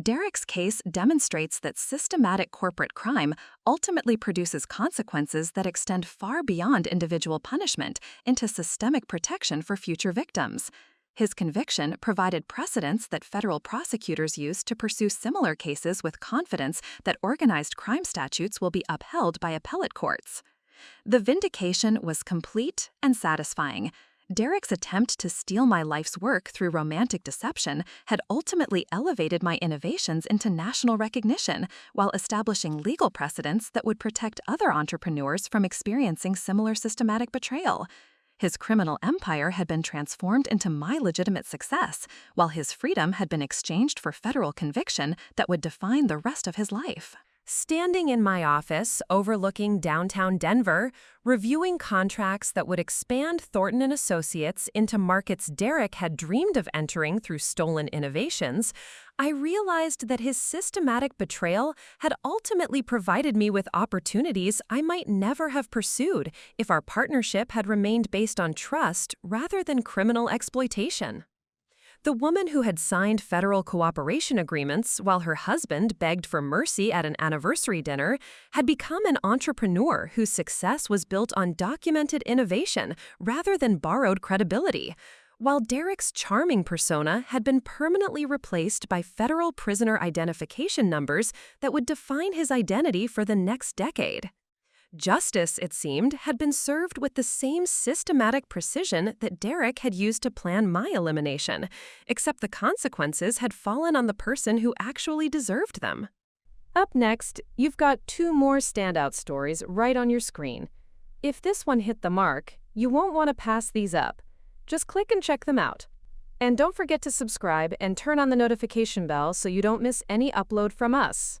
Derek's case demonstrates that systematic corporate crime ultimately produces consequences that extend far beyond individual punishment into systemic protection for future victims. His conviction provided precedents that federal prosecutors use to pursue similar cases with confidence that organized crime statutes will be upheld by appellate courts. The vindication was complete and satisfying. Derek's attempt to steal my life's work through romantic deception had ultimately elevated my innovations into national recognition while establishing legal precedents that would protect other entrepreneurs from experiencing similar systematic betrayal. His criminal empire had been transformed into my legitimate success, while his freedom had been exchanged for federal conviction that would define the rest of his life. Standing in my office overlooking downtown Denver, reviewing contracts that would expand Thornton & Associates into markets Derek had dreamed of entering through stolen innovations, I realized that his systematic betrayal had ultimately provided me with opportunities I might never have pursued if our partnership had remained based on trust rather than criminal exploitation. The woman who had signed federal cooperation agreements while her husband begged for mercy at an anniversary dinner had become an entrepreneur whose success was built on documented innovation rather than borrowed credibility, while Derek's charming persona had been permanently replaced by federal prisoner identification numbers that would define his identity for the next decade. Justice, it seemed, had been served with the same systematic precision that Derek had used to plan my elimination, except the consequences had fallen on the person who actually deserved them. Up next, you've got 2 more standout stories right on your screen. If this one hit the mark, you won't want to pass these up. Just click and check them out. And don't forget to subscribe and turn on the notification bell so you don't miss any upload from us.